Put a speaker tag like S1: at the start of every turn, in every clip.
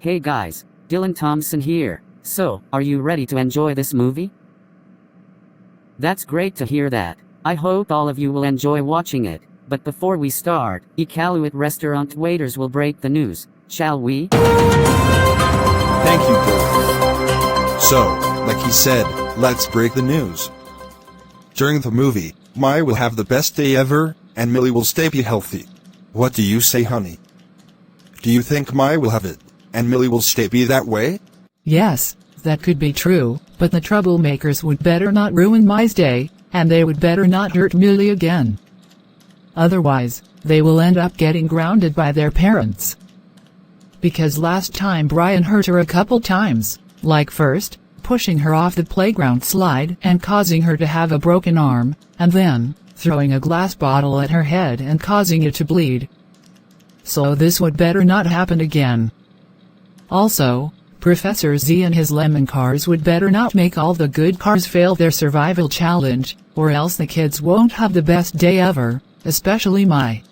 S1: Hey guys, Dylan Thomson here. So, are you ready to enjoy this movie? That's great to hear that. I hope all of you will enjoy watching it. But before we start, Ikaluit restaurant waiters will break the news, shall we?
S2: Thank you, Dylan. So, like he said, let's break the news. During the movie, Mai will have the best day ever, and Millie will stay be healthy. What do you say, honey? Do you think Mai will have it, and Millie will stay be that way?
S3: Yes, that could be true, but the troublemakers would better not ruin Mai's day, and they would better not hurt Millie again. Otherwise, they will end up getting grounded by their parents. Because last time Brian hurt her a couple times, like first, pushing her off the playground slide and causing her to have a broken arm, and then, throwing a glass bottle at her head and causing it to bleed. So this would better not happen again. Also, Professor Z and his lemon cars would better not make all the good cars fail their survival challenge, or else the kids won't have the best day ever, especially Mai.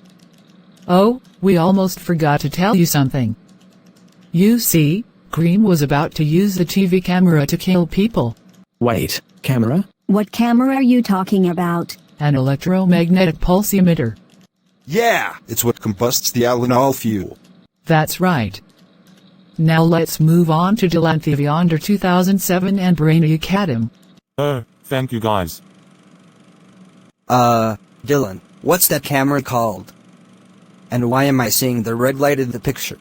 S3: Oh, we almost forgot to tell you something. You see, Cream was about to use the TV camera to kill people.
S4: Wait, camera?
S5: What camera are you talking about?
S3: An electromagnetic pulse emitter.
S2: Yeah! It's what combusts the allanol fuel.
S3: That's right. Now let's move on to Dylan TV under 2007 and Brainy Academy.
S6: Oh, thank you guys.
S7: Dylan, what's that camera called? And why am I seeing the red light in the picture?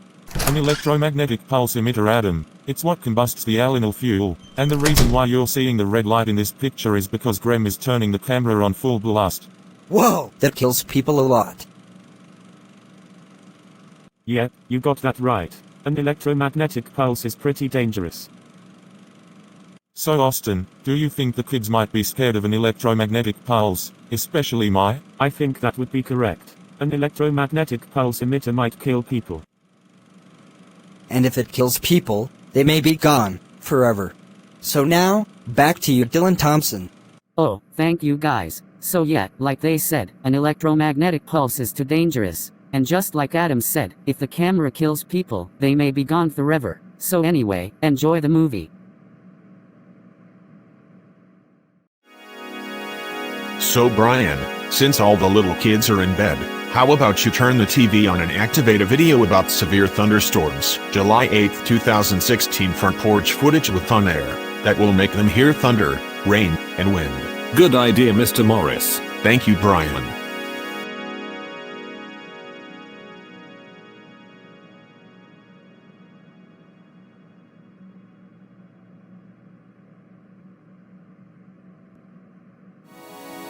S6: An electromagnetic pulse emitter, Adam. It's what combusts the allanol fuel, and the reason why you're seeing the red light in this picture is because Grem is turning the camera on full blast.
S7: Whoa! That kills people a lot.
S4: Yep, you got that right. An electromagnetic pulse is pretty dangerous.
S6: So Austin, do you think the kids might be scared of an electromagnetic pulse, especially Mai?
S4: I think that would be correct. An electromagnetic pulse emitter might kill people.
S7: And if it kills people, they may be gone, forever. So now, back to you, Dylan Thomson.
S1: Oh, thank you guys. So yeah, like they said, an electromagnetic pulse is too dangerous. And just like Adam said, if the camera kills people, they may be gone forever. So anyway, enjoy the movie.
S8: So Brian, since all the little kids are in bed, how about you turn the TV on and activate a video about severe thunderstorms, July 8, 2016 front porch footage with on air, that will make them hear thunder, rain, and wind.
S9: Good idea, Mr. Morris.
S8: Thank you, Brian.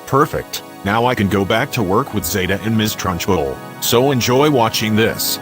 S8: Perfect. Now I can go back to work with Zeta and Ms. Trunchbull. So enjoy watching this.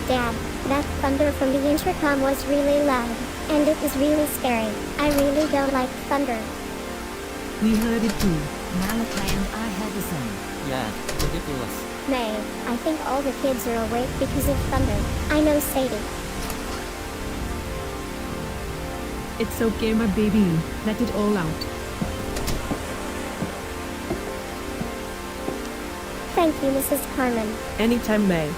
S10: Dad, that thunder from the intercom was really loud, and it was really scary. I really don't like thunder.
S11: We heard it too. Malachi and I had the same.
S1: Yeah, ridiculous.
S10: May, I think all the kids are awake because of thunder. I know Sadie.
S11: It's okay, my baby. Let it all out.
S10: Thank you, Mrs. Carmen.
S11: Anytime, May.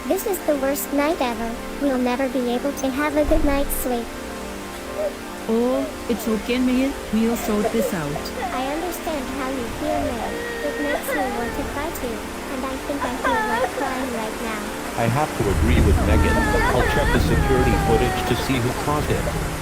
S10: This is the worst night ever. We'll never be able to have a good night's sleep.
S11: Oh, it's okay, May. We'll sort this out.
S10: I understand how you feel, May. It makes me want to cry too, and I think I feel like crying right now.
S9: I have to agree with Megan. I'll check the security footage to see who caused it.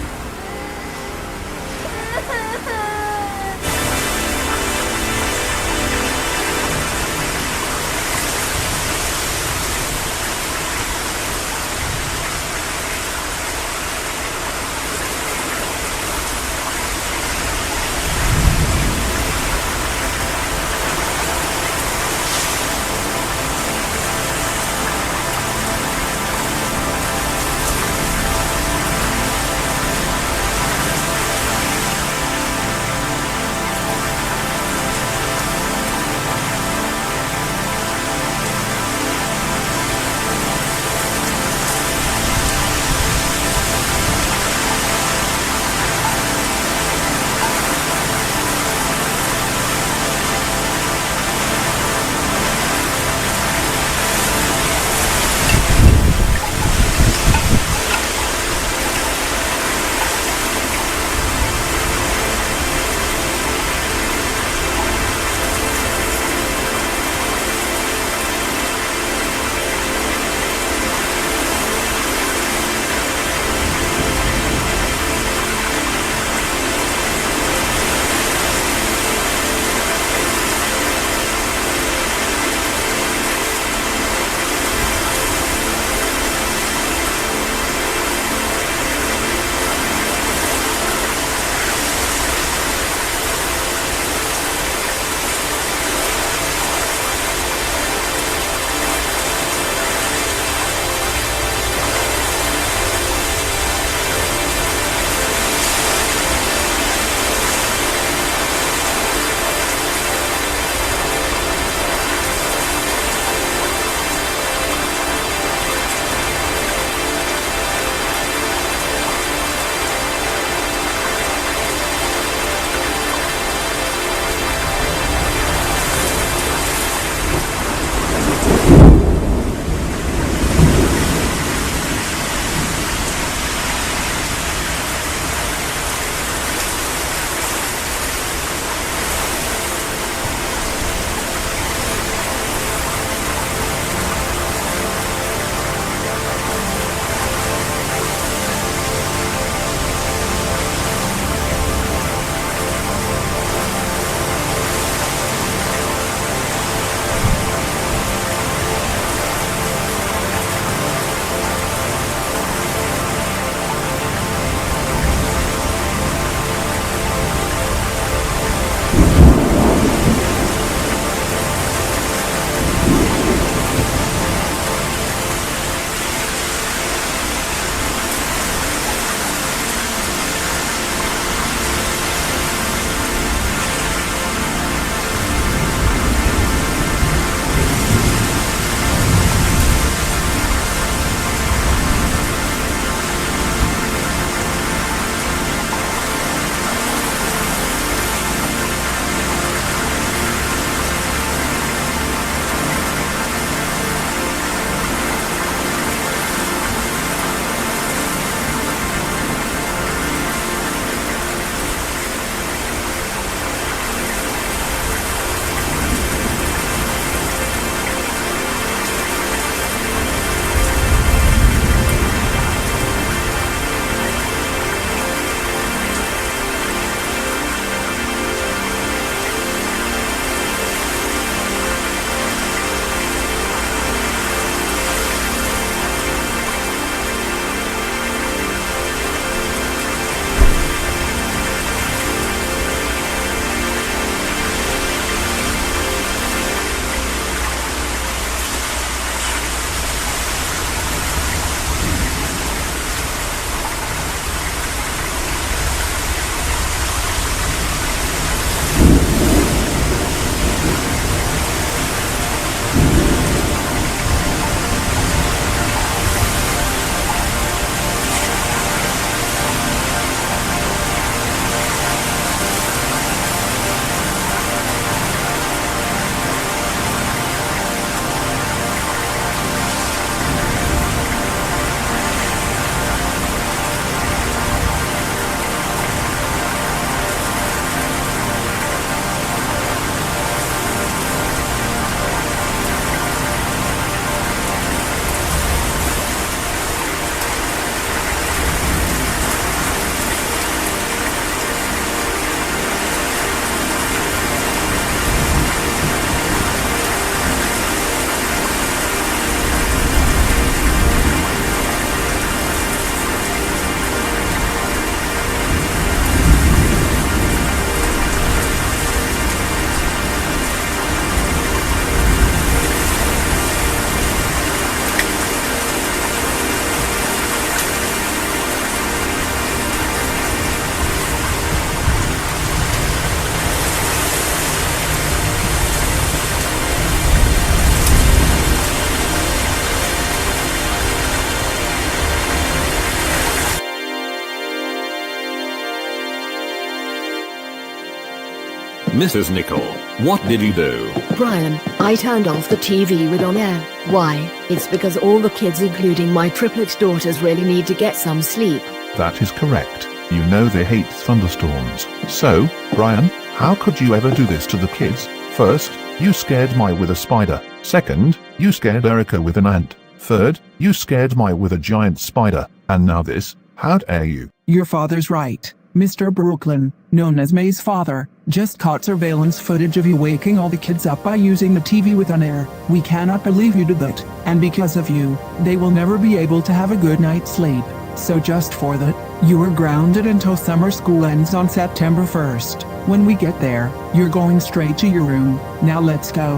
S12: Mrs. Nicol, what did you do?
S13: Brian, I turned off the TV with on air. Why? It's because all the kids, including my triplet daughters, really need to get some sleep.
S14: That is correct. You know they hate thunderstorms. So, Brian, how could you ever do this to the kids? First, you scared Mai with a spider. Second, you scared Erica with an ant. Third, you scared Mai with a giant spider. And now this. How dare you?
S15: Your father's right. Mr. Brooklyn, known as May's father, just caught surveillance footage of you waking all the kids up by using the TV with on air. We cannot believe you did that, and because of you, they will never be able to have a good night's sleep. So just for that, you are grounded until summer school ends on September 1st. When we get there, you're going straight to your room. Now let's go.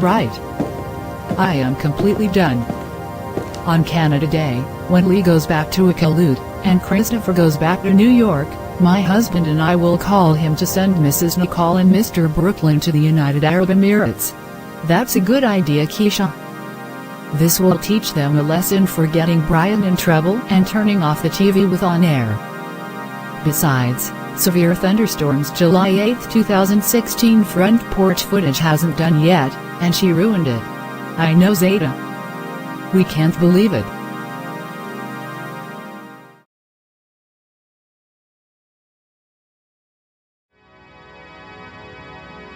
S3: Right. I am completely done. On Canada Day, when Lee goes back to Iqaluit, and Christopher goes back to New York, my husband and I will call him to send Mrs. Nicol and Mr. Brooklyn to the United Arab Emirates. That's a good idea, Keisha. This will teach them a lesson for getting Brian in trouble and turning off the TV with on air. Besides, severe thunderstorms July 8, 2016 front porch footage hasn't done yet, and she ruined it. I know, Zeta. We can't believe it.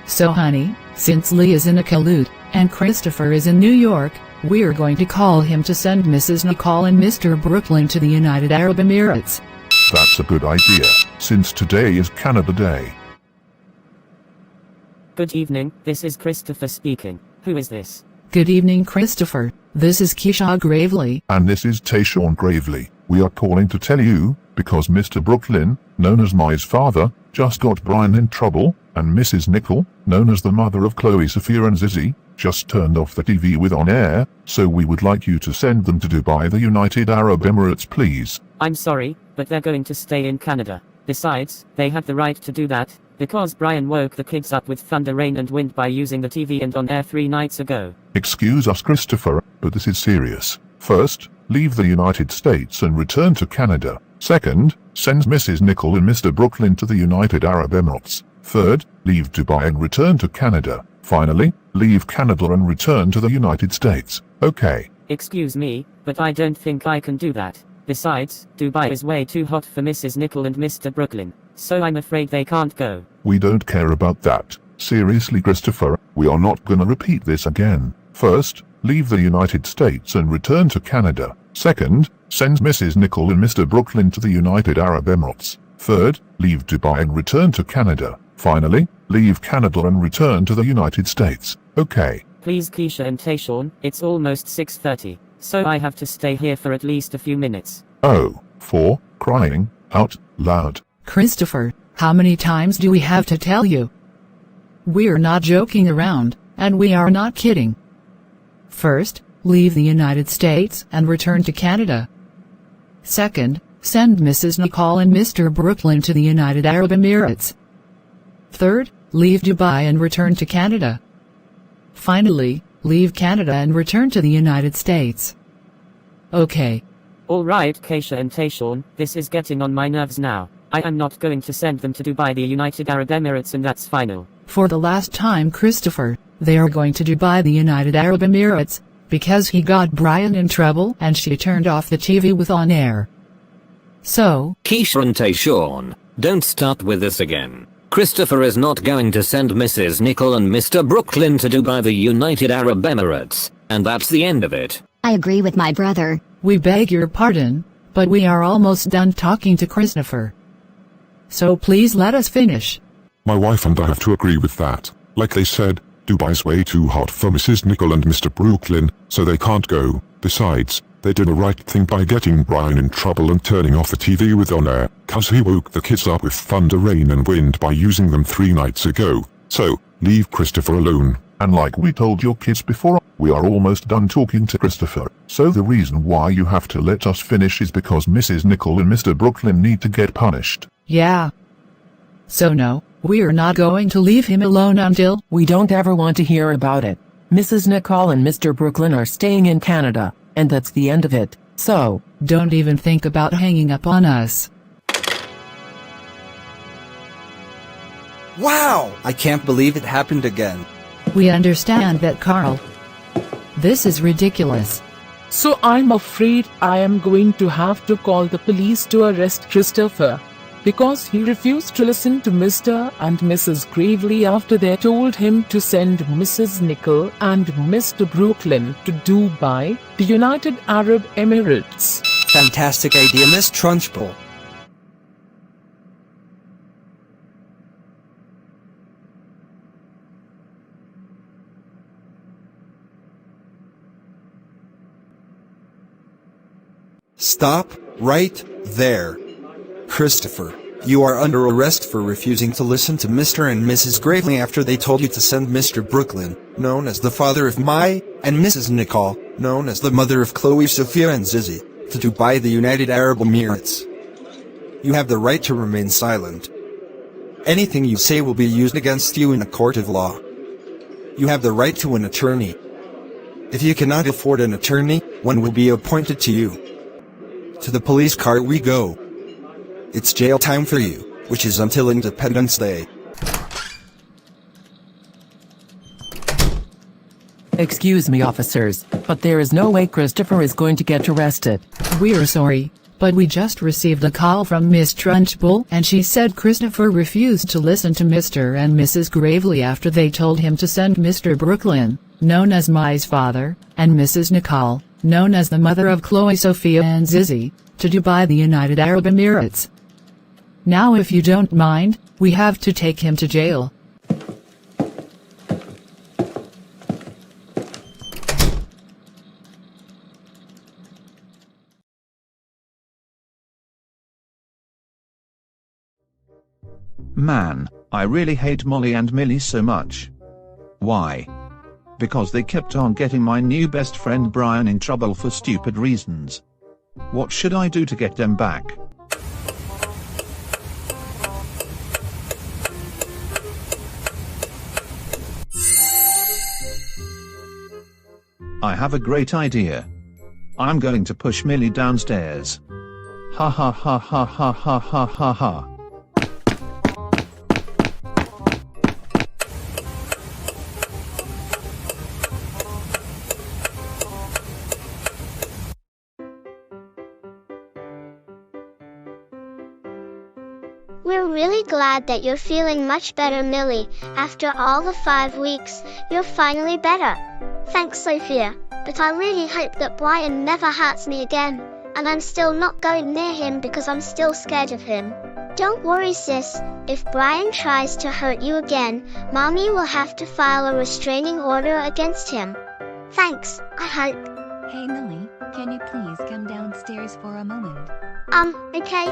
S3: So honey, since Lee is in Iqaluit, and Christopher is in New York, we're going to call him to send Mrs. Nicol and Mr. Brooklyn to the United Arab Emirates.
S14: That's a good idea, since today is Canada Day.
S1: Good evening, this is Christopher speaking. Who is this?
S3: Good evening, Christopher. This is Keisha Gravely.
S14: And this is Tayshawn Gravely. We are calling to tell you, because Mr. Brooklyn, known as Mai's father, just got Brian in trouble, and Mrs. Nicol, known as the mother of Chloe, Sophia and Zizzy, just turned off the TV with on air, so we would like you to send them to Dubai, the United Arab Emirates, please.
S1: I'm sorry, but they're going to stay in Canada. Besides, they have the right to do that, because Brian woke the kids up with thunder, rain and wind by using the TV and on air 3 nights ago.
S14: Excuse us, Christopher, but this is serious. First, leave the United States and return to Canada. Second, send Mrs. Nicol and Mr. Brooklyn to the United Arab Emirates. Third, leave Dubai and return to Canada. Finally, leave Canada and return to the United States. Okay.
S1: Excuse me, but I don't think I can do that. Besides, Dubai is way too hot for Mrs. Nicol and Mr. Brooklyn, so I'm afraid they can't go.
S14: We don't care about that. Seriously, Christopher, we are not gonna repeat this again. First, leave the United States and return to Canada. Second, send Mrs. Nicol and Mr. Brooklyn to the United Arab Emirates. Third, leave Dubai and return to Canada. Finally, leave Canada and return to the United States. Okay.
S1: Please, Keisha and Tayshawn, it's almost 6:30, so I have to stay here for at least a few minutes.
S14: Oh, for crying out loud.
S3: Christopher, how many times do we have to tell you? We're not joking around, and we are not kidding. First, leave the United States and return to Canada. Second, send Mrs. Nicol and Mr. Brooklyn to the United Arab Emirates. Third, leave Dubai and return to Canada. Finally, leave Canada and return to the United States. Okay.
S1: Alright, Keisha and Tayshawn, this is getting on my nerves now. I am not going to send them to Dubai, the United Arab Emirates, and that's final.
S3: For the last time, Christopher, they are going to Dubai, the United Arab Emirates, because he got Brian in trouble and she turned off the TV with on air. So,
S12: Keisha and Tayshawn, don't start with this again. Christopher is not going to send Mrs. Nicol and Mr. Brooklyn to Dubai, the United Arab Emirates, and that's the end of it.
S5: I agree with my brother.
S3: We beg your pardon, but we are almost done talking to Christopher. So please let us finish.
S16: My wife and I have to agree with that. Like they said, Dubai's way too hot for Mrs. Nicol and Mr. Brooklyn, so they can't go. Besides, they did the right thing by getting Brian in trouble and turning off the TV with on air, cause he woke the kids up with thunder, rain and wind by using them 3 nights ago. So, leave Christopher alone.
S14: And like we told your kids before, we are almost done talking to Christopher. So the reason why you have to let us finish is because Mrs. Nicol and Mr. Brooklyn need to get punished.
S3: Yeah. So no, we're not going to leave him alone until—
S15: We don't ever want to hear about it. Mrs. Nicol and Mr. Brooklyn are staying in Canada, and that's the end of it.
S3: So, don't even think about hanging up on us.
S7: Wow! I can't believe it happened again.
S3: We understand that, Carl. This is ridiculous.
S15: So I'm afraid I am going to have to call the police to arrest Christopher. Because he refused to listen to Mr. and Mrs. Gravely after they told him to send Mrs. Nicol and Mr. Brooklyn to Dubai, the United Arab Emirates.
S7: Fantastic idea, Miss Trunchbull.
S2: Stop right there. Christopher, you are under arrest for refusing to listen to Mr. and Mrs. Gravely after they told you to send Mr. Brooklyn, known as the father of Mai, and Mrs. Nicol, known as the mother of Chloe, Sophia and Zizi, to Dubai, the United Arab Emirates. You have the right to remain silent. Anything you say will be used against you in a court of law. You have the right to an attorney. If you cannot afford an attorney, one will be appointed to you. To the police car we go. It's jail time for you, which is until Independence Day.
S3: Excuse me, officers, but there is no way Christopher is going to get arrested. We're sorry, but we just received a call from Miss Trunchbull and she said Christopher refused to listen to Mr. and Mrs. Gravely after they told him to send Mr. Brooklyn, known as Mai's father, and Mrs. Nicol, known as the mother of Chloe, Sophia and Zizi, to Dubai, the United Arab Emirates. Now if you don't mind, we have to take him to jail.
S17: Man, I really hate Molly and Millie so much. Why? Because they kept on getting my new best friend Brian in trouble for stupid reasons. What should I do to get them back? I have a great idea. I'm going to push Millie downstairs. Ha ha ha ha ha ha ha ha ha.
S10: We're really glad that you're feeling much better, Millie. After all the 5 weeks, you're finally better. Thanks, Sophia. But I really hope that Brian never hurts me again. And I'm still not going near him because I'm still scared of him. Don't worry, sis. If Brian tries to hurt you again, Mommy will have to file a restraining order against him. Thanks, I hope.
S18: Hey Millie, can you please come downstairs for a moment?
S10: Okay.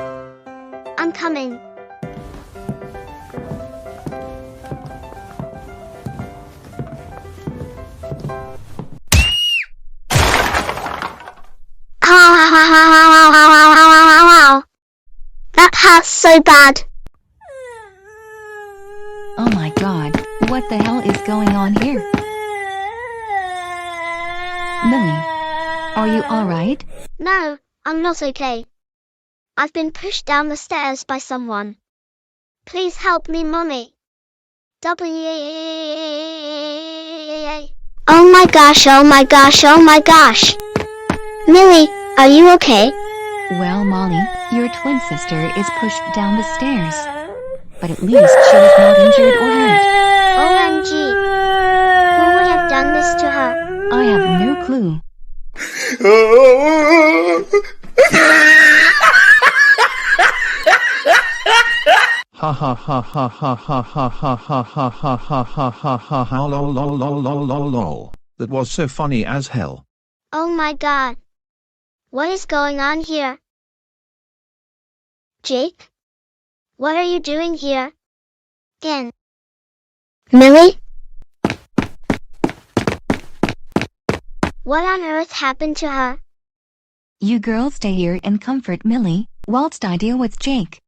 S10: I'm coming. That hurts so bad.
S18: Oh my god, what the hell is going on here? Millie, are you alright?
S10: No, I'm not okay. I've been pushed down the stairs by someone. Please help me, Mommy. Oh my gosh, oh my gosh, oh my gosh. Millie, are you okay?
S18: Well, Molly, your twin sister is pushed down the stairs. But at least she was not injured or hurt.
S10: OMG. Who would have done this to her?
S18: I have no clue.
S17: Ha ha ha ha ha ha ha ha ha ha ha ha ha ha ha ha lol lol lol lol lol lol. That was so funny as hell.
S10: Oh my god. What is going on here? Jake? What are you doing here? Again. Millie? What on earth happened to her?
S18: You girls stay here and comfort Millie, whilst I deal with Jake.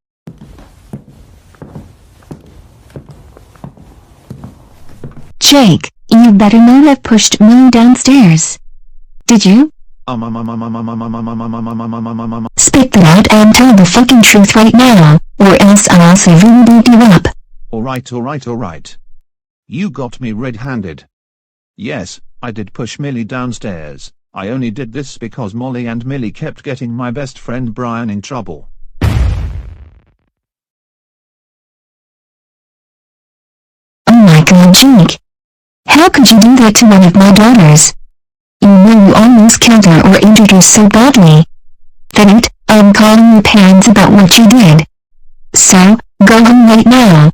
S18: Jake, you better not have pushed Millie downstairs. Did you? Spit that out and tell the fucking truth right now, or else I'll severely beat you up.
S17: Alright. You got me red-handed. Yes, I did push Millie downstairs. I only did this because Molly and Millie kept getting my best friend Brian in trouble.
S18: Oh my god, Jake. How could you do that to one of my daughters? You know you almost killed her or injured her so badly. Then I'm calling your parents about what you did. So, go home right now.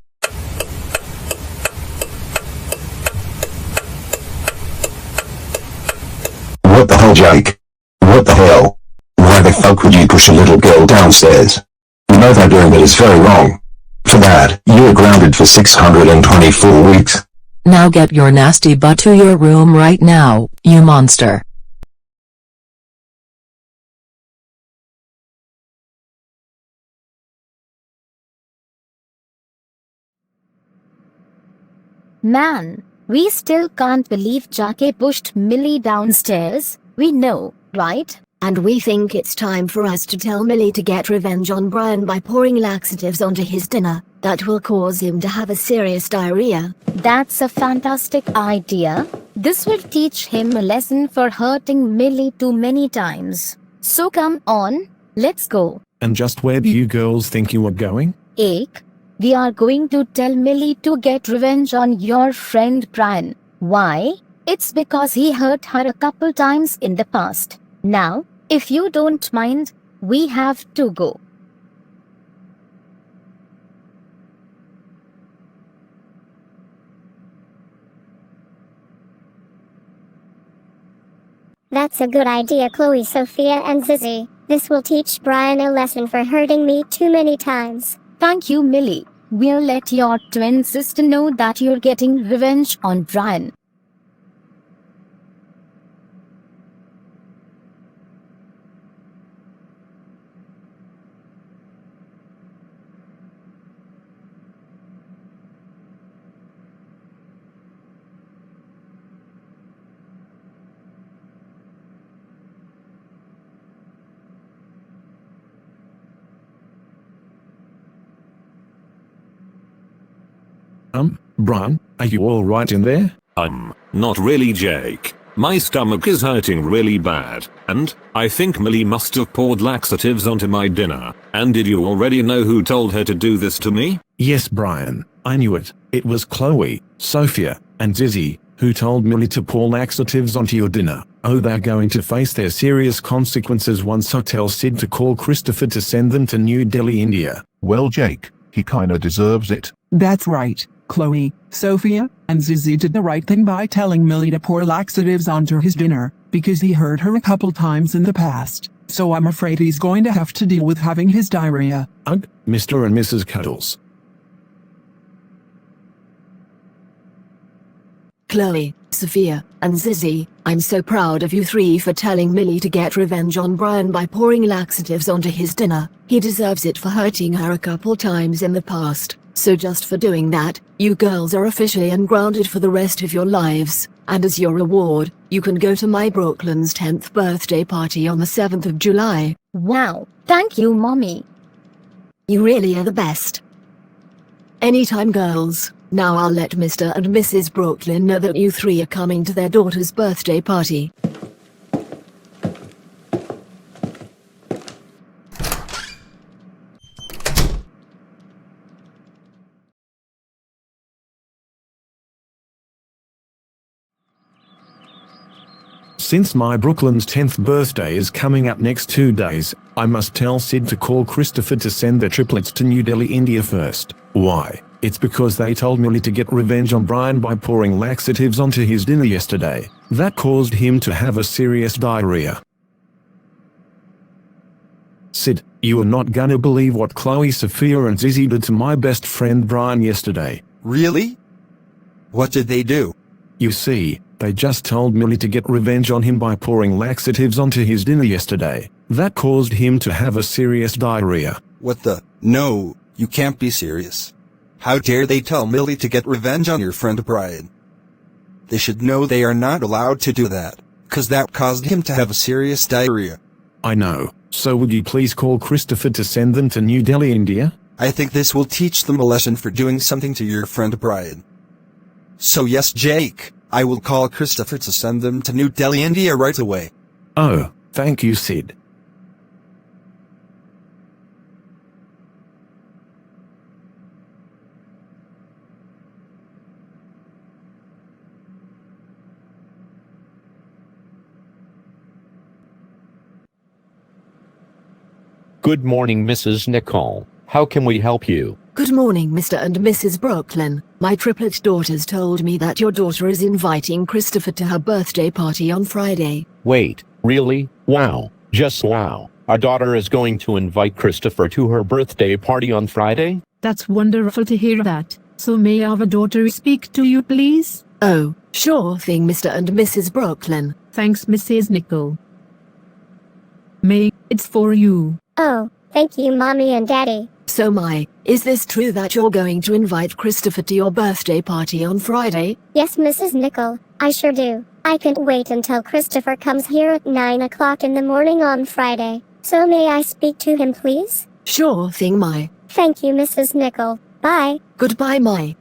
S19: What the hell, Jake? What the hell? Why the fuck would you push a little girl downstairs? You know that doing that is very wrong. For that, you're grounded for 624 weeks.
S20: Now get your nasty butt to your room right now, you monster.
S21: Man, we still can't believe Jake pushed Millie downstairs. We know, right?
S13: And we think it's time for us to tell Millie to get revenge on Brian by pouring laxatives onto his dinner. That will cause him to have a serious diarrhea.
S21: That's a fantastic idea. This will teach him a lesson for hurting Millie too many times. So come on, let's go.
S22: And just where do you girls think you are going?
S21: Ake, we are going to tell Millie to get revenge on your friend Brian. Why? It's because he hurt her a couple times in the past. Now, if you don't mind, we have to go.
S10: That's a good idea, Chloe, Sophia, and Zizzy. This will teach Brian a lesson for hurting me too many times.
S21: Thank you, Millie. We'll let your twin sister know that you're getting revenge on Brian.
S22: Brian, are you alright in there?
S12: Not really, Jake. My stomach is hurting really bad, and I think Millie must have poured laxatives onto my dinner. And did you already know who told her to do this to me?
S22: Yes, Brian, I knew it. It was Chloe, Sophia, and Zizzy, who told Millie to pour laxatives onto your dinner. Oh, they're going to face their serious consequences once I tell Sid to call Christopher to send them to New Delhi, India.
S14: Well, Jake, he kinda deserves it.
S15: That's right. Chloe, Sophia, and Zizzy did the right thing by telling Millie to pour laxatives onto his dinner, because he hurt her a couple times in the past. So I'm afraid he's going to have to deal with having his diarrhea.
S22: Ugh, Mr. and Mrs. Cuddles.
S13: Chloe, Sophia, and Zizzy, I'm so proud of you three for telling Millie to get revenge on Brian by pouring laxatives onto his dinner. He deserves it for hurting her a couple times in the past. So just for doing that, you girls are officially ungrounded for the rest of your lives. And as your reward, you can go to my Brooklyn's 10th birthday party on the 7th of July.
S21: Wow, thank you, Mommy.
S13: You really are the best. Anytime, girls. Now I'll let Mr. and Mrs. Brooklyn know that you three are coming to their daughter's birthday party.
S22: Since my Brooklyn's 10th birthday is coming up next 2 days, I must tell Sid to call Christopher to send the triplets to New Delhi, India first. Why? It's because they told Millie to get revenge on Brian by pouring laxatives onto his dinner yesterday. That caused him to have a serious diarrhea. Sid, you are not gonna believe what Chloe, Sophia, and Zizzy did to my best friend Brian yesterday.
S2: Really? What did they do?
S22: You see, they just told Millie to get revenge on him by pouring laxatives onto his dinner yesterday. That caused him to have a serious diarrhea.
S2: What the? No, you can't be serious. How dare they tell Millie to get revenge on your friend Brian? They should know they are not allowed to do that. because that caused him to have a serious diarrhea.
S22: I know. So would you please call Christopher to send them to New Delhi, India?
S2: I think this will teach them a lesson for doing something to your friend Brian. So yes, Jake, I will call Christopher to send them to New Delhi, India right away.
S22: Oh, thank you, Sid.
S9: Good morning, Mrs. Nicole. How can we help you?
S13: Good morning, Mr. and Mrs. Brooklyn. My triplet daughters told me that your daughter is inviting Christopher to her birthday party on Friday.
S9: Wait, really? Wow. Just wow. Our daughter is going to invite Christopher to her birthday party on Friday?
S11: That's wonderful to hear that. So may our daughter speak to you, please?
S13: Oh, sure thing, Mr. and Mrs. Brooklyn.
S11: Thanks, Mrs. Nicole. May, it's for you.
S10: Oh, thank you, Mommy and Daddy.
S13: So is this true that you're going to invite Christopher to your birthday party on Friday?
S10: Yes, Mrs. Nicole, I sure do. I can't wait until Christopher comes here at 9 o'clock in the morning on Friday. So may I speak to him, please?
S13: Sure thing, Mai.
S10: Thank you, Mrs. Nicole. Bye.
S13: Goodbye, Mai.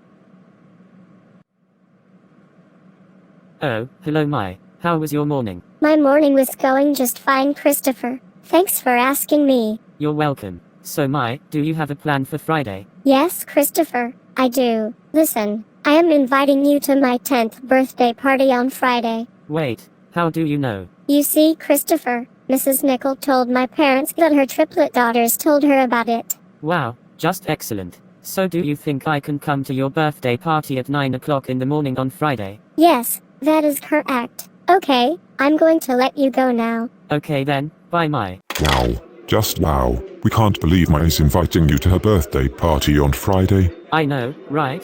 S1: Oh, hello Mai. How was your morning?
S10: My morning was going just fine, Christopher. Thanks for asking me.
S1: You're welcome. So Mai, do you have a plan for Friday?
S10: Yes, Christopher, I do. Listen, I am inviting you to my 10th birthday party on Friday.
S1: Wait, how do you know?
S10: You see, Christopher, Mrs. Nicole told my parents that her triplet daughters told her about it.
S1: Wow, just excellent. So do you think I can come to your birthday party at 9 o'clock in the morning on Friday?
S10: Yes, that is correct. Okay, I'm going to let you go now.
S1: Okay then, bye Mai.
S16: Wow. Just wow. We can't believe Mai is inviting you to her birthday party on Friday.
S1: I know, right?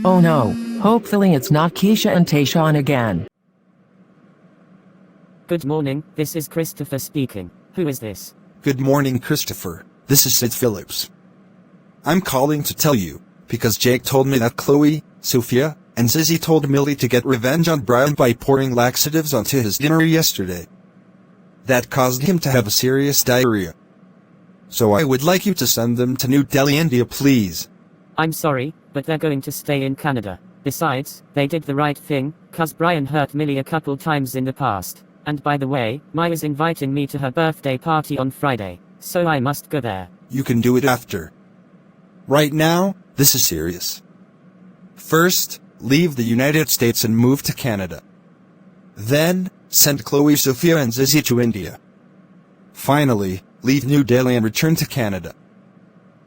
S3: Oh no, hopefully it's not Keisha and Tayshawn again.
S1: Good morning, this is Christopher speaking. Who is this?
S2: Good morning, Christopher. This is Sid Phillips. I'm calling to tell you, because Jake told me that Chloe, Sophia, and Zizzy told Millie to get revenge on Brian by pouring laxatives onto his dinner yesterday. That caused him to have a serious diarrhea. So I would like you to send them to New Delhi, India, please.
S1: I'm sorry, but they're going to stay in Canada. Besides, they did the right thing, 'cause Brian hurt Millie a couple times in the past. And by the way, Mai is inviting me to her birthday party on Friday, so I must go there.
S2: You can do it after. Right now, this is serious. First, leave the United States and move to Canada. Then, send Chloe, Sophia, and Zizzy to India. Finally, leave New Delhi and return to Canada.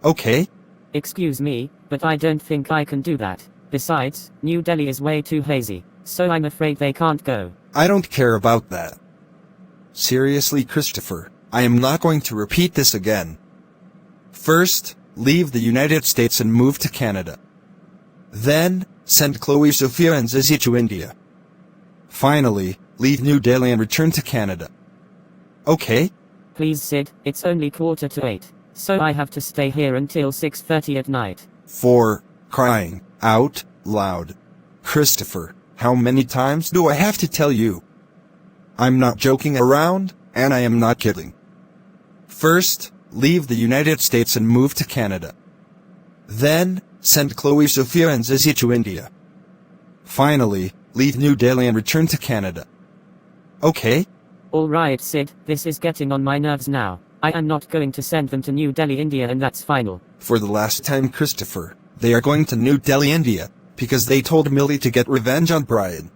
S2: Okay?
S1: Excuse me, but I don't think I can do that. Besides, New Delhi is way too hazy, so I'm afraid they can't go.
S2: I don't care about that. Seriously, Christopher, I am not going to repeat this again. First, leave the United States and move to Canada. Then, send Chloe, Sophia, and Zizzy to India. Finally, leave New Delhi and return to Canada. Okay?
S1: Please Sid, it's only 7:45, so I have to stay here until 6:30 at night.
S2: For crying out loud. Christopher, how many times do I have to tell you? I'm not joking around, and I am not kidding. First, leave the United States and move to Canada. Then, send Chloe, Sophia, and Zizzy to India. Finally, leave New Delhi and return to Canada. Okay?
S1: Alright Sid, this is getting on my nerves now. I am not going to send them to New Delhi, India, and that's final.
S2: For the last time, Christopher, they are going to New Delhi, India, because they told Millie to get revenge on Brian.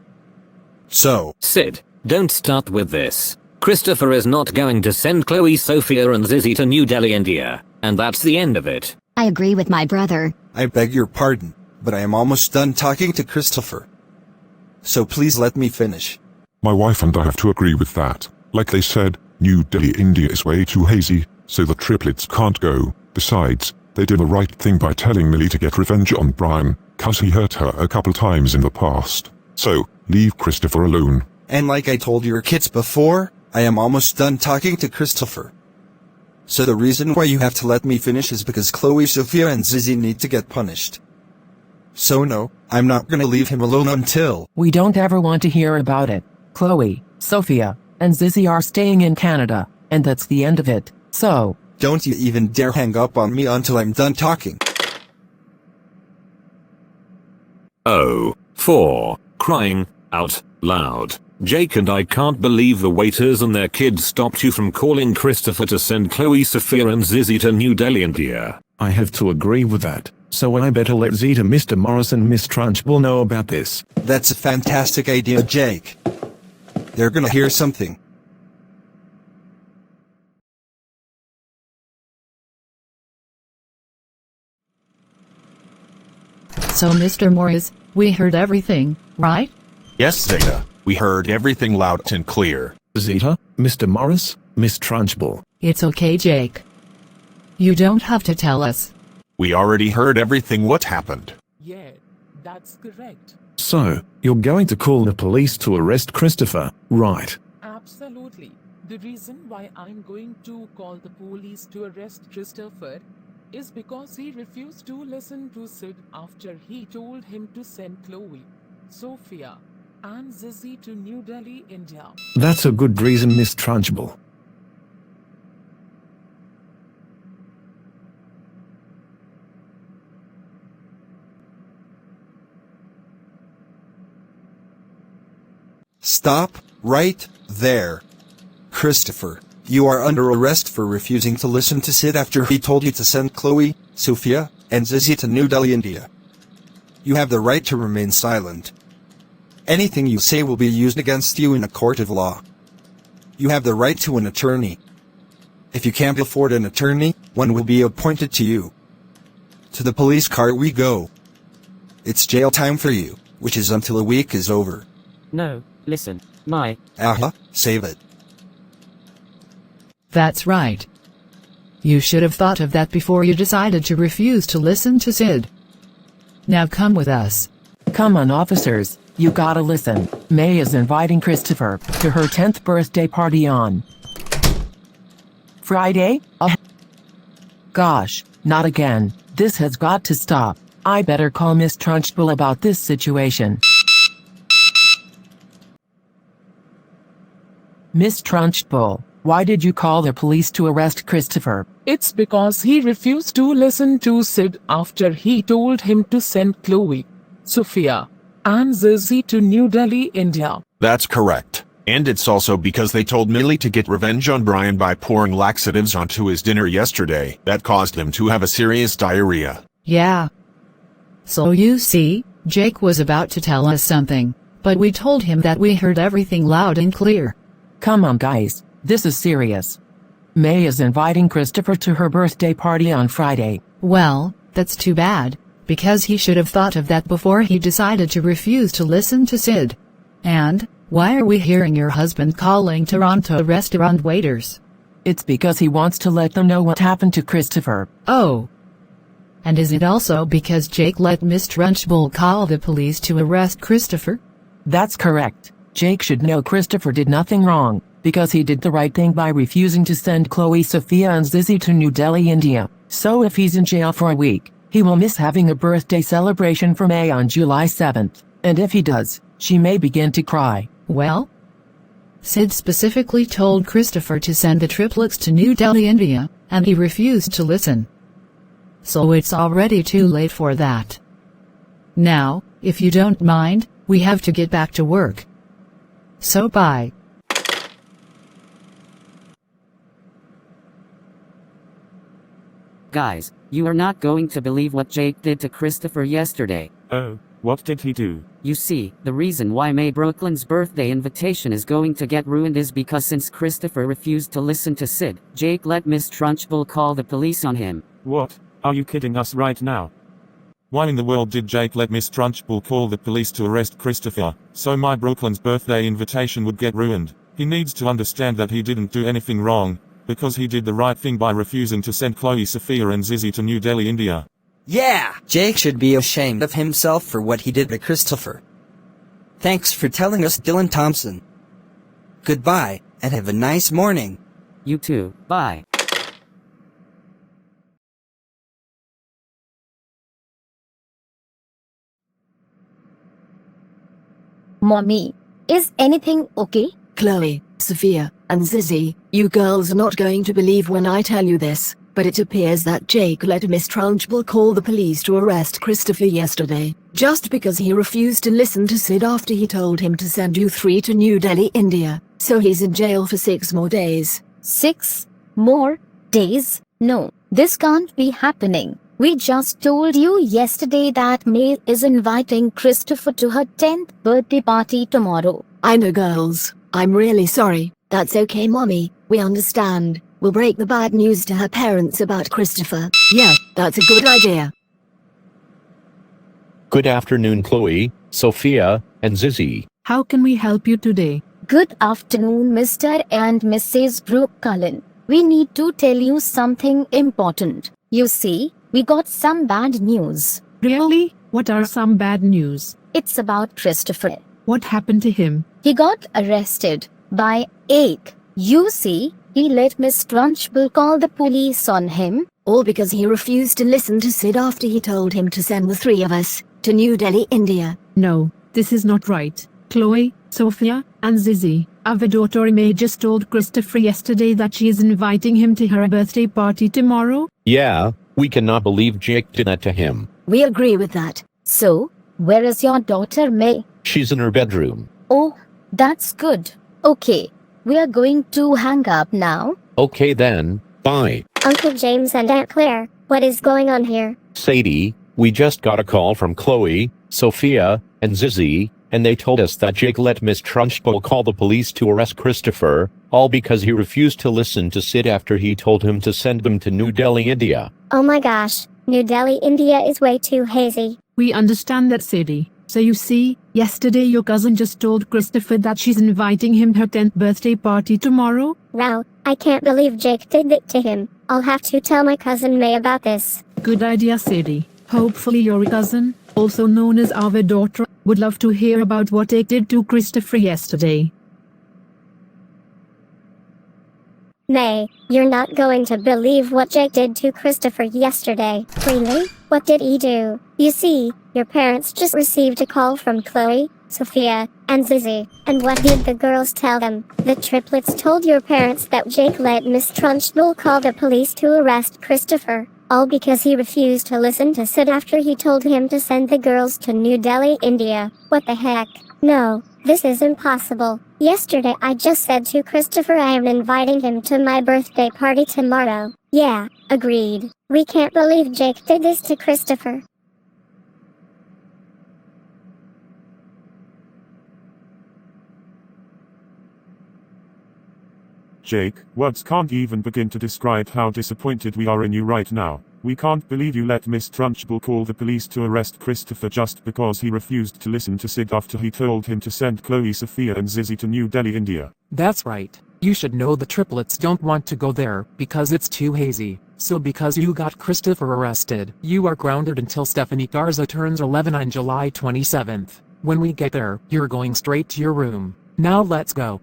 S2: So,
S12: Sid, don't start with this. Christopher is not going to send Chloe, Sophia, and Zizzy to New Delhi, India, and that's the end of it.
S5: I agree with my brother.
S2: I beg your pardon, but I am almost done talking to Christopher. So please let me finish.
S16: My wife and I have to agree with that. Like they said, New Delhi, India is way too hazy, so the triplets can't go. Besides, they did the right thing by telling Millie to get revenge on Brian, 'cause he hurt her a couple times in the past. So, leave Christopher alone.
S2: And like I told your kids before, I am almost done talking to Christopher. So the reason why you have to let me finish is because Chloe, Sophia, and Zizzy need to get punished. So no, I'm not gonna leave him alone until...
S15: We don't ever want to hear about it. Chloe, Sophia, and Zizzy are staying in Canada, and that's the end of it, so...
S2: Don't you even dare hang up on me until I'm done talking.
S12: Oh, for crying out loud. Jake and I can't believe the waiters and their kids stopped you from calling Christopher to send Chloe, Sophia and Zizzy to New Delhi, India.
S22: I have to agree with that, so I better let Zeta, Mr. Morris and Miss Trunchbull know about this.
S2: That's a fantastic idea, Jake. They're gonna hear something.
S3: So Mr. Morris, we heard everything, right?
S8: Yes, Zeta. We heard everything loud and clear.
S22: Zeta, Mr. Morris, Miss Trunchbull.
S3: It's okay, Jake. You don't have to tell us.
S8: We already heard everything what happened.
S15: Yeah, that's correct.
S22: So, you're going to call the police to arrest Christopher, right?
S15: Absolutely. The reason why I'm going to call the police to arrest Christopher is because he refused to listen to Sid after he told him to send Chloe, Sophia, and Zizzy to New Delhi, India.
S22: That's a good reason, Miss Trunchbull.
S2: Stop right there. Christopher, you are under arrest for refusing to listen to Sid after he told you to send Chloe, Sophia, and Zizzy to New Delhi, India. You have the right to remain silent. Anything you say will be used against you in a court of law. You have the right to an attorney. If you can't afford an attorney, one will be appointed to you. To the police car we go. It's jail time for you, which is until a week is over.
S1: No, listen, my...
S2: Save it.
S3: That's right. You should have thought of that before you decided to refuse to listen to Sid. Now come with us.
S15: Come on, officers. You gotta listen. May is inviting Christopher to her 10th birthday party on Friday? Gosh, not again. This has got to stop. I better call Miss Trunchbull about this situation. Miss Trunchbull, why did you call the police to arrest Christopher?
S4: It's because he refused to listen to Sid after he told him to send Chloe, Sophia, and Zizzy to New Delhi, India.
S8: That's correct. And it's also because they told Millie to get revenge on Brian by pouring laxatives onto his dinner yesterday. That caused him to have a serious diarrhea.
S3: Yeah. So you see, Jake was about to tell us something, but we told him that we heard everything loud and clear.
S15: Come on, guys. This is serious. May is inviting Christopher to her birthday party on Friday.
S3: Well, that's too bad, because he should have thought of that before he decided to refuse to listen to Sid. And, why are we hearing your husband calling Toronto restaurant waiters?
S15: It's because he wants to let them know what happened to Christopher.
S3: Oh. And is it also because Jake let Miss Trunchbull call the police to arrest Christopher?
S15: That's correct. Jake should know Christopher did nothing wrong, because he did the right thing by refusing to send Chloe, Sophia and Zizzy to New Delhi, India. So if he's in jail for a week, he will miss having a birthday celebration for May on July 7th. And if he does, she may begin to cry.
S3: Well, Sid specifically told Christopher to send the triplets to New Delhi, India, and he refused to listen. So it's already too late for that. Now, if you don't mind, we have to get back to work. So bye.
S1: Guys, you are not going to believe what Jake did to Christopher yesterday.
S6: Oh, what did he do?
S1: You see, the reason why May Brooklyn's birthday invitation is going to get ruined is because since Christopher refused to listen to Sid, Jake let Miss Trunchbull call the police on him.
S6: What? Are you kidding us right now? Why in the world did Jake let Miss Trunchbull call the police to arrest Christopher, so my Brooklyn's birthday invitation would get ruined? He needs to understand that he didn't do anything wrong, because he did the right thing by refusing to send Chloe, Sophia and Zizzy to New Delhi, India.
S7: Yeah! Jake should be ashamed of himself for what he did to Christopher. Thanks for telling us, Dylan Thomson. Goodbye, and have a nice morning.
S1: You too, bye.
S21: Mommy, is anything okay?
S13: Chloe, Sophia, and Zizzy, you girls are not going to believe when I tell you this, but it appears that Jake let Miss Trunchbull call the police to arrest Christopher yesterday, just because he refused to listen to Sid after he told him to send you three to New Delhi, India. So he's in jail for 6 more days.
S21: 6 more days? No, this can't be happening. We just told you yesterday that May is inviting Christopher to her 10th birthday party tomorrow.
S13: I know, girls. I'm really sorry. That's okay, Mommy. We understand. We'll break the bad news to her parents about Christopher. Yeah, that's a good idea.
S9: Good afternoon, Chloe, Sophia, and Zizzy.
S3: How can we help you today?
S21: Good afternoon, Mr. and Mrs. Brooke Cullen. We need to tell you something important. You see, we got some bad news.
S3: Really? What are some bad news?
S21: It's about Christopher.
S3: What happened to him?
S21: He got arrested by Ake. You see, he let Miss Trunchbull call the police on him.
S13: All because he refused to listen to Sid after he told him to send the three of us to New Delhi, India.
S3: No, this is not right. Chloe, Sophia, and Zizzy, our daughter May just told Christopher yesterday that she is inviting him to her birthday party tomorrow.
S9: Yeah, we cannot believe Jake did that to him.
S13: We agree with that.
S21: So, where is your daughter May?
S9: She's in her bedroom.
S21: Oh, that's good. Okay, we are going to hang up now.
S9: Okay then, bye.
S10: Uncle James and Aunt Claire, what is going on here?
S9: Sadie, we just got a call from Chloe, Sophia, and Zizzy, and they told us that Jake let Miss Trunchbull call the police to arrest Christopher, all because he refused to listen to Sid after he told him to send them to New Delhi, India.
S10: Oh my gosh, New Delhi, India is way too hazy.
S3: We understand that, Sadie. So you see, yesterday your cousin just told Christopher that she's inviting him to her 10th birthday party tomorrow.
S10: Wow, I can't believe Jake did that to him. I'll have to tell my cousin May about this.
S3: Good idea, Sadie. Hopefully your cousin, also known as our daughter, would love to hear about what Jake did to Christopher yesterday.
S10: May, you're not going to believe what Jake did to Christopher yesterday. Really? What did he do? You see, your parents just received a call from Chloe, Sophia, and Zizzy. And what did the girls tell them? The triplets told your parents that Jake let Miss Trunchbull call the police to arrest Christopher. All because he refused to listen to Sid after he told him to send the girls to New Delhi, India. What the heck? No, this is impossible. Yesterday I just said to Christopher I am inviting him to my birthday party tomorrow. Yeah, agreed. We can't believe Jake did this to Christopher.
S6: Jake, words can't even begin to describe how disappointed we are in you right now. We can't believe you let Miss Trunchbull call the police to arrest Christopher just because he refused to listen to Sid after he told him to send Chloe, Sophia and Zizzy to New Delhi, India.
S4: That's right. You should know the triplets don't want to go there because it's too hazy. So because you got Christopher arrested, you are grounded until Stephanie Garza turns 11 on July 27th. When we get there, you're going straight to your room. Now let's go.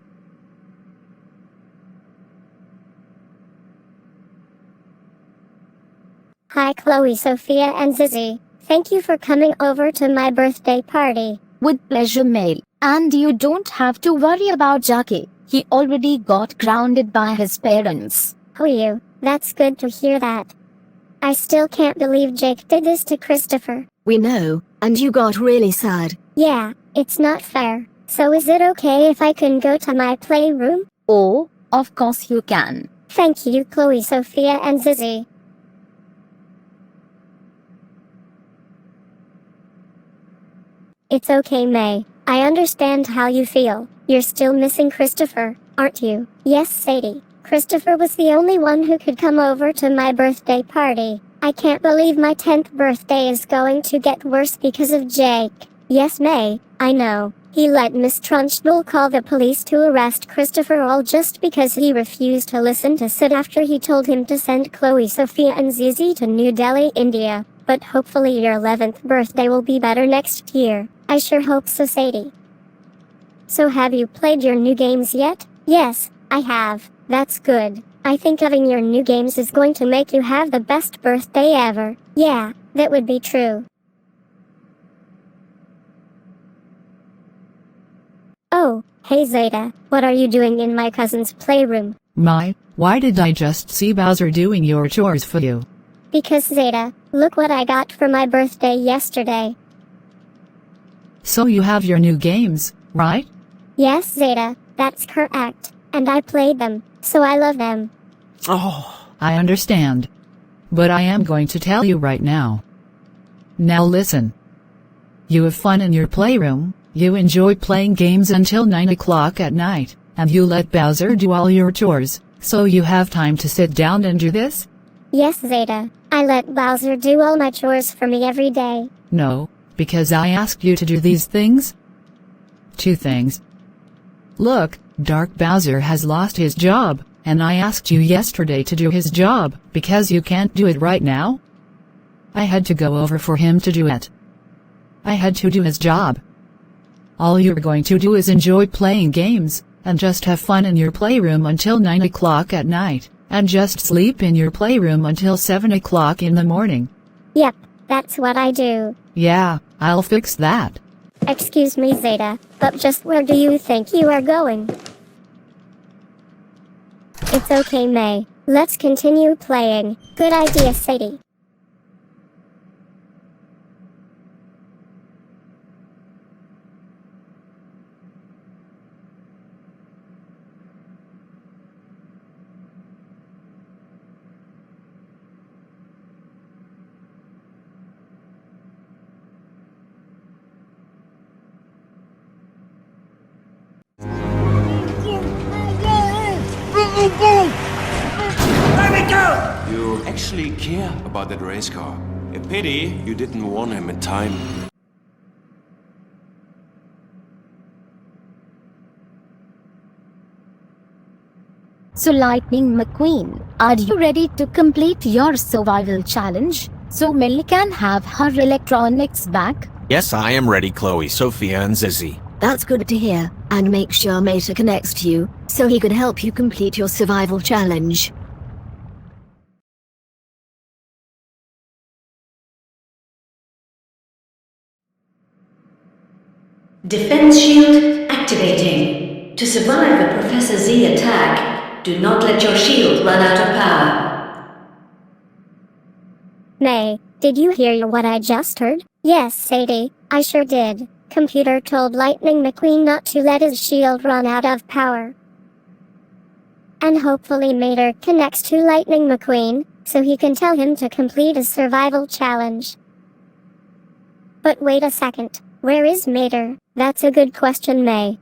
S10: Hi Chloe, Sophia and Zizzy. Thank you for coming over to my birthday party.
S21: With pleasure, May. And you don't have to worry about Jackie. He already got grounded by his parents.
S10: Oh you, that's good to hear that. I still can't believe Jake did this to Christopher.
S13: We know, and you got really sad.
S10: Yeah, it's not fair. So is it okay if I can go to my playroom?
S21: Oh, of course you can.
S10: Thank you, Chloe, Sophia and Zizzy. It's okay, May. I understand how you feel. You're still missing Christopher, aren't you? Yes, Sadie. Christopher was the only one who could come over to my birthday party. I can't believe my 10th birthday is going to get worse because of Jake. Yes, May, I know. He let Miss Trunchbull call the police to arrest Christopher all just because he refused to listen to Sid after he told him to send Chloe, Sophia and Zizzy to New Delhi, India. But hopefully your 11th birthday will be better next year. I sure hope so, Sadie. So have you played your new games yet? Yes, I have. That's good. I think having your new games is going to make you have the best birthday ever. Yeah, that would be true. Oh, hey Zeta, what are you doing in my cousin's playroom?
S3: Why did I just see Bowser doing your chores for you?
S10: Because Zeta, look what I got for my birthday yesterday.
S3: So you have your new games, right?
S10: Yes Zeta, that's correct, and I played them, so I love them.
S3: Oh, I understand. But I am going to tell you right now. Now listen. You have fun in your playroom, you enjoy playing games until 9 o'clock at night, and you let Bowser do all your chores, so you have time to sit down and do this?
S10: Yes Zeta, I let Bowser do all my chores for me every day.
S3: No, because I asked you to do these things. 2 things. Look, Dark Bowser has lost his job, and I asked you yesterday to do his job, because you can't do it right now. I had to go over for him to do it. I had to do his job. All you're going to do is enjoy playing games, and just have fun in your playroom until 9 o'clock at night, and just sleep in your playroom until 7 o'clock in the morning.
S10: Yep, that's what I do.
S3: Yeah, I'll fix that.
S10: Excuse me Zeta, but just where do you think you are going? It's okay May, let's continue playing. Good idea Sadie.
S17: You actually care about that race car. A pity you didn't warn him in time.
S21: So Lightning McQueen, are you ready to complete your survival challenge, so Millie can have her electronics back?
S18: Yes, I am ready, Chloe, Sophia, and Zizzy.
S13: That's good to hear, and make sure Mater connects to you, so he can help you complete your survival challenge.
S23: Defense shield activating. To survive a Professor Z attack, do not let your shield run out of power.
S10: May, did you hear what I just heard? Yes, Sadie, I sure did. Computer told Lightning McQueen not to let his shield run out of power. And hopefully Mater connects to Lightning McQueen, so he can tell him to complete his survival challenge. But wait a second, where is Mater? That's a good question, May.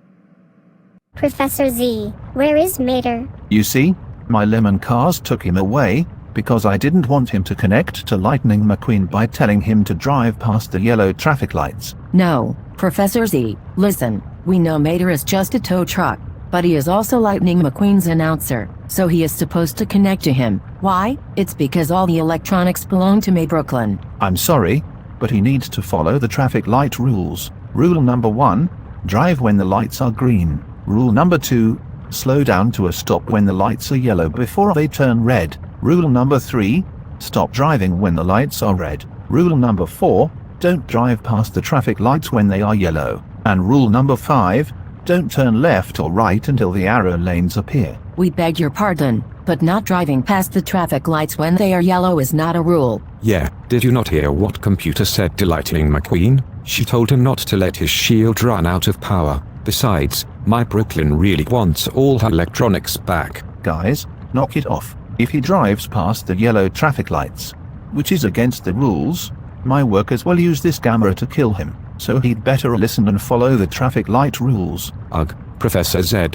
S10: Professor Z, where is Mater?
S24: You see, my lemon cars took him away, because I didn't want him to connect to Lightning McQueen by telling him to drive past the yellow traffic lights.
S25: No, Professor Z, listen, we know Mater is just a tow truck, but he is also Lightning McQueen's announcer, so he is supposed to connect to him. Why? It's because all the electronics belong to May Brooklyn.
S24: I'm sorry, but he needs to follow the traffic light rules. Rule number 1, drive when the lights are green. Rule number 2, slow down to a stop when the lights are yellow before they turn red. Rule number 3, stop driving when the lights are red. Rule number 4, don't drive past the traffic lights when they are yellow. And rule number 5, don't turn left or right until the arrow lanes appear.
S25: We beg your pardon, but not driving past the traffic lights when they are yellow is not a rule.
S26: Yeah, did you not hear what computer said to Lightning McQueen? She told him not to let his shield run out of power. Besides, my Brooklyn really wants all her electronics back.
S24: Guys, knock it off. If he drives past the yellow traffic lights, which is against the rules, my workers will use this camera to kill him, so he'd better listen and follow the traffic light rules.
S26: Ugh, Professor Z.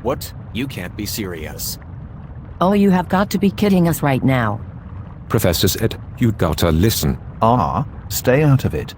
S18: What? You can't be serious.
S25: Oh, you have got to be kidding us right now.
S26: Professor said, you gotta listen.
S24: Stay out of it.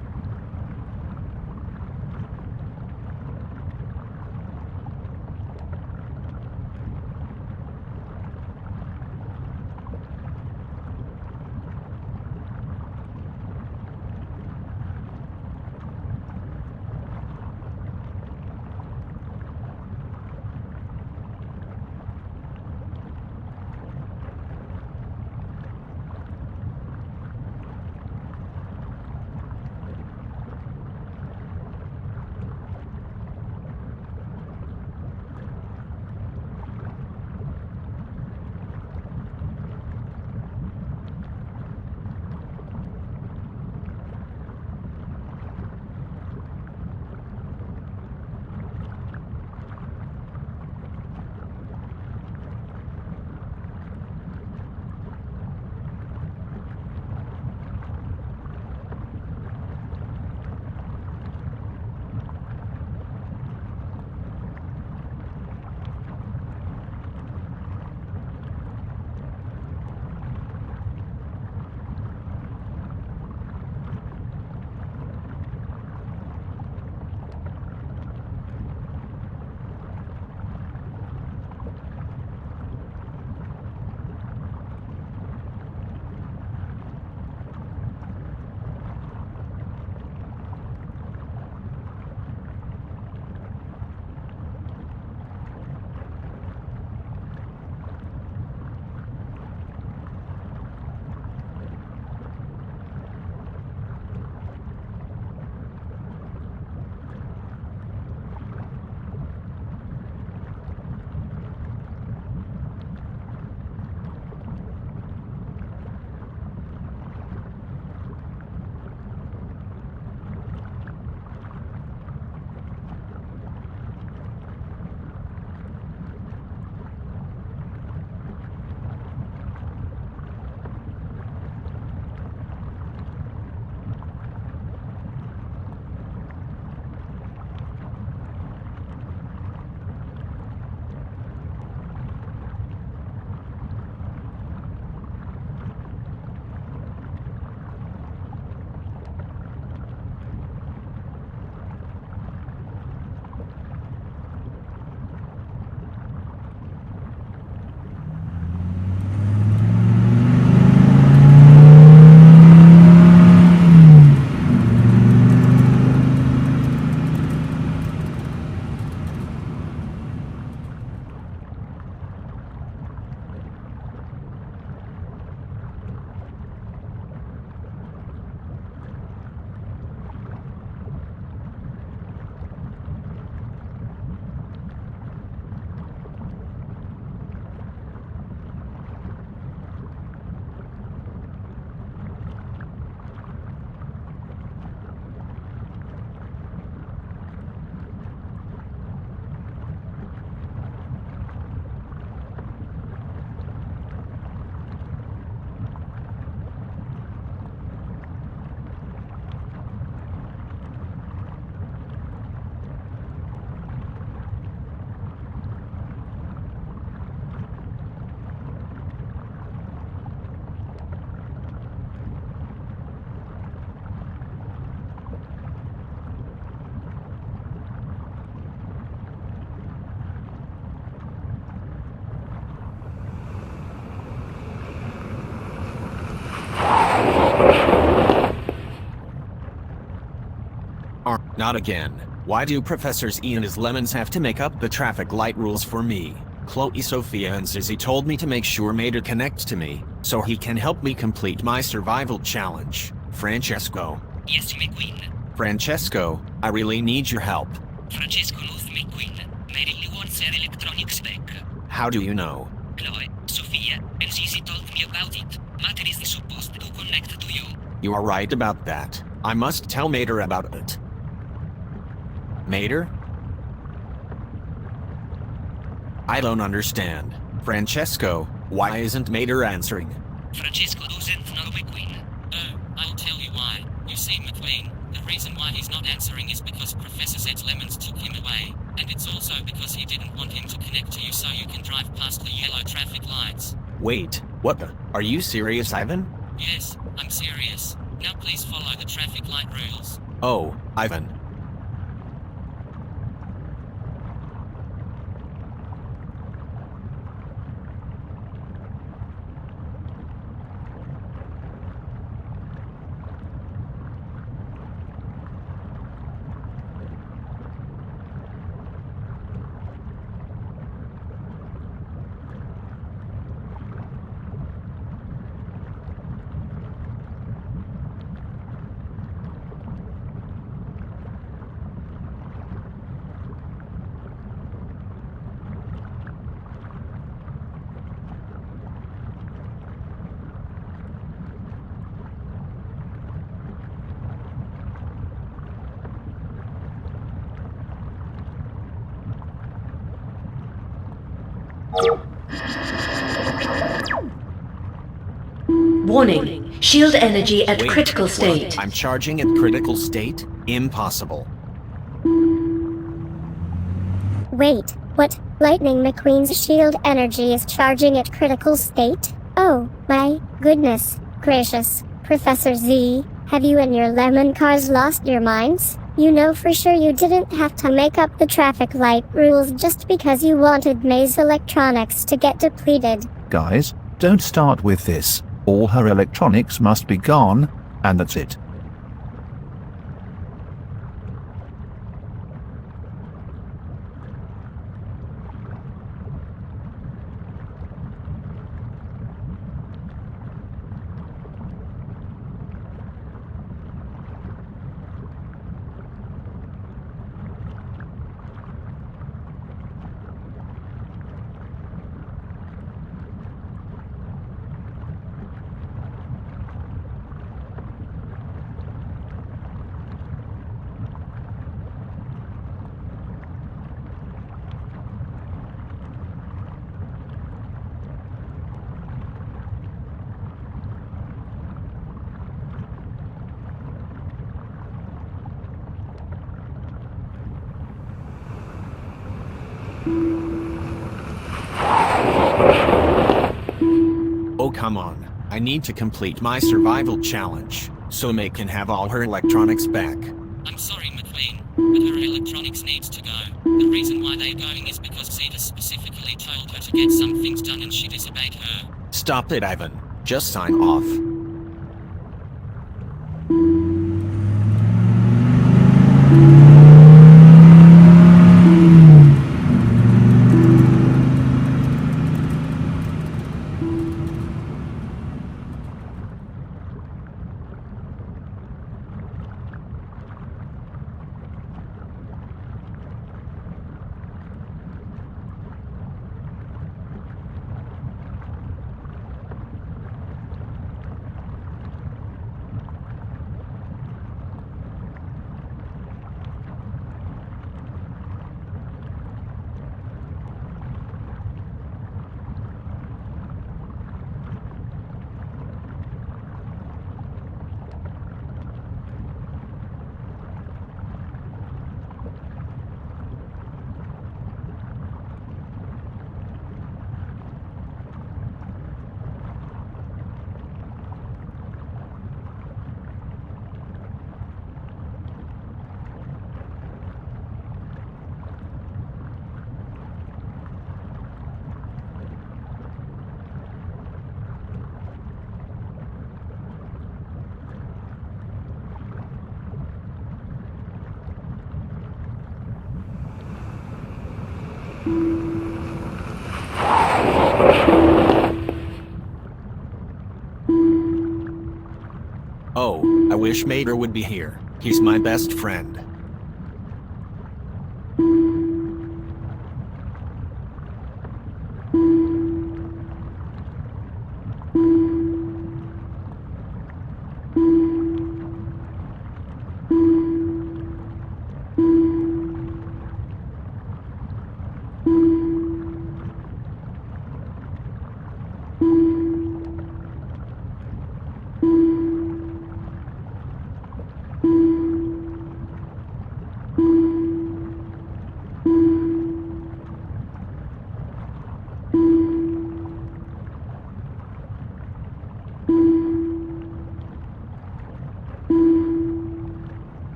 S18: Not again. Why do Professors E and his lemons have to make up the traffic light rules for me? Chloe, Sophia, and Zizzy told me to make sure Mater connects to me, so he can help me complete my survival challenge. Francesco.
S5: Yes, McQueen.
S18: Francesco, I really need your help.
S5: Francesco knows McQueen. Mary wants her electronics back.
S18: How do you know?
S5: Chloe, Sophia, and Zizi told me about it. Mater is supposed to connect to you.
S18: You are right about that. I must tell Mater about it. Mater? I don't understand. Francesco, why isn't Mater answering?
S5: Francesco doesn't know McQueen. Oh, I'll tell you why. You see, McQueen, the reason why he's not answering is because Professor Z's lemons took him away, and it's also because he didn't want him to connect connect to you so you can drive past the yellow traffic lights.
S18: Wait, what the? Are you serious, Ivan?
S5: Yes, I'm serious. Now please follow the traffic light rules.
S18: Oh, Ivan.
S23: Warning. Shield energy at
S18: Wait,
S23: critical
S18: what?
S23: state.
S18: I'm charging at critical state? Impossible.
S10: Wait, what? Lightning McQueen's shield energy is charging at critical state? Oh, my goodness gracious. Professor Z, have you and your lemon cars lost your minds? You know for sure you didn't have to make up the traffic light rules just because you wanted May's electronics to get depleted.
S24: Guys, don't start with this. All her electronics must be gone, and that's it.
S18: Oh come on. I need to complete my survival challenge, so May can have all her electronics back.
S5: I'm sorry, McQueen, but her electronics needs to go. The reason why they're going is because Zeta specifically told her to get some things done and she disobeyed her.
S18: Stop it, Ivan. Just sign off. Oh, I wish Mater would be here. He's my best friend.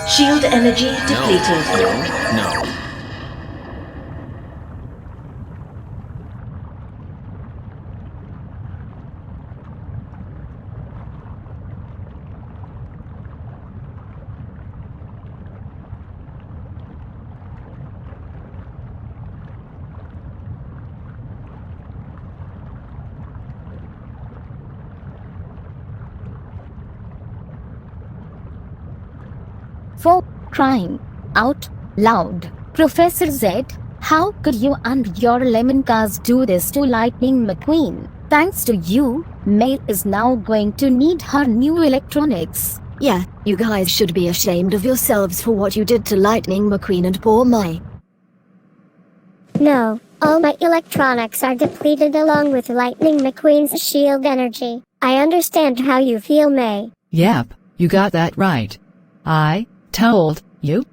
S23: Shield energy depleted.
S18: No.
S21: For crying out loud, Professor Z, how could you and your lemon cars do this to Lightning McQueen? Thanks to you, May is now going to need her new electronics.
S13: Yeah, you guys should be ashamed of yourselves for what you did to Lightning McQueen and poor May.
S10: No, all my electronics are depleted along with Lightning McQueen's shield energy. I understand how you feel, May.
S3: Yep, you got that right. I told you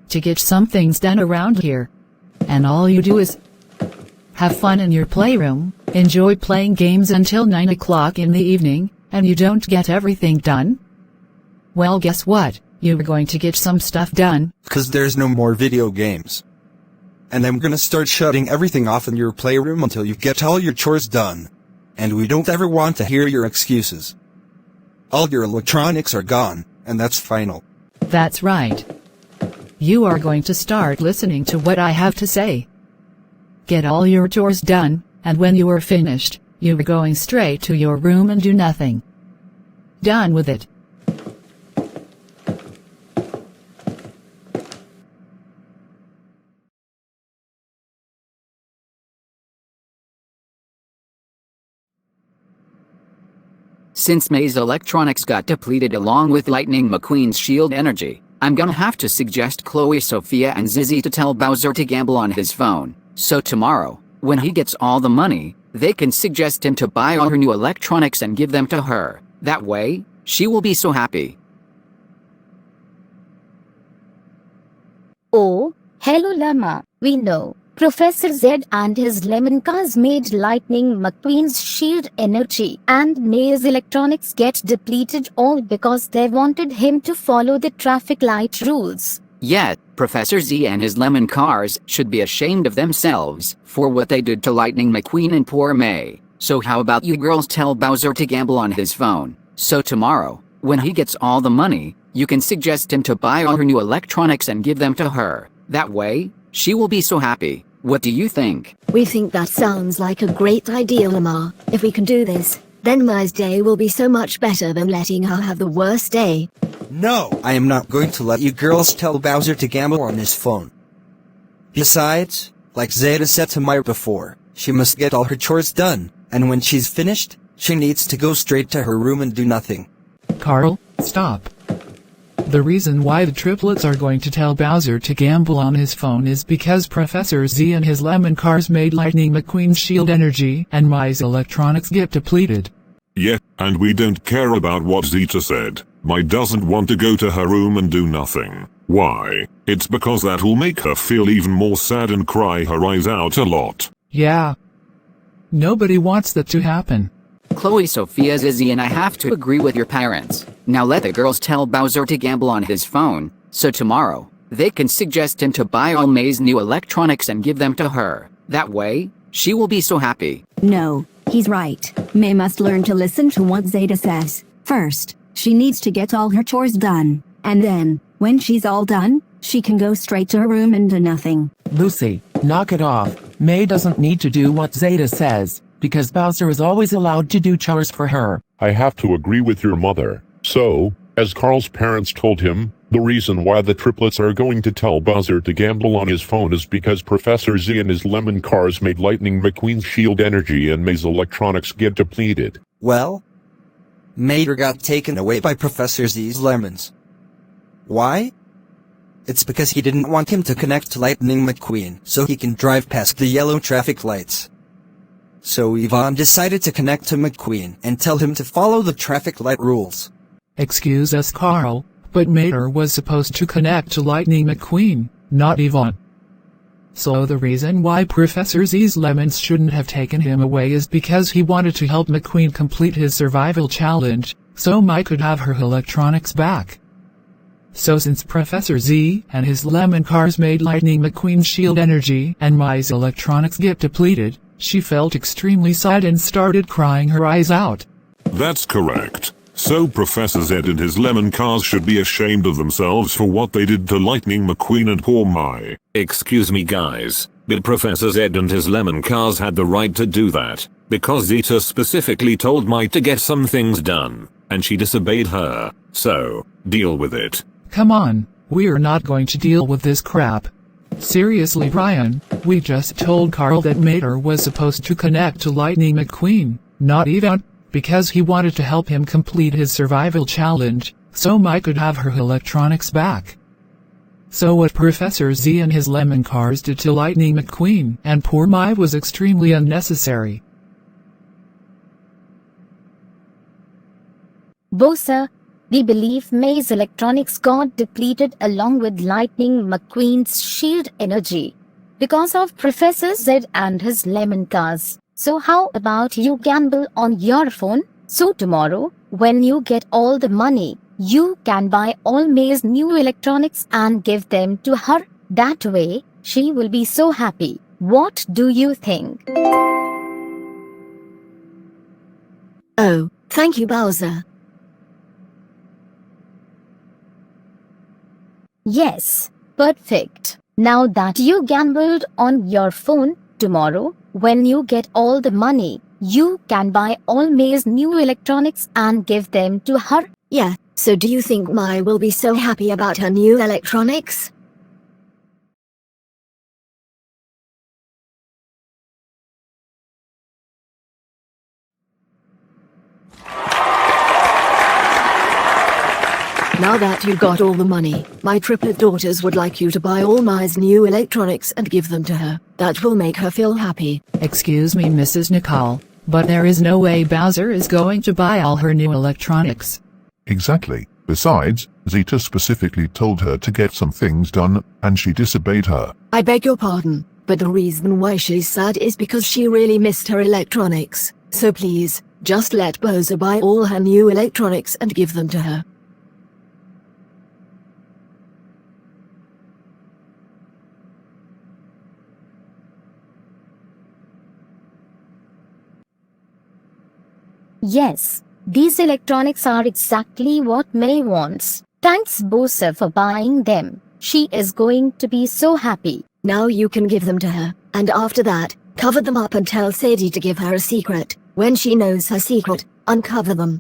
S3: to get some things done around here. And all you do is have fun in your playroom, enjoy playing games until 9 o'clock in the evening, and you don't get everything done? Well, guess what? You're going to get some stuff done.
S2: 'Cause there's no more video games. And I'm gonna start shutting everything off in your playroom until you get all your chores done. And we don't ever want to hear your excuses. All your electronics are gone, and that's final.
S3: That's right. You are going to start listening to what I have to say. Get all your chores done, and when you are finished, you are going straight to your room and do nothing. Done with it.
S11: Since May's electronics got depleted along with Lightning McQueen's shield energy, I'm gonna have to suggest Chloe, Sophia and Zizzy to tell Bowser to gamble on his phone. So tomorrow, when he gets all the money, they can suggest him to buy all her new electronics and give them to her. That way, she will be so happy.
S21: Oh, hello Llama. We know Professor Z and his lemon cars made Lightning McQueen's shield energy and May's electronics get depleted all because they wanted him to follow the traffic light rules.
S11: Yet, Professor Z and his lemon cars should be ashamed of themselves for what they did to Lightning McQueen and poor May. So how about you girls tell Bowser to gamble on his phone? So tomorrow, when he gets all the money, you can suggest him to buy all her new electronics and give them to her. That way, she will be so happy. What do you think?
S13: We think that sounds like a great idea, Lamar. If we can do this, then May's day will be so much better than letting her have the worst day.
S7: No, I am not going to let you girls tell Bowser to gamble on his phone. Besides, like Zeta said to Maya before, she must get all her chores done, and when she's finished, she needs to go straight to her room and do nothing.
S15: Carl, stop. The reason why the triplets are going to tell Bowser to gamble on his phone is because Professor Z and his lemon cars made Lightning McQueen's shield energy and May's electronics get depleted.
S12: Yeah, and we don't care about what Zeta said. Mai doesn't want to go to her room and do nothing. Why? It's because that'll make her feel even more sad and cry her eyes out a lot.
S15: Yeah. Nobody wants that to happen.
S11: Chloe, Sophia, Zizzy and I have to agree with your parents. Now let the girls tell Bowser to gamble on his phone, so tomorrow, they can suggest him to buy all May's new electronics and give them to her. That way, she will be so happy.
S14: No, he's right. May must learn to listen to what Zeta says. First, she needs to get all her chores done. And then, when she's all done, she can go straight to her room and do nothing.
S4: Lucy, knock it off. May doesn't need to do what Zeta says, because Bowser is always allowed to do chores for her.
S12: I have to agree with your mother. So, as Carl's parents told him, the reason why the triplets are going to tell Bowser to gamble on his phone is because Professor Z and his lemon cars made Lightning McQueen's shield energy and May's electronics get depleted.
S7: Well, Mater got taken away by Professor Z's lemons. Why? It's because he didn't want him to connect to Lightning McQueen so he can drive past the yellow traffic lights. So Yvonne decided to connect to McQueen and tell him to follow the traffic light rules.
S15: Excuse us, Carl, but Mater was supposed to connect to Lightning McQueen, not Yvonne. So the reason why Professor Z's lemons shouldn't have taken him away is because he wanted to help McQueen complete his survival challenge, so Mai could have her electronics back.
S3: So since Professor Z and his lemon cars made Lightning McQueen's shield energy and Mai's electronics get depleted, she felt extremely sad and started crying her eyes out.
S1: That's correct. So Professor Z and his lemon cars should be ashamed of themselves for what they did to Lightning McQueen and poor Mai.
S8: Excuse me guys, but Professor Z and his lemon cars had the right to do that, because Zeta specifically told Mai to get some things done, and she disobeyed her, so, deal with it.
S3: Come on, we're not going to deal with this crap. Seriously Brian, we just told Carl that Mater was supposed to connect to Lightning McQueen, not Eva, because he wanted to help him complete his survival challenge, so Mai could have her electronics back. So what Professor Z and his lemon cars did to Lightning McQueen and poor Mai was extremely unnecessary.
S21: Bosa, we believe May's electronics got depleted along with Lightning McQueen's shield energy because of Professor Z and his lemon cars. So how about you gamble on your phone? So tomorrow, when you get all the money, you can buy all May's new electronics and give them to her. That way, she will be so happy. What do you think?
S13: Oh, thank you, Bowser.
S21: Yes, perfect. Now that you gambled on your phone, tomorrow, when you get all the money, you can buy all May's new electronics and give them to her.
S13: Yeah, so do you think Mai will be so happy about her new electronics? Now that you got all the money, my triplet daughters would like you to buy all Mai's new electronics and give them to her. That will make her feel happy.
S3: Excuse me Mrs. Nicole, but there is no way Bowser is going to buy all her new electronics.
S12: Exactly. Besides, Zeta specifically told her to get some things done, and she disobeyed her.
S13: I beg your pardon, but the reason why she's sad is because she really missed her electronics. So please, just let Bowser buy all her new electronics and give them to her.
S21: Yes, these electronics are exactly what May wants. Thanks Bosa for buying them. She is going to be so happy.
S13: Now you can give them to her, and after that, cover them up and tell Sadie to give her a secret. When she knows her secret, uncover them.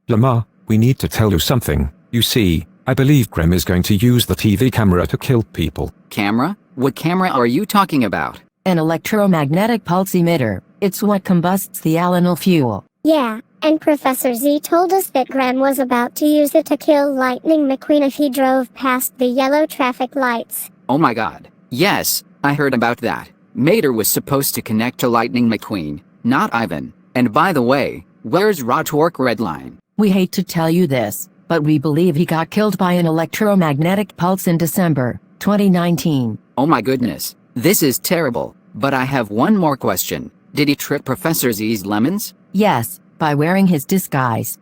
S26: Lamar, we need to tell you something. You see, I believe Graham is going to use the TV camera to kill people.
S11: Camera? What camera are you talking about?
S25: An electromagnetic pulse emitter. It's what combusts the alanyl fuel.
S10: Yeah, and Professor Z told us that Graham was about to use it to kill Lightning McQueen if he drove past the yellow traffic lights.
S11: Oh my god. Yes, I heard about that. Mater was supposed to connect to Lightning McQueen, not Ivan. And by the way, where's Rotork Redline?
S25: We hate to tell you this, but we believe he got killed by an electromagnetic pulse in December 2019.
S11: Oh my goodness. This is terrible. But I have one more question. Did he trip Professor Z's lemons?
S25: Yes, by wearing his disguise.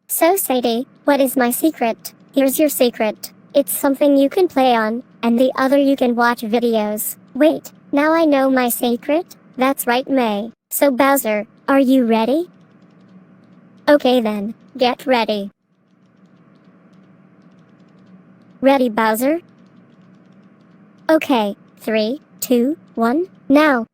S10: So Sadie, what is my secret? Here's your secret. It's something you can play on, and the other you can watch videos. Wait, now I know my secret? That's right, May. So Bowser, are you ready? Okay then, get ready. Ready, Bowser? Okay, 3, 2, 1, now!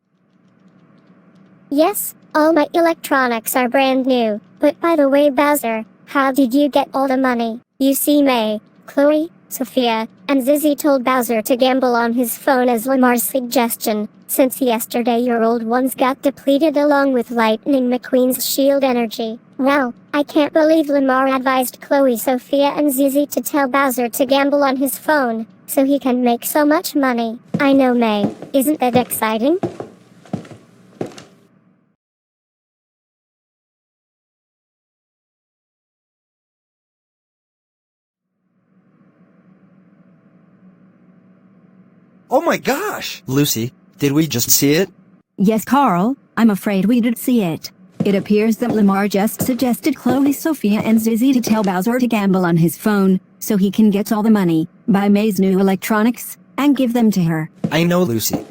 S10: Yes, all my electronics are brand new, but by the way Bowser, how did you get all the money? You see May, Chloe, Sophia, and Zizzy told Bowser to gamble on his phone as Lamar's suggestion, since yesterday your old ones got depleted along with Lightning McQueen's shield energy. Wow, I can't believe Lamar advised Chloe, Sophia, and Zizzy to tell Bowser to gamble on his phone, so he can make so much money. I know, May, isn't that exciting?
S7: Oh my gosh! Lucy, did we just see it?
S14: Yes, Carl, I'm afraid we did see it. It appears that Lamar just suggested Chloe, Sophia, and Zizzy to tell Bowser to gamble on his phone, so he can get all the money, buy May's new electronics, and give them to her.
S7: I know, Lucy.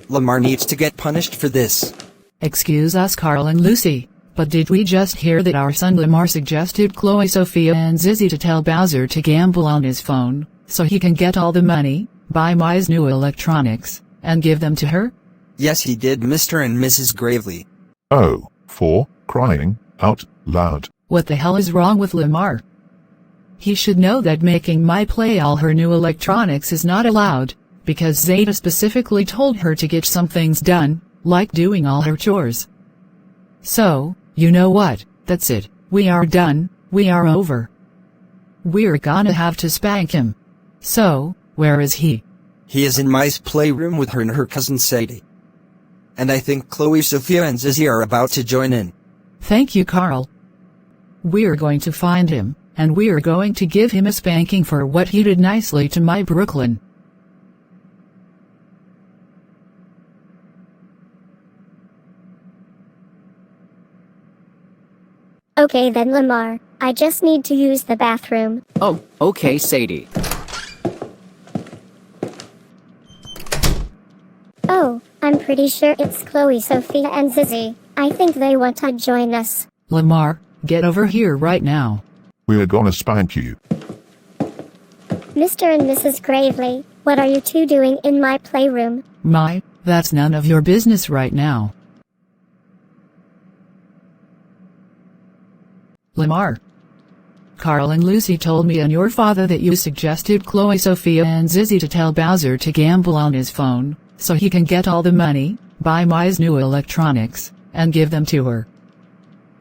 S7: Lamar needs to get punished for this.
S3: Excuse us, Carl and Lucy, but did we just hear that our son Lamar suggested Chloe, Sophia, and Zizzy to tell Bowser to gamble on his phone, so he can get all the money, buy May's new electronics, and give them to her?
S7: Yes, he did, Mr. and Mrs. Gravely.
S12: Oh, for crying out loud.
S3: What the hell is wrong with Lamar? He should know that making Mai play all her new electronics is not allowed, because Zeta specifically told her to get some things done, like doing all her chores. So, you know what, that's it, we are done, we are over. We're gonna have to spank him. So, where is he?
S7: He is in Mai's playroom with her and her cousin Sadie. And I think Chloe, Sophia, and Zizzy are about to join in.
S3: Thank you, Carl. We're going to find him, and we're going to give him a spanking for what he did nicely to my Brooklyn.
S10: Okay then, Lamar. I just need to use the bathroom.
S11: Oh, okay, Sadie.
S10: Oh, I'm pretty sure it's Chloe, Sophia, and Zizzy. I think they want to join us.
S3: Lamar, get over here right now.
S12: We're gonna spank you.
S10: Mr. and Mrs. Gravely, what are you two doing in my playroom?
S3: Mai, that's none of your business right now. Lamar. Carl and Lucy told me and your father that you suggested Chloe, Sophia, and Zizzy to tell Bowser to gamble on his phone, so he can get all the money, buy Mai's new electronics, and give them to her.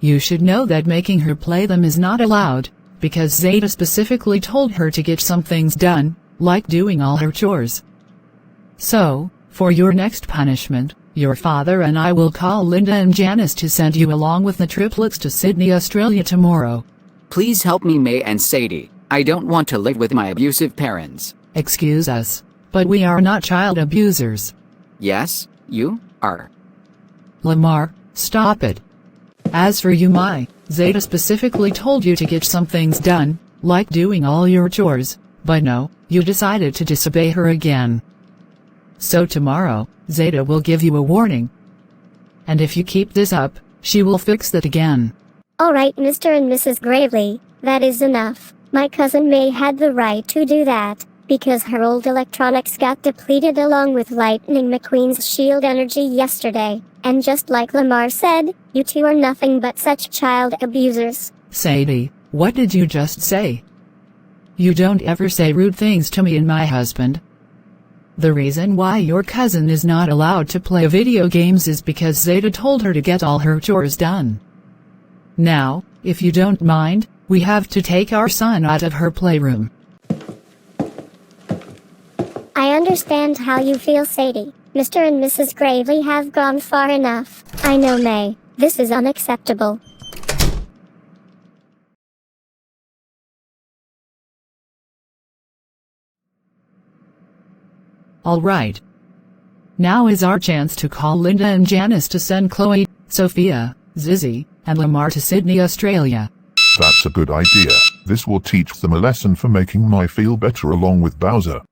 S3: You should know that making her play them is not allowed, because Zeta specifically told her to get some things done, like doing all her chores. So, for your next punishment, your father and I will call Linda and Janice to send you along with the triplets to Sydney, Australia tomorrow.
S11: Please help me, May and Sadie. I don't want to live with my abusive parents.
S3: Excuse us, but we are not child abusers.
S11: Yes, you are.
S3: Lamar, stop it. As for you, Mai, Zeta specifically told you to get some things done, like doing all your chores, but no, you decided to disobey her again. So tomorrow, Zeta will give you a warning. And if you keep this up, she will fix that again.
S10: Alright, Mr. and Mrs. Gravely, that is enough. My cousin May had the right to do that, because her old electronics got depleted along with Lightning McQueen's shield energy yesterday, and just like Lamar said, you two are nothing but such child abusers.
S3: Sadie, what did you just say? You don't ever say rude things to me and my husband. The reason why your cousin is not allowed to play video games is because Zeta told her to get all her chores done. Now, if you don't mind, we have to take our son out of her playroom.
S10: I understand how you feel, Sadie. Mr. and Mrs. Gravely have gone far enough. I know, May. This is unacceptable.
S3: Alright. Now is our chance to call Linda and Janice to send Chloe, Sophia, Zizzy, and Lamar to Sydney, Australia.
S12: That's a good idea. This will teach them a lesson for making Mai feel better along with Bowser.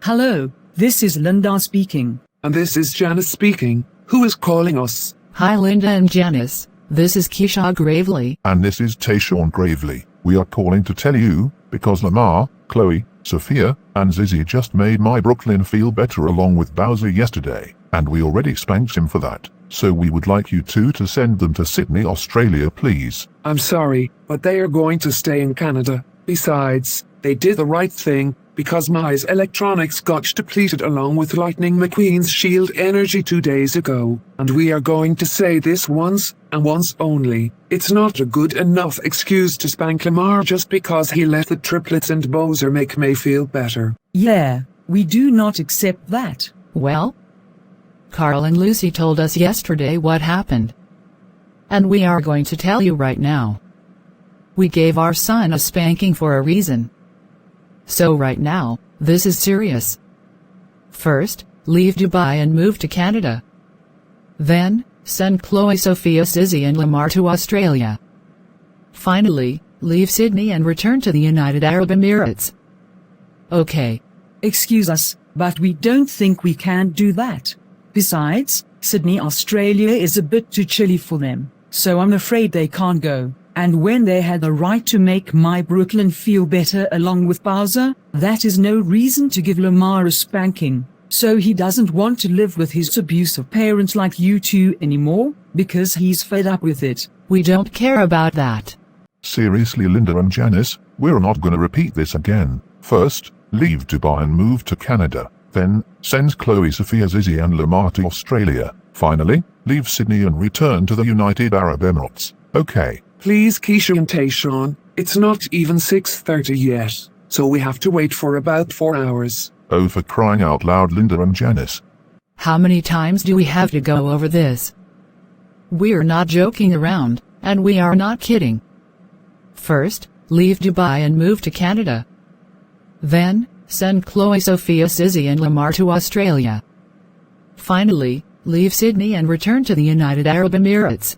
S6: Hello, this is Linda speaking.
S15: And this is Janice speaking. Who is calling us?
S3: Hi Linda and Janice, this is Keisha Gravely.
S12: And this is Tayshawn Gravely. We are calling to tell you, because Lamar, Chloe, Sophia, and Zizzy just made my Brooklyn feel better along with Bowser yesterday, and we already spanked him for that. So we would like you two to send them to Sydney, Australia, please.
S15: I'm sorry, but they are going to stay in Canada. Besides, they did the right thing, because Mai's electronics got depleted along with Lightning McQueen's shield energy 2 days ago. And we are going to say this once, and once only. It's not a good enough excuse to spank Lamar just because he let the triplets and Bowser make May feel better.
S6: Yeah, we do not accept that.
S3: Well, Carl and Lucy told us yesterday what happened. And we are going to tell you right now. We gave our son a spanking for a reason. So right now, this is serious. First, leave Dubai and move to Canada. Then, send Chloe, Sophia, Zizzy and Lamar to Australia. Finally, leave Sydney and return to the United Arab Emirates. Okay.
S6: Excuse us, but we don't think we can do that. Besides, Sydney, Australia is a bit too chilly for them, so I'm afraid they can't go. And when they had the right to make my Brooklyn feel better along with Bowser, that is no reason to give Lamar a spanking. So he doesn't want to live with his abusive parents like you two anymore, because he's fed up with it.
S3: We don't care about that.
S12: Seriously, Linda and Janice, we're not gonna repeat this again. First, leave Dubai and move to Canada. Then, send Chloe, Sophia, Zizzy and Lamar to Australia. Finally, leave Sydney and return to the United Arab Emirates. Okay.
S15: Please, Keisha and Tayshawn, it's not even 6:30 yet, so we have to wait for about 4 hours.
S12: Oh, for crying out loud, Linda and Janice.
S3: How many times do we have to go over this? We're not joking around, and we are not kidding. First, leave Dubai and move to Canada. Then, send Chloe, Sophia, Zizzy and Lamar to Australia. Finally, leave Sydney and return to the United Arab Emirates.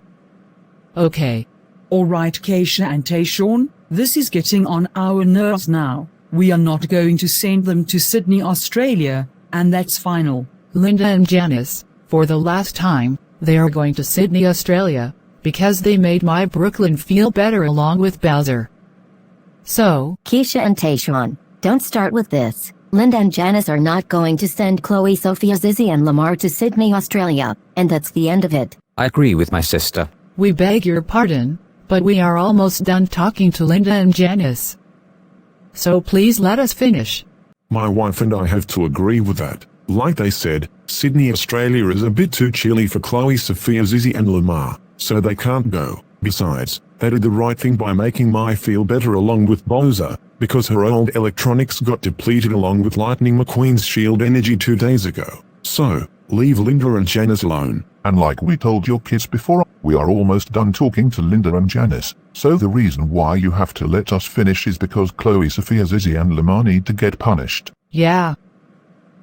S3: Okay.
S6: Alright, Keisha and Tayshawn, this is getting on our nerves now. We are not going to send them to Sydney, Australia, and that's final.
S3: Linda and Janice, for the last time, they are going to Sydney, Australia, because they made my Brooklyn feel better along with Bowser. So,
S9: Keisha and Tayshawn, don't start with this. Linda and Janice are not going to send Chloe, Sophia, Zizzy and Lamar to Sydney, Australia, and that's the end of it.
S26: I agree with my sister.
S3: We beg your pardon, but we are almost done talking to Linda and Janice. So please let us finish.
S1: My wife and I have to agree with that. Like they said, Sydney, Australia is a bit too chilly for Chloe, Sophia, Zizzy and Lamar, so they can't go. Besides, they did the right thing by making Mai feel better along with Bowser, because her old electronics got depleted along with Lightning McQueen's shield energy 2 days ago. So, leave Linda and Janice alone.
S12: And like we told your kids before, we are almost done talking to Linda and Janice. So the reason why you have to let us finish is because Chloe, Sophia, Zizzy and Lamar need to get punished.
S3: Yeah.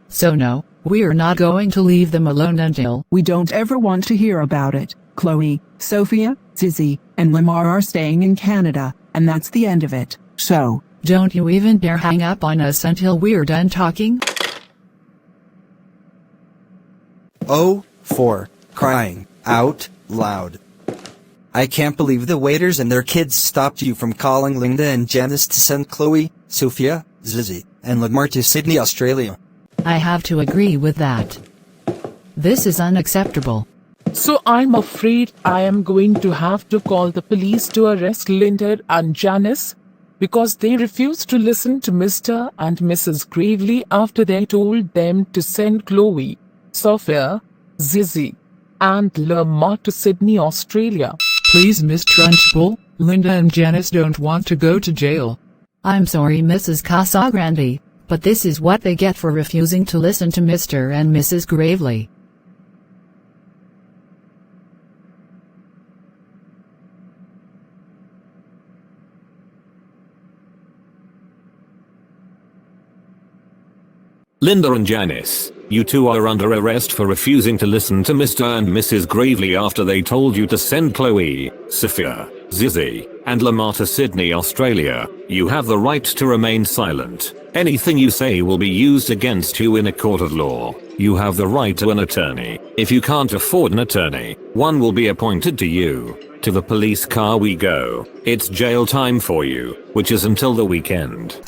S3: So no, we are not going to leave them alone until...
S15: We don't ever want to hear about it. Chloe, Sophia, Zizzy, and Lamar are staying in Canada, and that's the end of it. So...
S3: Don't you even dare hang up on us until we're done talking?
S7: Oh, for crying out loud. I can't believe the waiters and their kids stopped you from calling Linda and Janice to send Chloe, Sophia, Zizzy, and Lamar to Sydney, Australia.
S3: I have to agree with that. This is unacceptable.
S4: So I'm afraid I am going to have to call the police to arrest Linda and Janice, because they refused to listen to Mr. and Mrs. Gravely after they told them to send Chloe, Sophia, Zizzy, and Lamar to Sydney, Australia.
S3: Please, Miss Trunchbull, Linda and Janice don't want to go to jail. I'm sorry, Mrs. Casagrande, but this is what they get for refusing to listen to Mr. and Mrs. Gravely.
S8: Linda and Janice, you two are under arrest for refusing to listen to Mr. and Mrs. Gravely after they told you to send Chloe, Sophia, Zizzy, and Lamar to Sydney, Australia. You have the right to remain silent. Anything you say will be used against you in a court of law. You have the right to an attorney. If you can't afford an attorney, one will be appointed to you. To the police car we go. It's jail time for you, which is until the weekend.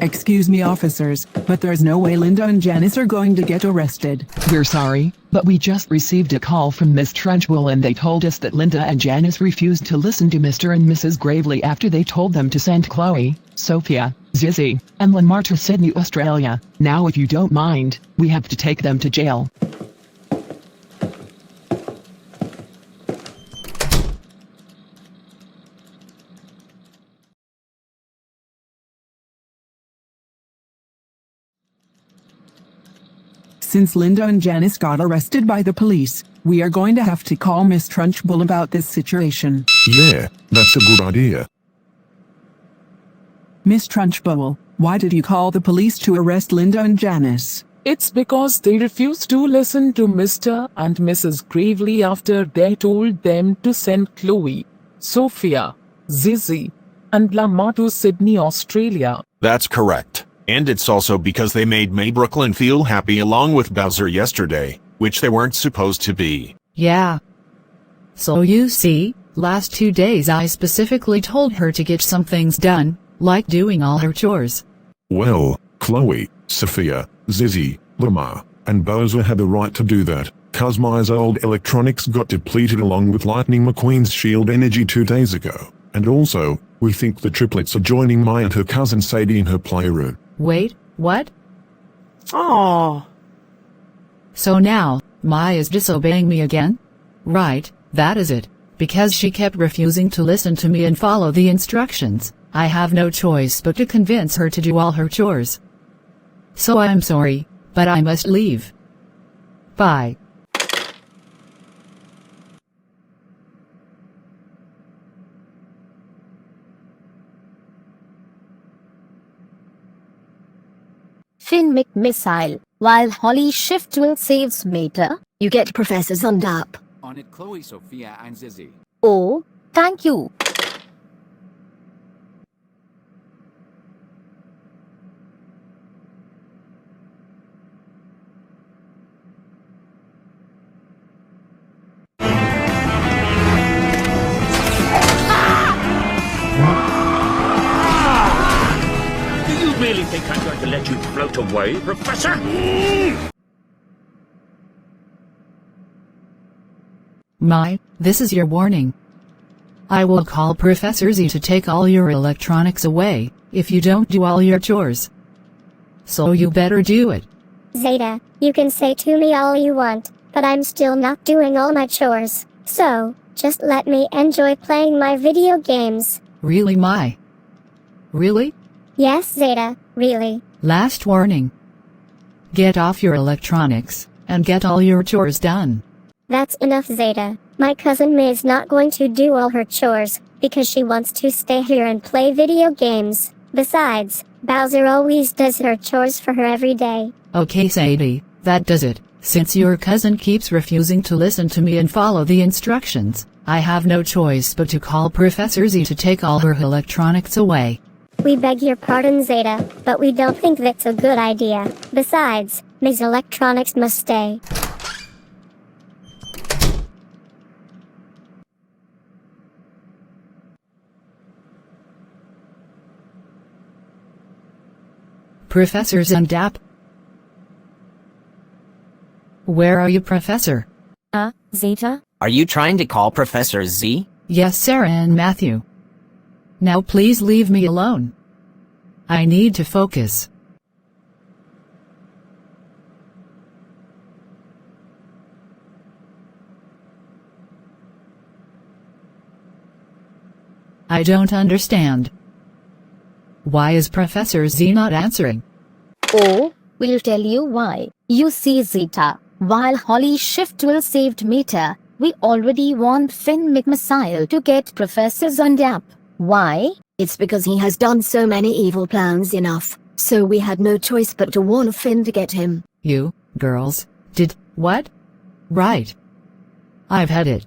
S15: Excuse me, officers, but there's no way Linda and Janice are going to get arrested.
S16: We're sorry, but we just received a call from Miss Trunchbull and they told us that Linda and Janice refused to listen to Mr. and Mrs. Gravely after they told them to send Chloe, Sophia, Zizzy, and Lamar to Sydney, Australia. Now if you don't mind, we have to take them to jail.
S15: Since Linda and Janice got arrested by the police, we are going to have to call Miss Trunchbull about this situation.
S1: Yeah, that's a good idea.
S15: Miss Trunchbull, why did you call the police to arrest Linda and Janice?
S4: It's because they refused to listen to Mr. and Mrs. Gravely after they told them to send Chloe, Sophia, Zizzy, and Lamar to Sydney, Australia.
S18: That's correct. And it's also because they made May Brooklyn feel happy along with Bowser yesterday, which they weren't supposed to be.
S3: Yeah. So you see, last 2 days I specifically told her to get some things done, like doing all her chores.
S1: Well, Chloe, Sophia, Zizzy, Lamar, and Bowser had the right to do that, cause Maya's old electronics got depleted along with Lightning McQueen's shield energy 2 days ago. And also, we think the triplets are joining Maya and her cousin Sadie in her playroom.
S3: Wait, what?
S5: Aww.
S3: So now, Maya is disobeying me again? Right, that is it. Because she kept refusing to listen to me and follow the instructions, I have no choice but to convince her to do all her chores. So I'm sorry, but I must leave. Bye.
S21: Finn McMissile, while Holly Shift will saves Mater.
S13: You get Professor Zundap.
S11: On it, Chloe, Sophia, and Zizzy.
S21: Oh, thank you.
S17: Do you really think I'm going to let you float away, Professor?
S3: This is your warning. I will call Professor Z to take all your electronics away, if you don't do all your chores. So you better do it.
S10: Zeta, you can say to me all you want, but I'm still not doing all my chores. So, just let me enjoy playing my video games.
S3: Really, Mai? Really?
S10: Yes, Zeta, really.
S3: Last warning. Get off your electronics, and get all your chores done.
S10: That's enough, Zeta. My cousin May's not going to do all her chores, because she wants to stay here and play video games. Besides, Bowser always does her chores for her every day.
S3: Okay, Sadie, that does it. Since your cousin keeps refusing to listen to me and follow the instructions, I have no choice but to call Professor Z to take all her electronics away.
S10: We beg your pardon, Zeta, but we don't think that's a good idea. Besides, May's electronics must stay.
S3: Professor Zundap? Where are you, Professor?
S21: Zeta?
S19: Are you trying to call Professor Z?
S3: Yes, Sarah and Matthew. Now please leave me alone. I need to focus. I don't understand. Why is Professor Z not answering?
S21: Oh, we'll tell you why. You see, Zeta, while Holly Shift will saved Meta, we already want Finn McMissile to get Professor Zundap. Why?
S13: It's because he has done so many evil plans enough, so we had no choice but to warn Finn to get him.
S3: You, girls, did what? Right. I've had it.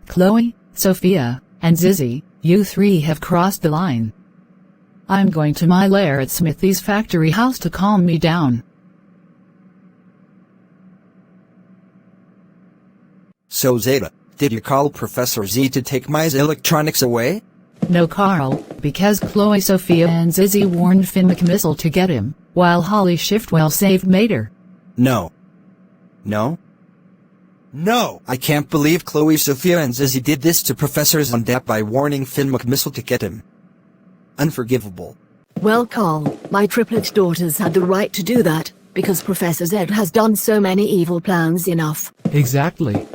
S3: Chloe, Sophia, and Zizzy, you three have crossed the line. I'm going to my lair at Smithy's factory house to calm me down.
S7: So Zeta, did you call Professor Z to take Maya's electronics away?
S3: No, Carl, because Chloe, Sophia, and Zizzy warned Finn McMissile to get him, while Holly Shiftwell saved Mater.
S7: No. No? No! I can't believe Chloe, Sophia, and Zizzy did this to Professor Zundap by warning Finn McMissile to get him. Unforgivable.
S13: Well, Carl, my triplet daughters had the right to do that, because Professor Z has done so many evil plans enough.
S4: Exactly.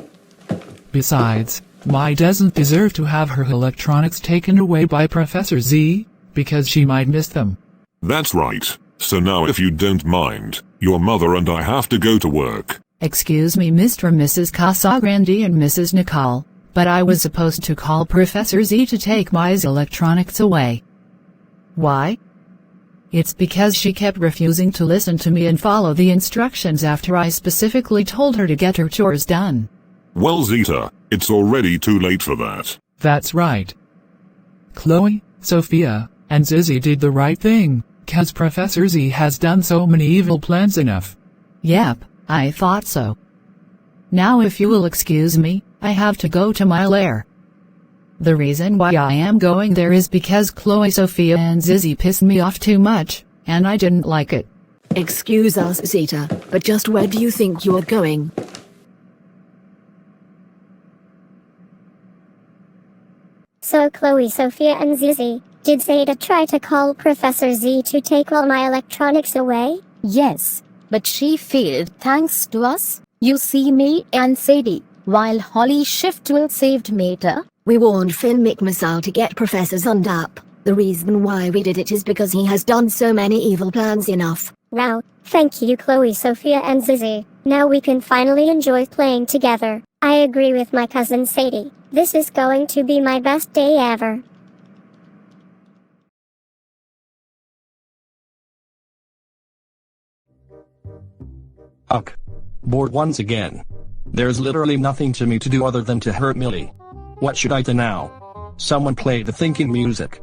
S4: Besides, Mai doesn't deserve to have her electronics taken away by Professor Z, because she might miss them.
S1: That's right. So now if you don't mind, your mother and I have to go to work.
S3: Excuse me, Mr. and Mrs. Casagrande and Mrs. Nicole, but I was supposed to call Professor Z to take my electronics away. Why? It's because she kept refusing to listen to me and follow the instructions after I specifically told her to get her chores done.
S1: Well, Zeta, it's already too late for that.
S15: That's right. Chloe, Sophia, and Zizzy did the right thing, 'cause Professor Z has done so many evil plans enough.
S3: Yep, I thought so. Now if you will excuse me, I have to go to my lair. The reason why I am going there is because Chloe, Sophia and Zizzy pissed me off too much, and I didn't like it.
S13: Excuse us, Zeta, but just where do you think you are going?
S10: So Chloe, Sophia and Zizzy, did Zeta try to call Professor Z to take all my electronics away?
S21: Yes, but she failed thanks to us. You see, me and Sadie, while Holly Shiftwell saved Mater.
S13: We warned Finn McMissile to get Professor Zund up. The reason why we did it is because he has done so many evil plans enough.
S10: Wow, thank you Chloe, Sophia and Zizzy. Now we can finally enjoy playing together. I agree with my cousin Sadie. This is going to be my best day ever.
S2: Ugh. Bored once again. There's literally nothing to me to do other than to hurt Millie. What should I do now? Someone play the thinking music.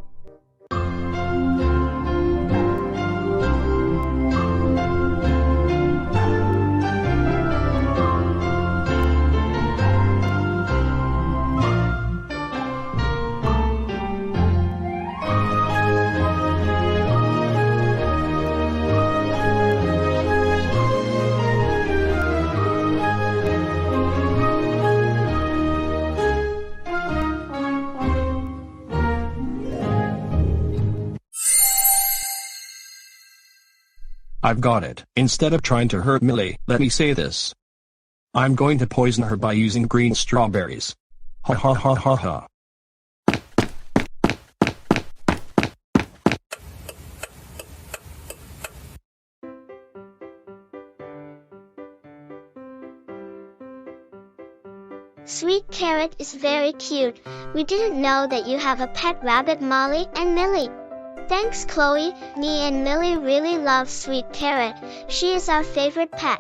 S2: I've got it. Instead of trying to hurt Millie, let me say this. I'm going to poison her by using green strawberries. Ha ha ha ha ha.
S10: Sweet Carrot is very cute. We didn't know that you have a pet rabbit, Molly and Millie. Thanks, Chloe. Me and Millie really love Sweet Carrot. She is our favorite pet.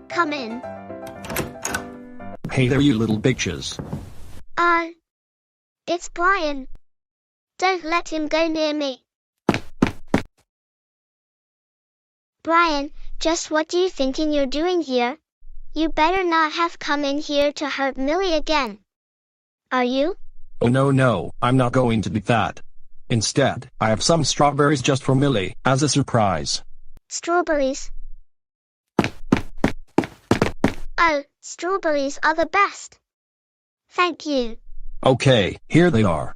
S10: Come in.
S2: Hey there, you little bitches.
S10: It's Brian. Don't let him go near me. Brian, just what do you thinking you're doing here? You better not have come in here to hurt Millie again. Are you?
S2: Oh no, I'm not going to do that. Instead, I have some strawberries just for Millie, as a surprise.
S10: Strawberries? Oh, strawberries are the best. Thank you.
S2: Okay, here they are.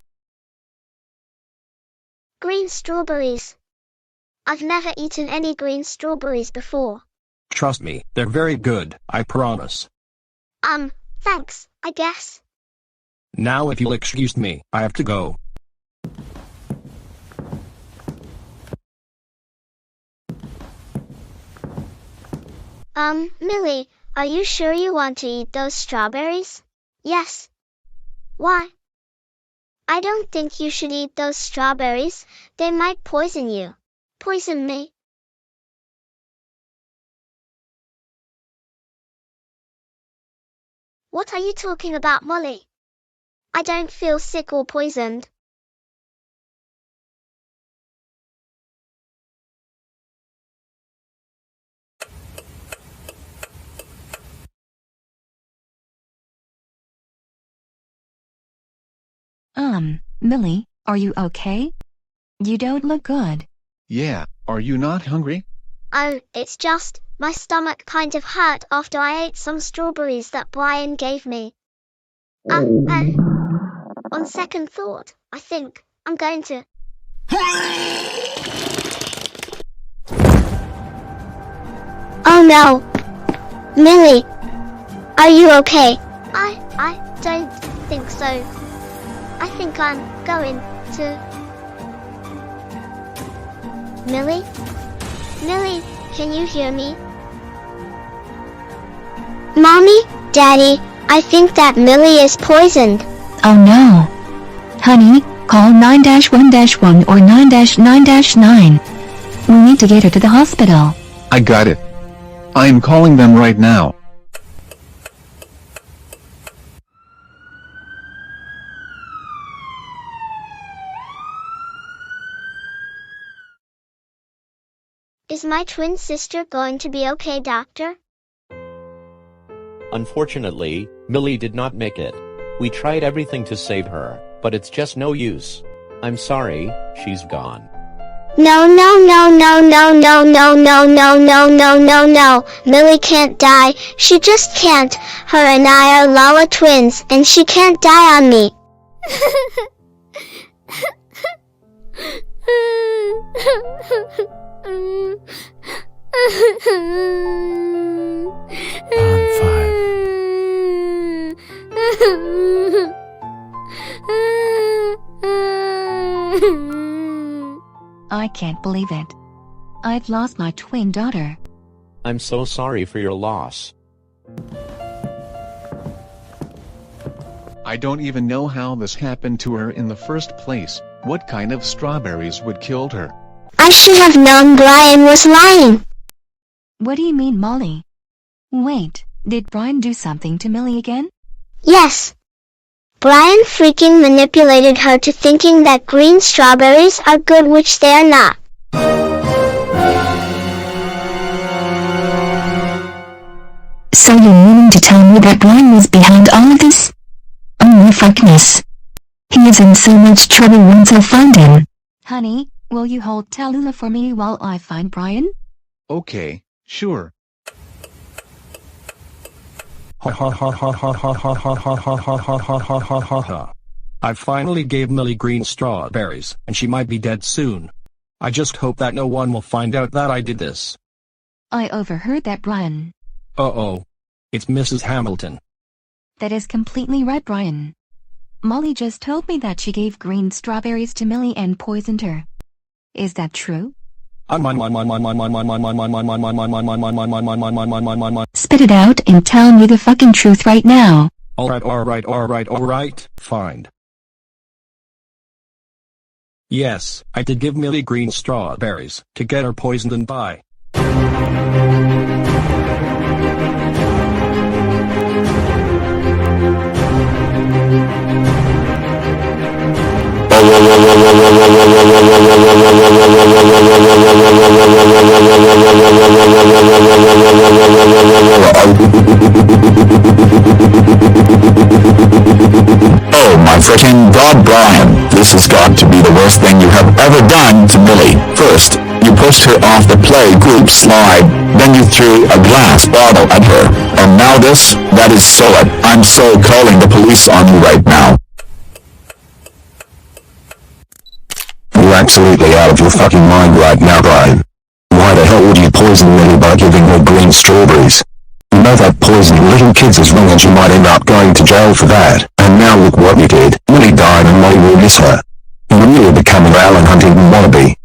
S10: Green strawberries. I've never eaten any green strawberries before.
S2: Trust me, they're very good, I promise.
S10: Thanks, I guess.
S2: Now if you'll excuse me, I have to go.
S10: Millie, are you sure you want to eat those strawberries? Yes. Why? I don't think you should eat those strawberries. They might poison you. Poison me? What are you talking about, Molly? I don't feel sick or poisoned.
S20: Millie, are you okay? You don't look good.
S22: Yeah, are you not hungry?
S10: Oh, it's just, my stomach kind of hurt after I ate some strawberries that Brian gave me. On second thought, I think I'm going to... Oh no! Millie! Are you okay? I don't think so. I think I'm going to Millie? Millie, can you hear me? Mommy, Daddy, I think that Millie is poisoned.
S20: Oh no. Honey, call 9-1-1 or 9-9-9. We need to get her to the hospital.
S22: I got it. I am calling them right now.
S10: Is my twin sister going to be okay, doctor?
S6: Unfortunately, Millie did not make it. We tried everything to save her, but it's just no use. I'm sorry, she's gone.
S10: No, no, no, no, no, no, no, no, no, no, no, no, no. Millie can't die. She just can't. Her and I are Lala twins, and she can't die on me.
S20: I can't believe it. I've lost my twin daughter.
S6: I'm so sorry for your loss.
S22: I don't even know how this happened to her in the first place. What kind of strawberries would killed her?
S10: I should have known Brian was lying.
S20: What do you mean, Molly? Wait, did Brian do something to Millie again?
S10: Yes. Brian freaking manipulated her to thinking that green strawberries are good, which they are not.
S20: So you're meaning to tell me that Brian was behind all of this? Oh my fuckness. He is in so much trouble once I find him. Honey, will you hold Tallulah for me while I find Brian?
S22: Okay, sure.
S2: I finally gave Millie green strawberries, and she might be dead soon. I just hope that no one will find out that I did this.
S20: I overheard that, Brian.
S2: Uh-oh. It's Mrs. Hamilton.
S20: That is completely right, Brian. Molly just told me that she gave green strawberries to Millie and poisoned her. Is that true? Spit it out and tell me the fucking truth right now.
S2: Alright, fine. Yes, I did give Millie green strawberries to get her poisoned and die.
S9: Oh my frickin' god, Brian, this has got to be the worst thing you have ever done to Millie. First, you pushed her off the playgroup slide, then you threw a glass bottle at her, and now this? That is solid. I'm so calling the police on you right now. You're absolutely out of your fucking mind right now, Brian. Why the hell would you poison Millie by giving her green strawberries? You know that poisoning little kids is wrong and you might end up going to jail for that. And now look what you did. Millie died and Molly will miss her. You really become a Alan Huntington wannabe.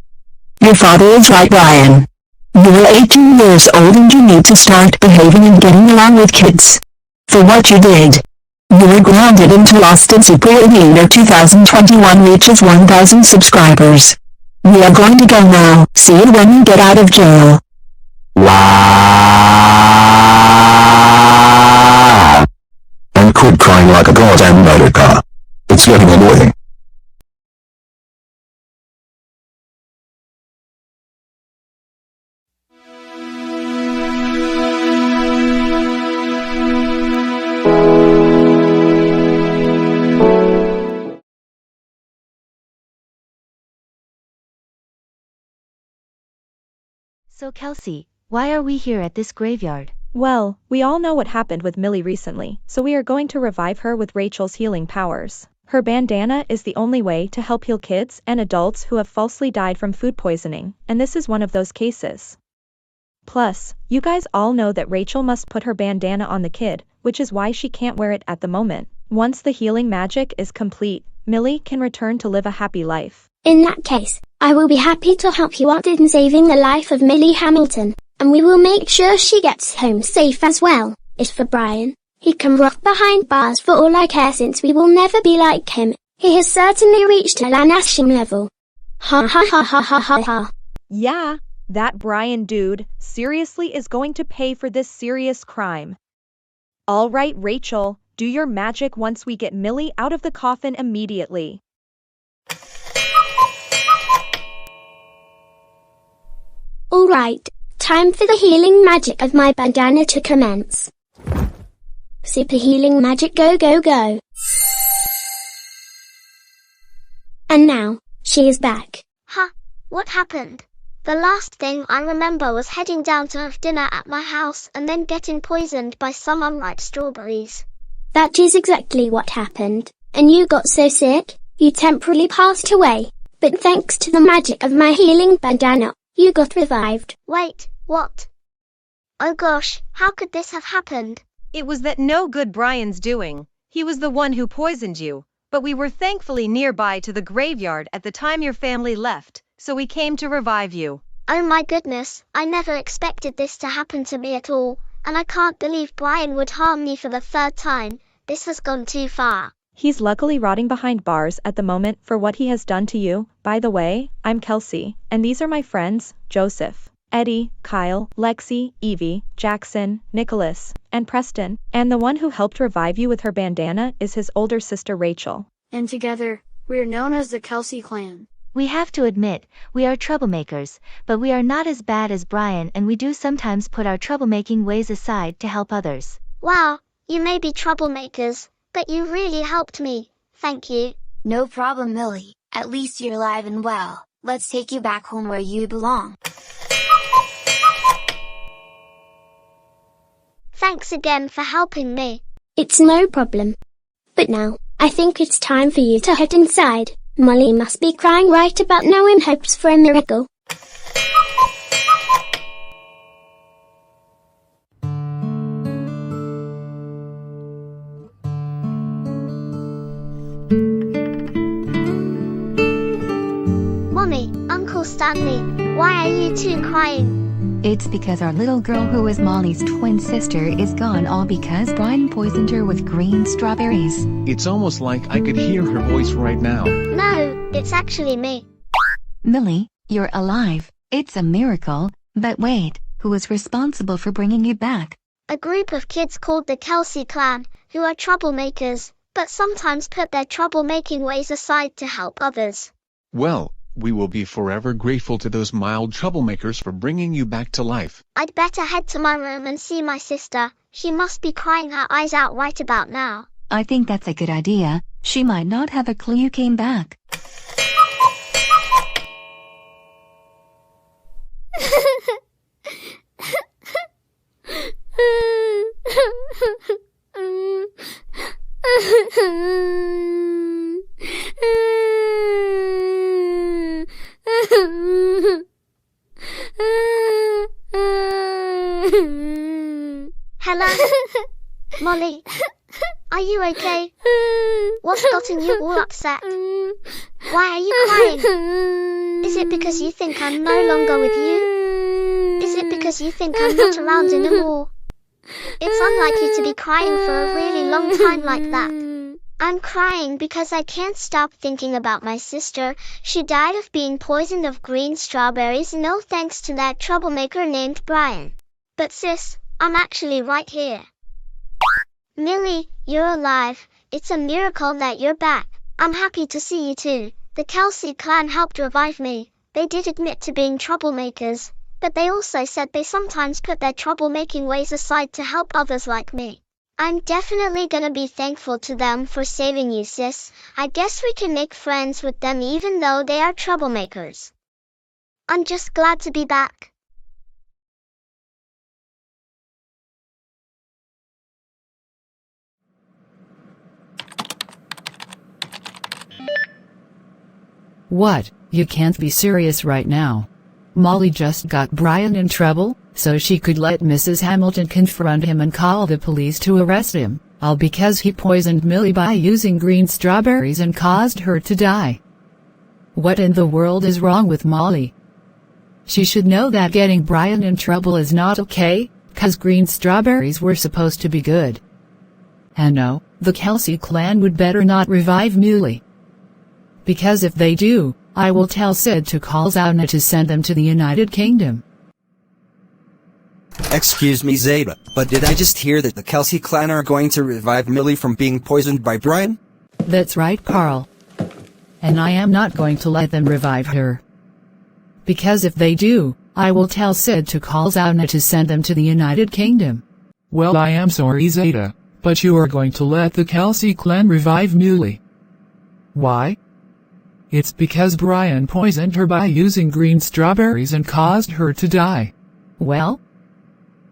S14: Your father is right, Brian. You're 18 years old and you need to start behaving and getting along with kids. For what you did. You're grounded until Austin Super Leader 2021 reaches 1,000 subscribers. We are going to go now. See you when you get out of jail.
S9: Wow. And quit crying like a goddamn motor car. It's getting annoying.
S23: So Kelsey, why are we here at this graveyard?
S24: Well, we all know what happened with Millie recently, so we are going to revive her with Rachel's healing powers. Her bandana is the only way to help heal kids and adults who have falsely died from food poisoning, and this is one of those cases. Plus, you guys all know that Rachel must put her bandana on the kid, which is why she can't wear it at the moment. Once the healing magic is complete, Millie can return to live a happy life.
S10: In that case, I will be happy to help you out in saving the life of Millie Hamilton, and we will make sure she gets home safe as well. As for Brian, he can rot behind bars for all I care since we will never be like him. He has certainly reached Alan Asham level. Ha ha ha ha ha ha ha.
S24: Yeah, that Brian dude seriously is going to pay for this serious crime. All right, Rachel, do your magic once we get Millie out of the coffin immediately.
S10: All right, time for the healing magic of my bandana to commence. Super healing magic, go go go. And now, she is back. Huh? What happened? The last thing I remember was heading down to have dinner at my house and then getting poisoned by some unripe strawberries. That is exactly what happened. And you got so sick, you temporarily passed away. But thanks to the magic of my healing bandana, you got revived. Wait, what? Oh gosh, how could this have happened?
S8: It was that no good Brian's doing. He was the one who poisoned you. But we were thankfully nearby to the graveyard at the time your family left, so we came to revive you.
S10: Oh my goodness, I never expected this to happen to me at all, and I can't believe Brian would harm me for the third time. This has gone too far.
S24: He's luckily rotting behind bars at the moment for what he has done to you. By the way, I'm Kelsey, and these are my friends, Joseph, Eddie, Kyle, Lexi, Evie, Jackson, Nicholas, and Preston, and the one who helped revive you with her bandana is his older sister Rachel.
S12: And together, we're known as the Kelsey clan.
S23: We have to admit, we are troublemakers, but we are not as bad as Brian, and we do sometimes put our troublemaking ways aside to help others.
S10: Wow, you may be troublemakers, but you really helped me. Thank you.
S20: No problem, Millie. At least you're alive and well. Let's take you back home where you belong.
S10: Thanks again for helping me. It's no problem. But now, I think it's time for you to head inside. Molly must be crying right about now in hopes for a miracle. Mommy, Uncle Stanley, why are you two crying?
S16: It's because our little girl who is Molly's twin sister is gone, all because Brian poisoned her with green strawberries.
S22: It's almost like I could hear her voice right now.
S10: No, it's actually me.
S16: Millie, you're alive. It's a miracle. But wait, who is responsible for bringing you back?
S10: A group of kids called the Kelsey clan, who are troublemakers, but sometimes put their troublemaking ways aside to help others.
S22: Well, we will be forever grateful to those mild troublemakers for bringing you back to life.
S10: I'd better head to my room and see my sister. She must be crying her eyes out right about now.
S16: I think that's a good idea. She might not have a clue you came back.
S10: Hello? Molly? Are you okay? What's gotten you all upset? Why are you crying? Is it because you think I'm no longer with you? Is it because you think I'm not around anymore? It's unlikely to be crying for a really long time like that. I'm crying because I can't stop thinking about my sister. She died of being poisoned of green strawberries, no thanks to that troublemaker named Brian. But sis, I'm actually right here. Millie, you're alive. It's a miracle that you're back. I'm happy to see you too. The Kelsey clan helped revive me. They did admit to being troublemakers, but they also said they sometimes put their troublemaking ways aside to help others like me. I'm definitely gonna be thankful to them for saving you, sis. I guess we can make friends with them even though they are troublemakers. I'm just glad to be back.
S3: What? You can't be serious right now. Molly just got Brian in trouble, so she could let Mrs. Hamilton confront him and call the police to arrest him, all because he poisoned Millie by using green strawberries and caused her to die. What in the world is wrong with Molly? She should know that getting Brian in trouble is not okay, 'cause green strawberries were supposed to be good. And no, the Kelsey clan would better not revive Muley. Because if they do, I will tell Sid to call Zauna to send them to the United Kingdom.
S7: Excuse me, Zeta, but did I just hear that the Kelsey clan are going to revive Millie from being poisoned by Brian?
S3: That's right, Carl. And I am not going to let them revive her. Because if they do, I will tell Sid to call Zauna to send them to the United Kingdom.
S15: Well, I am sorry, Zeta, but you are going to let the Kelsey clan revive Muley. Why? It's because Brian poisoned her by using green strawberries and caused her to die.
S3: Well,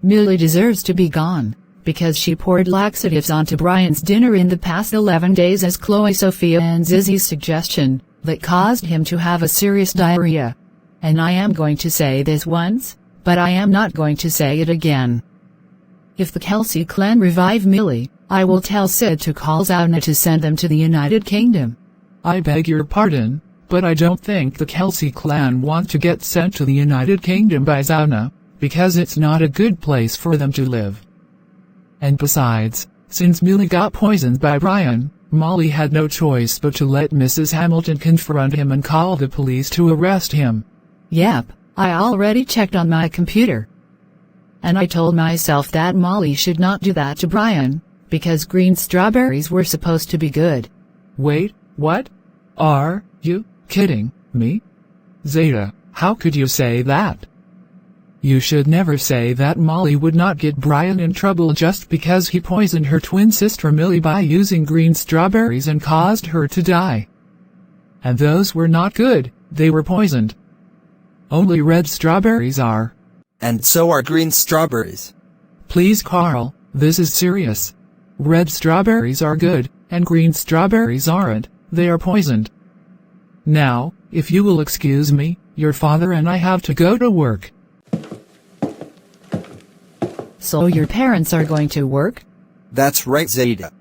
S3: Muley deserves to be gone, because she poured laxatives onto Brian's dinner in the past 11 days as Chloe, Sophia and Zizzy's suggestion, that caused him to have a serious diarrhea. And I am going to say this once, but I am not going to say it again. If the Kelsey clan revive Millie, I will tell Sid to call Zauna to send them to the United Kingdom.
S15: I beg your pardon, but I don't think the Kelsey clan want to get sent to the United Kingdom by Zauna, because it's not a good place for them to live. And besides, since Millie got poisoned by Brian, Molly had no choice but to let Mrs. Hamilton confront him and call the police to arrest him.
S3: Yep, I already checked on my computer. And I told myself that Molly should not do that to Brian, because green strawberries were supposed to be good.
S15: Wait, what? Are you kidding me? Zeta, how could you say that? You should never say that Molly would not get Brian in trouble just because he poisoned her twin sister Millie by using green strawberries and caused her to die. And those were not good, they were poisoned. Only red strawberries are.
S7: And so are green strawberries.
S15: Please, Carl, this is serious. Red strawberries are good, and green strawberries aren't, they are poisoned. Now, if you will excuse me, your father and I have to go to work.
S3: So your parents are going to work?
S7: That's right, Zeta.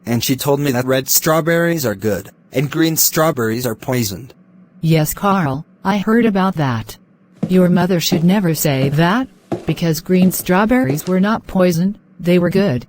S7: And she told me that red strawberries are good, and green strawberries are poisoned.
S3: Yes, Carl, I heard about that. Your mother should never say that, because green strawberries were not poisoned, they were good.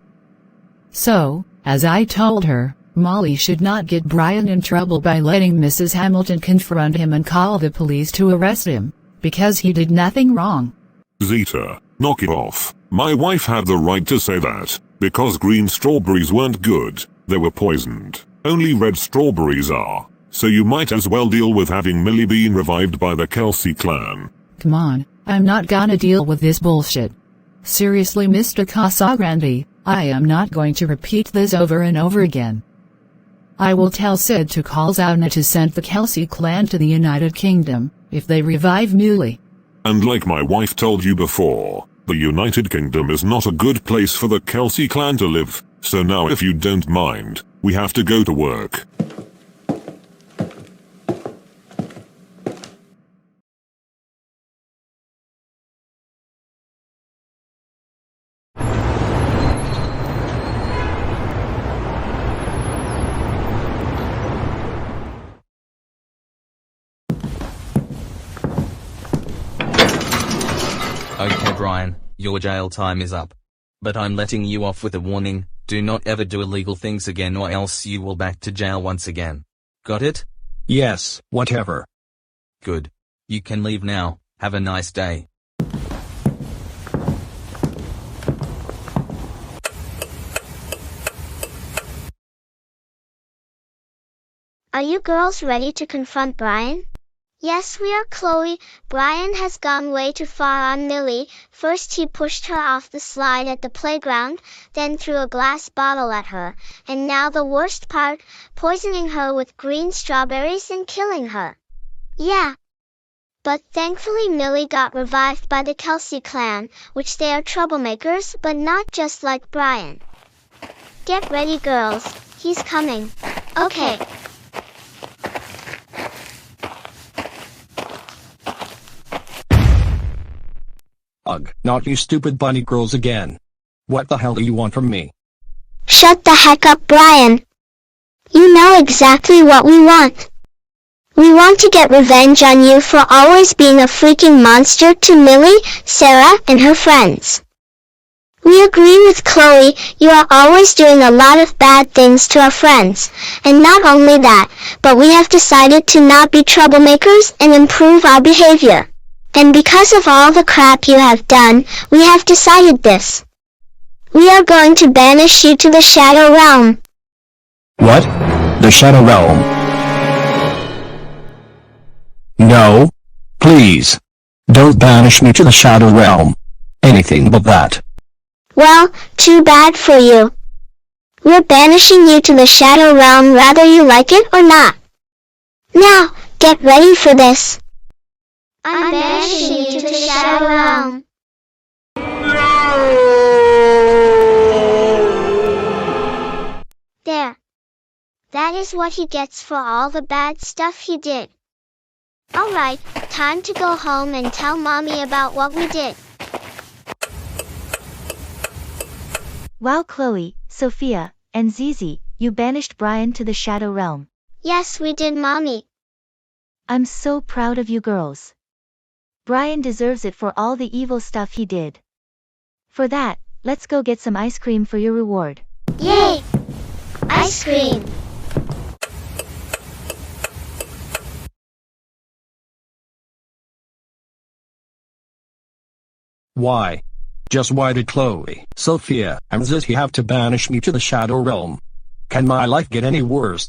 S3: So, as I told her, Molly should not get Brian in trouble by letting Mrs. Hamilton confront him and call the police to arrest him, because he did nothing wrong.
S1: Zeta, knock it off. My wife had the right to say that, because green strawberries weren't good, they were poisoned. Only red strawberries are, so you might as well deal with having Millie being revived by the Kelsey clan.
S3: Come on, I'm not gonna deal with this bullshit. Seriously, Mr. Casagrande, I am not going to repeat this over and over again. I will tell Sid to call Zauna to send the Kelsey clan to the United Kingdom, if they revive Muley.
S1: And like my wife told you before, the United Kingdom is not a good place for the Kelsey clan to live, so now if you don't mind, we have to go to work.
S5: Okay, Brian, your jail time is up. But I'm letting you off with a warning, do not ever do illegal things again or else you will back to jail once again. Got it?
S2: Yes, whatever.
S5: Good. You can leave now, have a nice day.
S10: Are you girls ready to confront Brian? Yes, we are, Chloe. Brian has gone way too far on Millie. First he pushed her off the slide at the playground, then threw a glass bottle at her, and now the worst part, poisoning her with green strawberries and killing her. Yeah. But thankfully Millie got revived by the Kelsey clan, which they are troublemakers but not just like Brian. Get ready, girls. He's coming. Okay.
S2: Ugh, not you stupid bunny girls again. What the hell do you want from me?
S10: Shut the heck up, Brian. You know exactly what we want. We want to get revenge on you for always being a freaking monster to Millie, Sarah, and her friends. We agree with Chloe, you are always doing a lot of bad things to our friends. And not only that, but we have decided to not be troublemakers and improve our behavior. And because of all the crap you have done, we have decided this. We are going to banish you to the Shadow Realm.
S9: What? The Shadow Realm? No. Please. Don't banish me to the Shadow Realm. Anything but that.
S10: Well, too bad for you. We're banishing you to the Shadow Realm whether you like it or not. Now, get ready for this. I'm banishing you to the Shadow Realm. There. That is what he gets for all the bad stuff he did. Alright, time to go home and tell Mommy about what we did.
S23: Wow, Chloe, Sophia, and Zizi, you banished Brian to the Shadow Realm.
S10: Yes, we did, Mommy.
S23: I'm so proud of you girls. Brian deserves it for all the evil stuff he did. For that, let's go get some ice cream for your reward.
S10: Yay! Ice cream!
S2: Why? Just why did Chloe, Sophia, and Zizi have to banish me to the Shadow Realm? Can my life get any worse?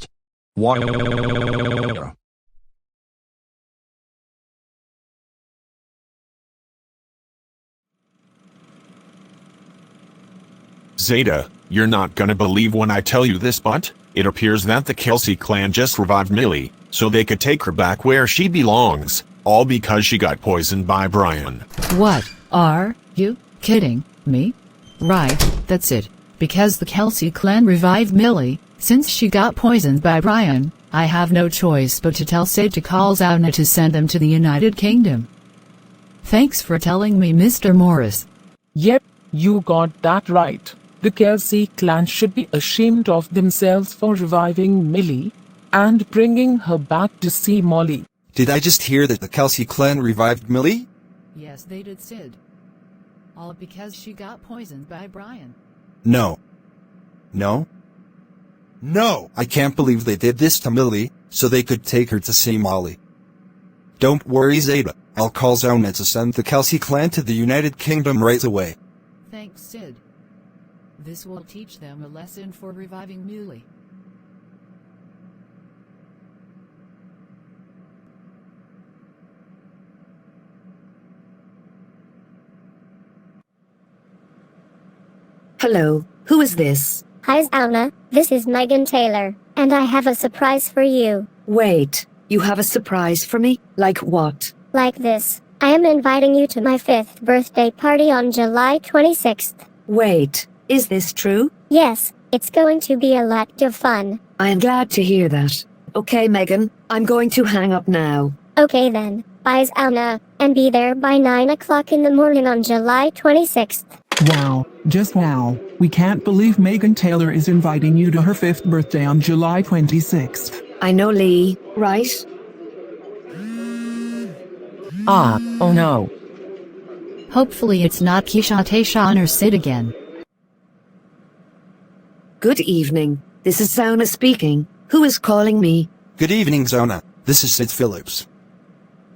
S2: Why?
S1: Zeta, you're not gonna believe when I tell you this, but it appears that the Kelsey clan just revived Millie, so they could take her back where she belongs, all because she got poisoned by Brian.
S3: What? Are you kidding me? Right, that's it. Because the Kelsey clan revived Millie, since she got poisoned by Brian, I have no choice but to tell Sid to call Zauna to send them to the United Kingdom. Thanks for telling me, Mr. Morris.
S4: Yep, you got that right. The Kelsey clan should be ashamed of themselves for reviving Millie and bringing her back to see Molly.
S7: Did I just hear that the Kelsey clan revived Millie?
S3: Yes, they did, Sid. All because she got poisoned by Brian.
S7: No. No. No! I can't believe they did this to Millie, so they could take her to see Molly. Don't worry, Zeta. I'll call Zauna to send the Kelsey clan to the United Kingdom right away.
S3: Thanks, Sid. This will teach them a lesson for reviving Millie.
S13: Hello, who is this?
S10: Hi, Zauna. This is Megan Taylor, and I have a surprise for you.
S13: Wait, you have a surprise for me? Like what?
S10: Like this. I am inviting you to my 5th birthday party on July 26th.
S13: Wait, is this true?
S10: Yes, it's going to be a lot of fun.
S13: I am glad to hear that. Okay, Megan, I'm going to hang up now.
S10: Okay then. Bye, Zauna, and be there by 9 o'clock in the morning on July 26th.
S15: Wow, just wow. We can't believe Megan Taylor is inviting you to her 5th birthday on July 26th.
S13: I know, Lee, right?
S4: Oh no.
S3: Hopefully it's not Keisha, Tayshawn, or Sid again.
S13: Good evening. This is Zauna speaking. Who is calling me?
S7: Good evening, Zauna. This is Sid Phillips.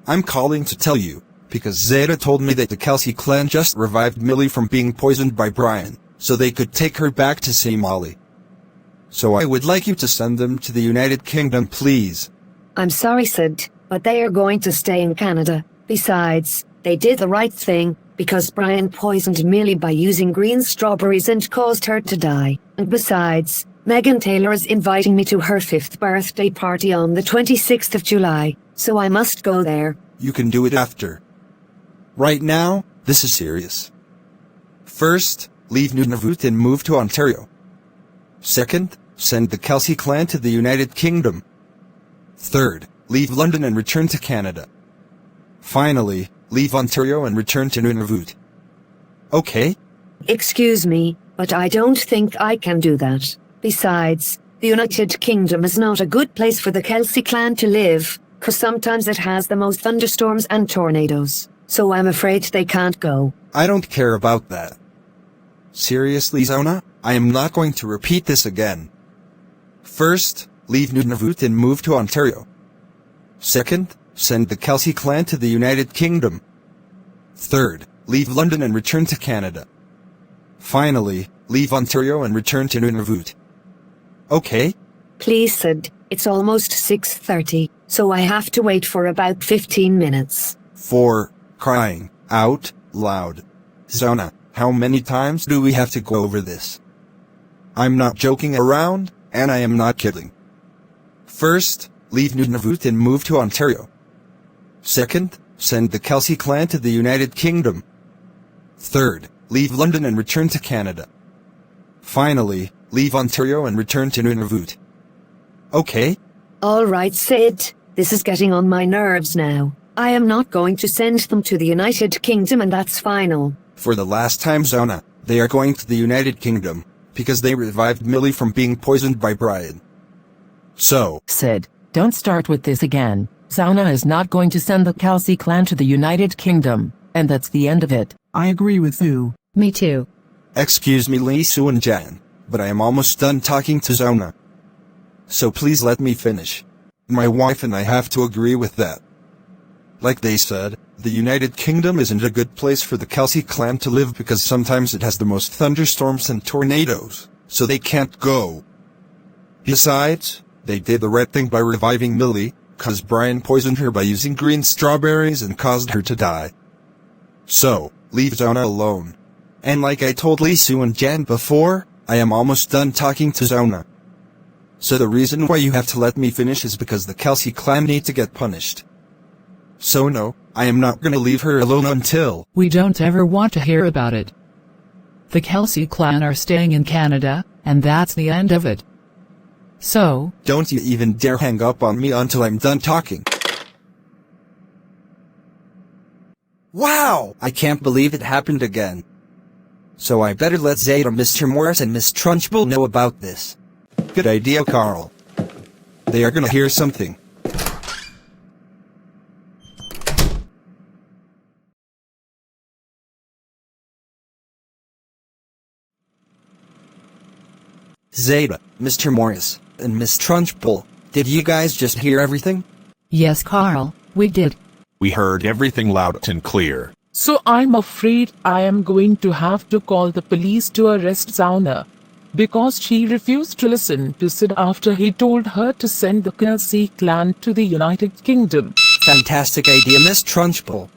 S7: I'm calling to tell you, because Zeta told me that the Kelsey clan just revived Millie from being poisoned by Brian, so they could take her back to see Molly. So I would like you to send them to the United Kingdom, please.
S13: I'm sorry, Sid, but they are going to stay in Canada. Besides, they did the right thing, because Brian poisoned Millie by using green strawberries and caused her to die. And besides, Megan Taylor is inviting me to her 5th birthday party on the 26th of July, so I must go there.
S7: You can do it after. Right now, this is serious. First, leave Nunavut and move to Ontario. Second, send the Kelsey clan to the United Kingdom. Third, leave London and return to Canada. Finally, leave Ontario and return to Nunavut. Okay?
S13: Excuse me, but I don't think I can do that. Besides, the United Kingdom is not a good place for the Kelsey clan to live.
S14: 'cause sometimes it has the most thunderstorms and tornadoes, so I'm afraid they can't go.
S7: I don't care about that. Seriously, Zona, I am not going to repeat this again. First, leave Nunavut and move to Ontario. Second, send the Kelsey clan to the United Kingdom. Third, leave London and return to Canada. Finally, leave Ontario and return to Nunavut. Okay?
S14: Please, Sid, it's almost 6:30, so I have to wait for about 15 minutes.
S7: For crying out loud. Zona, how many times do we have to go over this? I'm not joking around, and I am not kidding. First, leave Nunavut and move to Ontario. Second, send the Kelsey clan to the United Kingdom. Third, leave London and return to Canada. Finally, leave Ontario and return to Nunavut. Okay?
S14: Alright, Sid, this is getting on my nerves now. I am not going to send them to the United Kingdom, and that's final.
S7: For the last time, Zona, they are going to the United Kingdom, because they revived Millie from being poisoned by Brian. So,
S4: Sid, don't start with this again. Zauna is not going to send the Kelsey clan to the United Kingdom, and that's the end of it.
S15: I agree with you.
S3: Me too.
S7: excuse me, Lee Sue and Jan, but I am almost done talking to Zona. So please let me finish. My wife and I have to agree with that. Like they said, the United Kingdom isn't a good place for the Kelsey clan to live because sometimes it has the most thunderstorms and tornadoes, so they can't go. Besides, they did the right thing by reviving Millie, cause Brian poisoned her by using green strawberries and caused her to die. So, leave Zona alone. And like I told Lee Sue and Jan before, I am almost done talking to Zona. So the reason why you have to let me finish is because the Kelsey clan need to get punished. So no, I am not gonna leave her alone until—
S3: We don't ever want to hear about it. The Kelsey clan are staying in Canada, and that's the end of it. So—
S7: Don't you even dare hang up on me until I'm done talking. Wow! I can't believe it happened again. So I better let Zeta, Mr. Morris and Miss Trunchbull know about this. Good idea, Carl. They are gonna hear something. Zeta, Mr. Morris, and Miss Trunchbull, did you guys just hear everything?
S3: Yes, Carl, we did.
S1: We heard everything loud and clear.
S4: So I'm afraid I am going to have to call the police to arrest Zauna, because she refused to listen to Sid after he told her to send the Kelsey clan to the United Kingdom.
S7: Fantastic idea, Miss Trunchbull.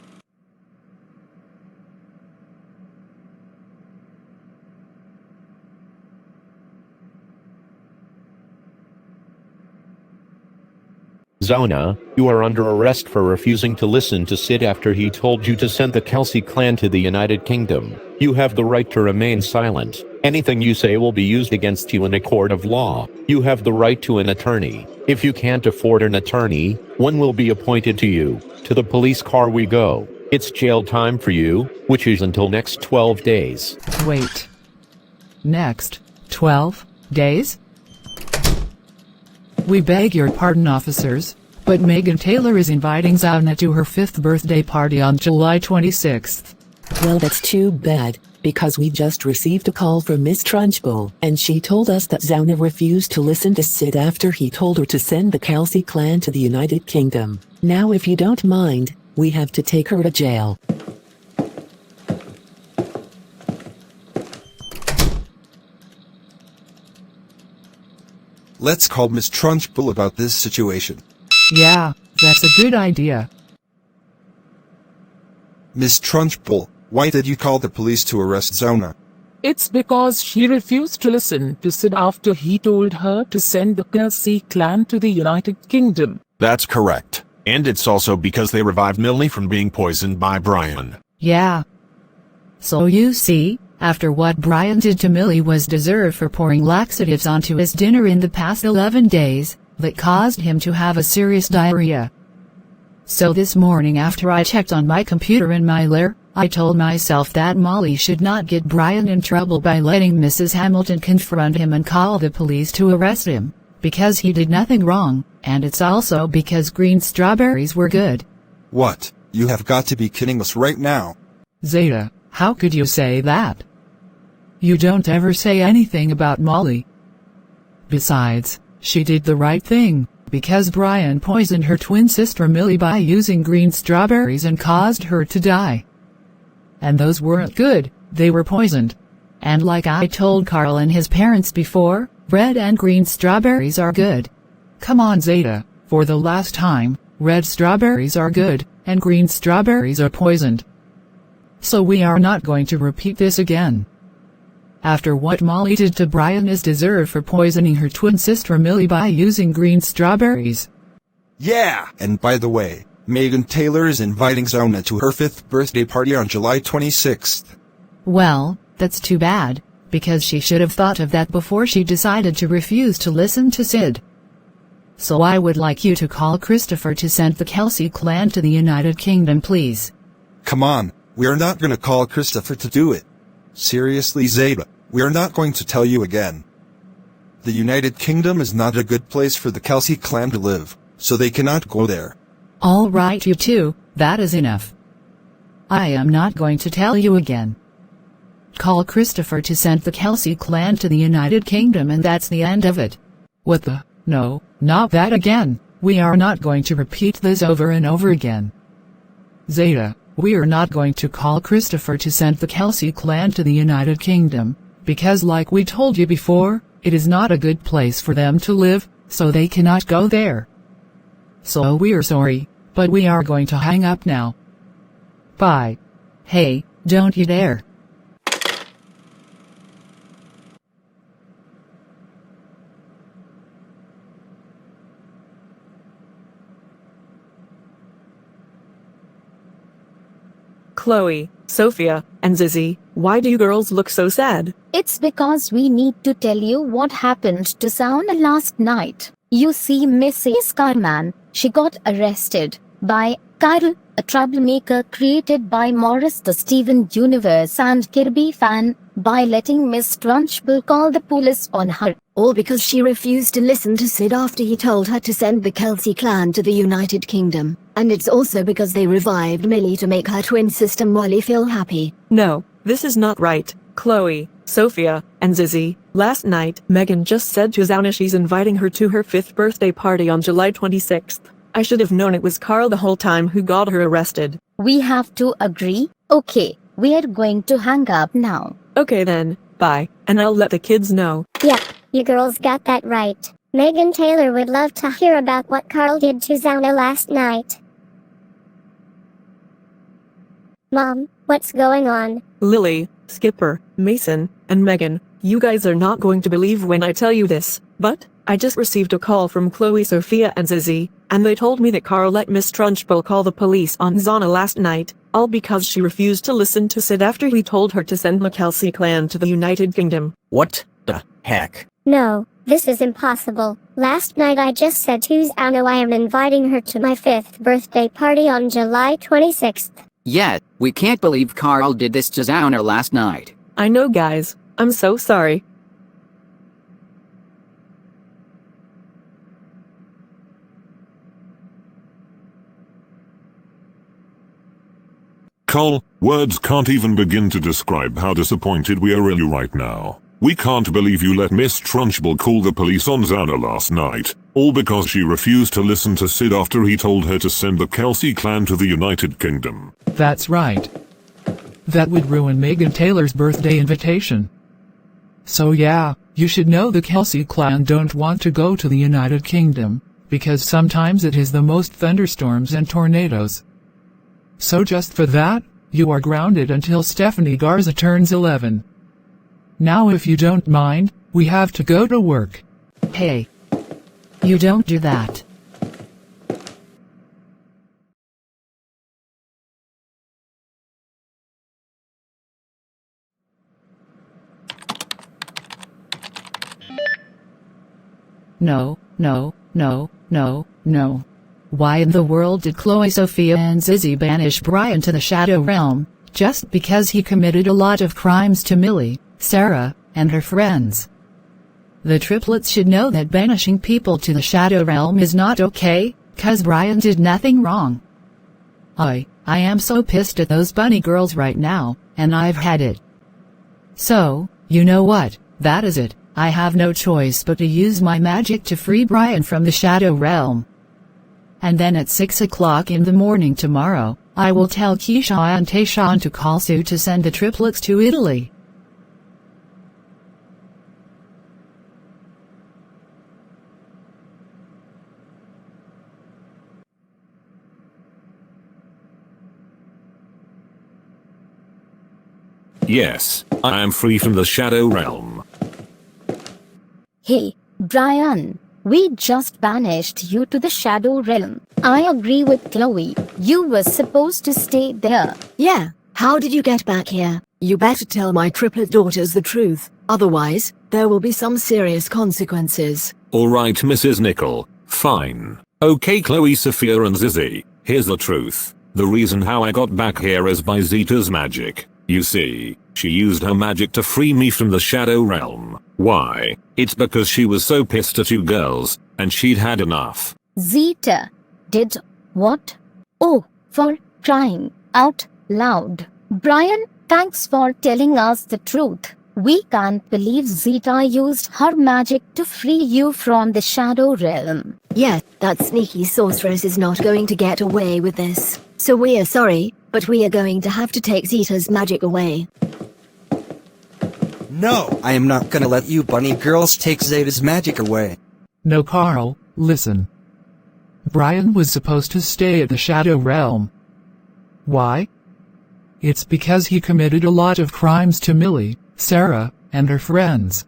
S6: Zauna, you are under arrest for refusing to listen to Sid after he told you to send the Kelsey clan to the United Kingdom. You have the right to remain silent. Anything you say will be used against you in a court of law. You have the right to an attorney. If you can't afford an attorney, one will be appointed to you. To the police car we go. It's jail time for you, which is until next 12 days.
S3: Wait. Next 12 days? We beg your pardon, officers, but Megan Taylor is inviting Zauna to her 5th birthday party on July 26th.
S11: Well, that's too bad, because we just received a call from Miss Trunchbull, and she told us that Zauna refused to listen to Sid after he told her to send the Kelsey clan to the United Kingdom. Now if you don't mind, we have to take her to jail.
S7: Let's call Miss Trunchbull about this situation.
S3: Yeah, that's a good idea.
S7: Miss Trunchbull, why did you call the police to arrest Zauna?
S4: It's because she refused to listen to Sid after he told her to send the Kelsey clan to the United Kingdom.
S1: That's correct. And it's also because they revived Millie from being poisoned by Brian.
S3: Yeah. So you see, after what Brian did to Millie was deserved for pouring laxatives onto his dinner in the past 11 days, that caused him to have a serious diarrhea. So this morning after I checked on my computer in my lair, I told myself that Molly should not get Brian in trouble by letting Mrs. Hamilton confront him and call the police to arrest him, because he did nothing wrong, and it's also because green strawberries were good.
S17: What? You have got to be kidding us right now.
S3: Zeta, how could you say that? You don't ever say anything about Molly. Besides, she did the right thing, because Brian poisoned her twin sister Millie by using green strawberries and caused her to die. And those weren't good, they were poisoned. And like I told Carl and his parents before, red and green strawberries are good. Come on Zeta, for the last time, red strawberries are good, and green strawberries are poisoned. So we are not going to repeat this again. After what Molly did to Brian is deserved for poisoning her twin sister Millie by using green strawberries.
S17: Yeah! And by the way, Megan Taylor is inviting Zona to her 5th birthday party on July 26th.
S3: Well, that's too bad, because she should have thought of that before she decided to refuse to listen to Sid. So I would like you to call Christopher to send the Kelsey clan to the United Kingdom, please.
S17: Come on, we are not gonna call Christopher to do it. Seriously Zeta, we are not going to tell you again. The United Kingdom is not a good place for the Kelsey clan to live, so they cannot go there.
S3: All right you two, that is enough. I am not going to tell you again. Call Christopher to send the Kelsey clan to the United Kingdom and that's the end of it. What the? No, not that again. We are not going to repeat this over and over again. Zeta, we are not going to call Christopher to send the Kelsey clan to the United Kingdom, because like we told you before, it is not a good place for them to live, so they cannot go there. So we're sorry, but we are going to hang up now. Bye. Hey, don't you dare.
S18: Chloe, Sophia, and Zizzy, why do you girls look so sad?
S19: It's because we need to tell you what happened to Zauna last night. You see Mrs. Carman, she got arrested by Carl, a troublemaker created by Morris the Steven Universe and Kirby fan, by letting Miss Trunchbull call the police on her.
S13: All because she refused to listen to Sid after he told her to send the Kelsey clan to the United Kingdom. And it's also because they revived Millie to make her twin sister Molly feel happy.
S18: No, this is not right. Chloe, Sophia, and Zizzy, last night, Megan just said to Zauna she's inviting her to her 5th birthday party on July 26th. I should have known it was Carl the whole time who got her arrested.
S19: We have to agree? Okay, we're going to hang up now.
S18: Okay then, bye, and I'll let the kids know.
S10: Yep, you girls got that right. Megan Taylor would love to hear about what Carl did to Zauna last night. Mom, what's going on?
S18: Lily, Skipper, Mason, and Megan, you guys are not going to believe when I tell you this, but I just received a call from Chloe, Sophia, and Zizzy, and they told me that Carl let Miss Trunchbull call the police on Zauna last night, all because she refused to listen to Sid after he told her to send the Kelsey clan to the United Kingdom.
S21: What the heck?
S10: No, this is impossible. Last night I just said to Zauna I am inviting her to my 5th birthday party on July 26th.
S21: Yet, we can't believe Carl did this to Zauna last night.
S18: I know guys, I'm so sorry.
S1: Cole, words can't even begin to describe how disappointed we are in you right now. We can't believe you let Miss Trunchbull call the police on Zauna last night, all because she refused to listen to Sid after he told her to send the Kelsey clan to the United Kingdom.
S3: That's right. That would ruin Megan Taylor's birthday invitation. So yeah, you should know the Kelsey clan don't want to go to the United Kingdom, because sometimes it is the most thunderstorms and tornadoes. So just for that, you are grounded until Stephanie Garza turns 11. Now if you don't mind, we have to go to work. Hey. You don't do that. No, no, no, no, no. Why in the world did Chloe, Sophia, and Zizzy banish Brian to the Shadow Realm, just because he committed a lot of crimes to Millie, Sarah, and her friends? The triplets should know that banishing people to the Shadow Realm is not okay, 'cause Brian did nothing wrong. I am so pissed at those bunny girls right now, and I've had it. So, you know what, that is it, I have no choice but to use my magic to free Brian from the Shadow Realm. And then at 6 o'clock in the morning tomorrow, I will tell Keisha and Tayshawn to call Sue to send the triplets to Italy.
S1: Yes, I am free from the Shadow Realm.
S19: Hey, Brian, we just banished you to the Shadow Realm. I agree with Chloe. You were supposed to stay there.
S13: Yeah, how did you get back here? You better tell my triplet daughters the truth, otherwise, there will be some serious consequences.
S1: Alright, Mrs. Nickel, fine. Okay, Chloe, Sophia and Zizzy, here's the truth. The reason how I got back here is by Zeta's magic. You see, she used her magic to free me from the Shadow Realm. Why? It's because she was so pissed at you girls, and she'd had enough.
S19: Zeta did what? Oh, for crying out loud. Brian, thanks for telling us the truth. We can't believe Zeta used her magic to free you from the Shadow Realm.
S13: Yeah, that sneaky sorceress is not going to get away with this. So we are sorry, but we are going to have to take Zeta's magic away.
S7: No, I am not gonna let you bunny girls take Zeta's magic away.
S3: No, Carl, listen. Brian was supposed to stay at the Shadow Realm. Why? It's because he committed a lot of crimes to Millie, Sarah, and her friends.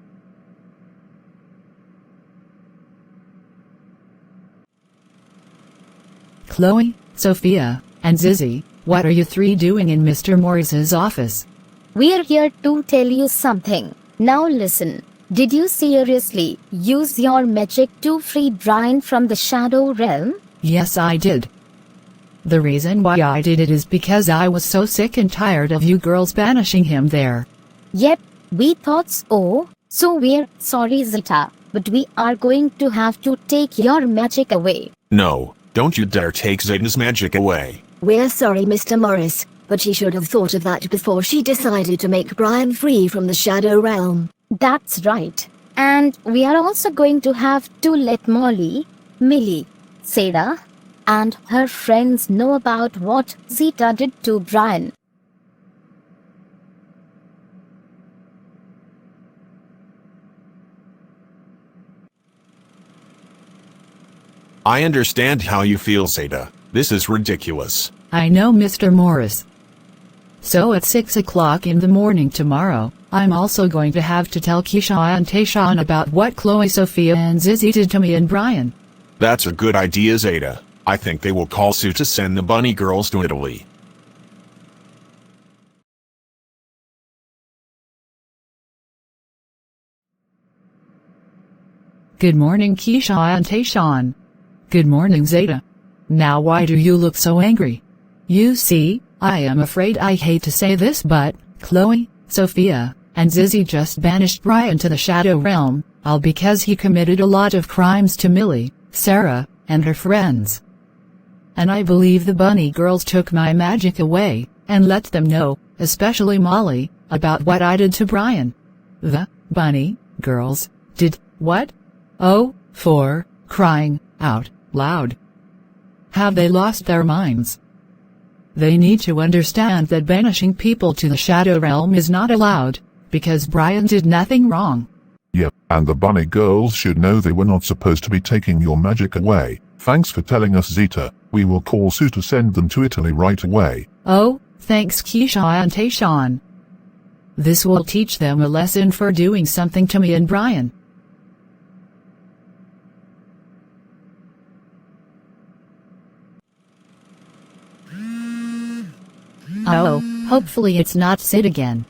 S3: Chloe, Sophia, and Zizzy, what are you three doing in Mr. Morris's office?
S19: We're here to tell you something. Now listen. Did you seriously use your magic to free Brian from the Shadow Realm?
S3: Yes, I did. The reason why I did it is because I was so sick and tired of you girls banishing him there.
S19: Yep, we thought so. So we're sorry, Zeta, but we are going to have to take your magic away.
S1: No, don't you dare take Zeta's magic away.
S13: We're sorry, Mr. Morris, but she should have thought of that before she decided to make Brian free from the Shadow Realm.
S19: That's right. And we are also going to have to let Molly, Millie, Sarah, and her friends know about what Zeta did to Brian.
S1: I understand how you feel, Zeta. This is ridiculous.
S3: I know, Mr. Morris. So at 6 o'clock in the morning tomorrow, I'm also going to have to tell Keisha and Tayshawn about what Chloe, Sophia, and Zizzy did to me and Brian.
S1: That's a good idea, Zeta. I think they will call Sue to send the bunny girls to Italy.
S3: Good morning, Keisha and Tayshawn. Good morning, Zeta. Now why do you look so angry? You see, I am afraid I hate to say this, but Chloe, Sophia, and Zizzy just banished Brian to the Shadow Realm, all because he committed a lot of crimes to Millie, Sarah, and her friends. And I believe the bunny girls took my magic away, and let them know, especially Molly, about what I did to Brian. The bunny girls did what? Oh, for crying out loud. Have they lost their minds? They need to understand that banishing people to the Shadow Realm is not allowed, because Brian did nothing wrong.
S1: Yep, and the bunny girls should know they were not supposed to be taking your magic away. Thanks for telling us, Zeta. We will call Sue to send them to Italy right away.
S3: Oh, thanks, Keisha and Tayshawn. This will teach them a lesson for doing something to me and Brian. Oh, hopefully it's not Sid again.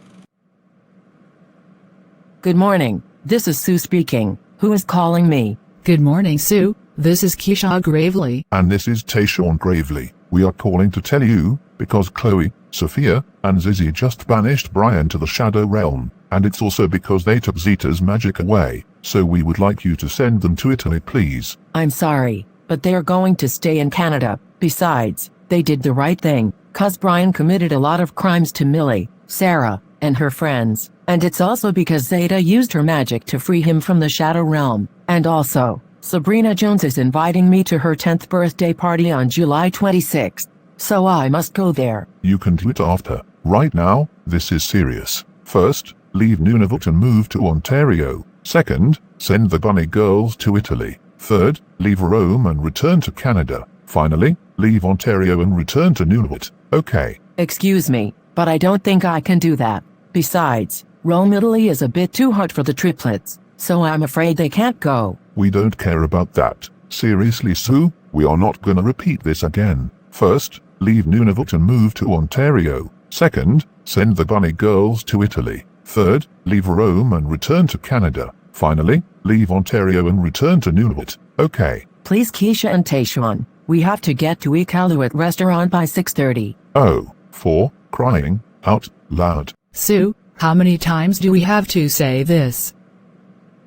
S8: Good morning, this is Sue speaking. Who is calling me?
S3: Good morning, Sue. This is Keisha Gravely.
S1: And this is Tayshawn Gravely. We are calling to tell you, because Chloe, Sophia, and Zizzy just banished Brian to the Shadow Realm, and it's also because they took Zeta's magic away. so we would like you to send them to Italy, please.
S11: I'm sorry, but they're going to stay in Canada. Besides, they did the right thing, 'cause Brian committed a lot of crimes to Millie, Sarah, and her friends. And it's also because Zeta used her magic to free him from the Shadow Realm. And also, Sabrina Jones is inviting me to her 10th birthday party on July 26th. So I must go there.
S1: You can do it after. Right now, this is serious. First, leave Nunavut and move to Ontario. Second, send the bunny girls to Italy. Third, leave Rome and return to Canada. Finally, leave Ontario and return to Nunavut. Okay.
S11: Excuse me, but I don't think I can do that. Besides, Rome, Italy is a bit too hot for the triplets, so I'm afraid they can't go.
S1: We don't care about that. Seriously, Sue, we are not gonna repeat this again. First, leave Nunavut and move to Ontario. Second, send the bunny girls to Italy. Third, leave Rome and return to Canada. Finally, leave Ontario and return to Nunavut. Okay.
S11: Please, Keisha and Tayshaun, we have to get to Iqaluit restaurant by 6:30.
S1: Oh, for crying out loud.
S3: Sue, how many times do we have to say this?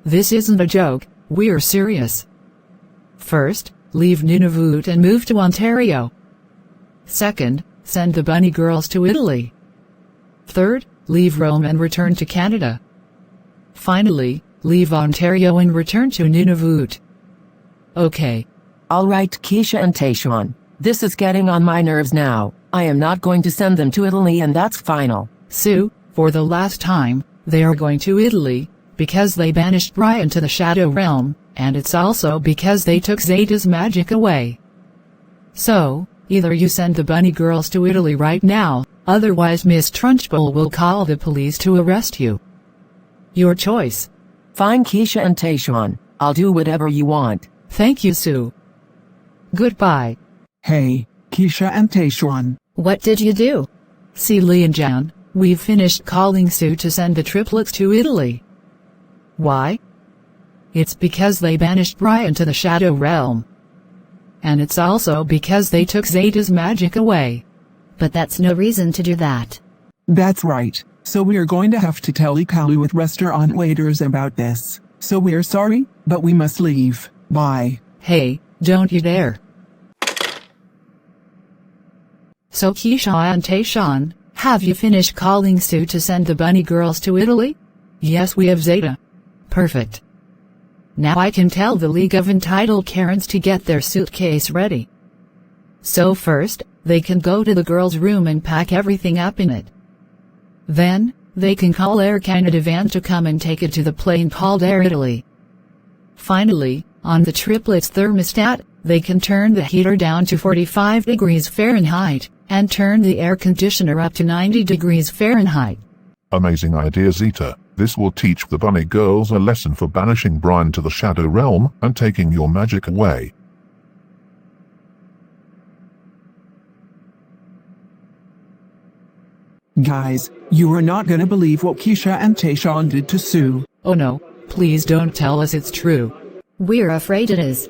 S3: This isn't a joke, we're serious. First, leave Nunavut and move to Ontario. Second, send the bunny girls to Italy. Third, leave Rome and return to Canada. Finally, leave Ontario and return to Nunavut. Okay.
S11: All right, Keisha and Tayshaun, this is getting on my nerves now. I am not going to send them to Italy, and that's final.
S3: Sue, for the last time, they are going to Italy, because they banished Brian to the Shadow Realm, and it's also because they took Zeta's magic away. So, either you send the bunny girls to Italy right now, otherwise Miss Trunchbull will call the police to arrest you. Your choice.
S11: Fine, Keisha and Tayshaun, I'll do whatever you want.
S3: Thank you, Sue. Goodbye.
S15: Hey, Keisha and Tayshaun.
S3: What did you do? See, Lee and Jan, we've finished calling Sue to send the triplets to Italy. Why? It's because they banished Brian to the Shadow Realm. And it's also because they took Zeta's magic away. But that's no reason to do that.
S15: That's right. So we are going to have to tell Iqaluit restaurant waiters about this. So we're sorry, but we must leave. Bye.
S3: Hey, don't you dare. So Keisha and Tayshaun, have you finished calling Sue to send the bunny girls to Italy? Yes, we have, Zeta. Perfect. Now I can tell the League of Entitled Karens to get their suitcase ready. So first, they can go to the girls' room and pack everything up in it. Then, they can call Air Canada van to come and take it to the plane called Air Italy. Finally, on the triplets' thermostat, they can turn the heater down to 45 degrees Fahrenheit, and turn the air conditioner up to 90 degrees Fahrenheit.
S1: Amazing idea, Zeta. This will teach the bunny girls a lesson for banishing Brian to the Shadow Realm and taking your magic away.
S15: Guys, you are not gonna believe what Keisha and Tayshaun did to Sue.
S3: Oh no, please don't tell us it's true. We're afraid it is.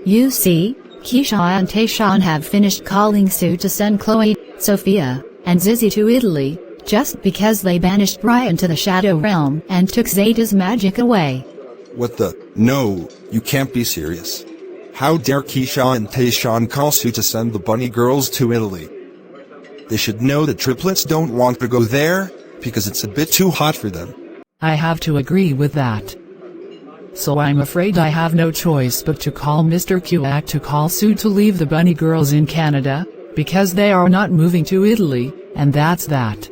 S3: You see, Keisha and Tayshaun have finished calling Sue to send Chloe, Sophia, and Zizzy to Italy, just because they banished Brian to the Shadow Realm and took Zeta's magic away.
S17: What the? No, you can't be serious. How dare Keisha and Tayshaun call Sue to send the bunny girls to Italy? They should know the triplets don't want to go there, because it's a bit too hot for them.
S3: I have to agree with that. So I'm afraid I have no choice but to call Mr. Kuak to call Sue to leave the bunny girls in Canada, because they are not moving to Italy, and that's that.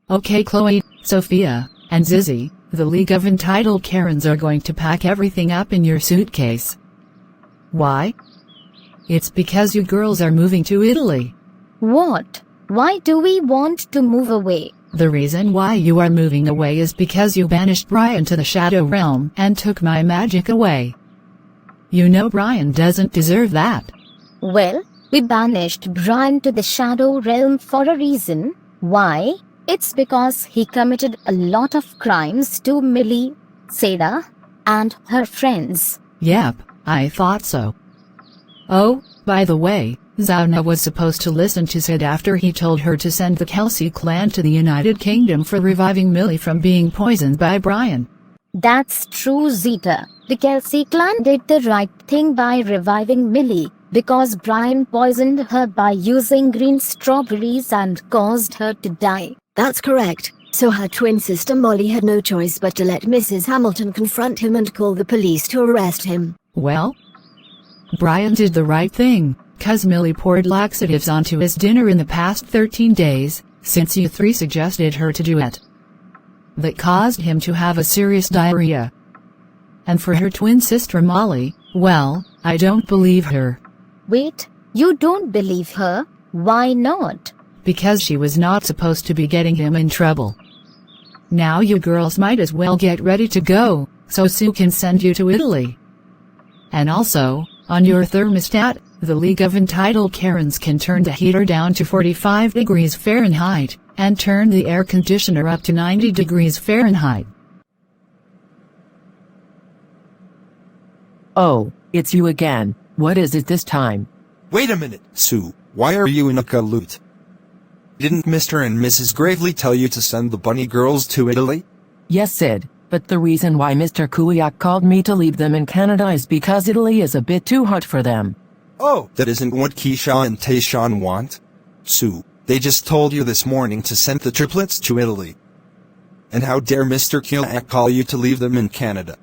S3: Okay, Chloe, Sophia, and Zizzy, the League of Entitled Karens are going to pack everything up in your suitcase. Why? It's because you girls are moving to Italy.
S19: What? Why do we want to move away?
S3: The reason why you are moving away is because you banished Brian to the Shadow Realm and took my magic away. You know Brian doesn't deserve that.
S19: Well, we banished Brian to the Shadow Realm for a reason. Why? It's because he committed a lot of crimes to Millie, Seda, and her friends.
S3: Yep, I thought so. Oh, by the way, Zauna was supposed to listen to Sid after he told her to send the Kelsey clan to the United Kingdom for reviving Millie from being poisoned by Brian.
S19: That's true, Zeta. The Kelsey clan did the right thing by reviving Millie, because Brian poisoned her by using green strawberries and caused her to die.
S13: That's correct. So her twin sister Molly had no choice but to let Mrs. Hamilton confront him and call the police to arrest him.
S3: Well, Brian did the right thing, 'cause Millie poured laxatives onto his dinner in the past 13 days, since you three suggested her to do it. That caused him to have a serious diarrhea. And for her twin sister Molly, well, I don't believe her.
S19: Wait, you don't believe her? Why not?
S3: Because she was not supposed to be getting him in trouble. Now you girls might as well get ready to go, so Sue can send you to Italy. And also, on your thermostat, the League of Entitled Karens can turn the heater down to 45 degrees Fahrenheit, and turn the air conditioner up to 90 degrees Fahrenheit.
S11: Oh, it's you again. What is it this time?
S17: Wait a minute, Sue. Why are you in a galoot? Didn't Mr. and Mrs. Gravely tell you to send the bunny girls to Italy?
S11: Yes, Sid, but the reason why Mr. Kuyak called me to leave them in Canada is because Italy is a bit too hot for them.
S17: Oh, that isn't what Keisha and Tayshawn want? Sue, they just told you this morning to send the triplets to Italy. And how dare Mr. Kuyak call you to leave them in Canada?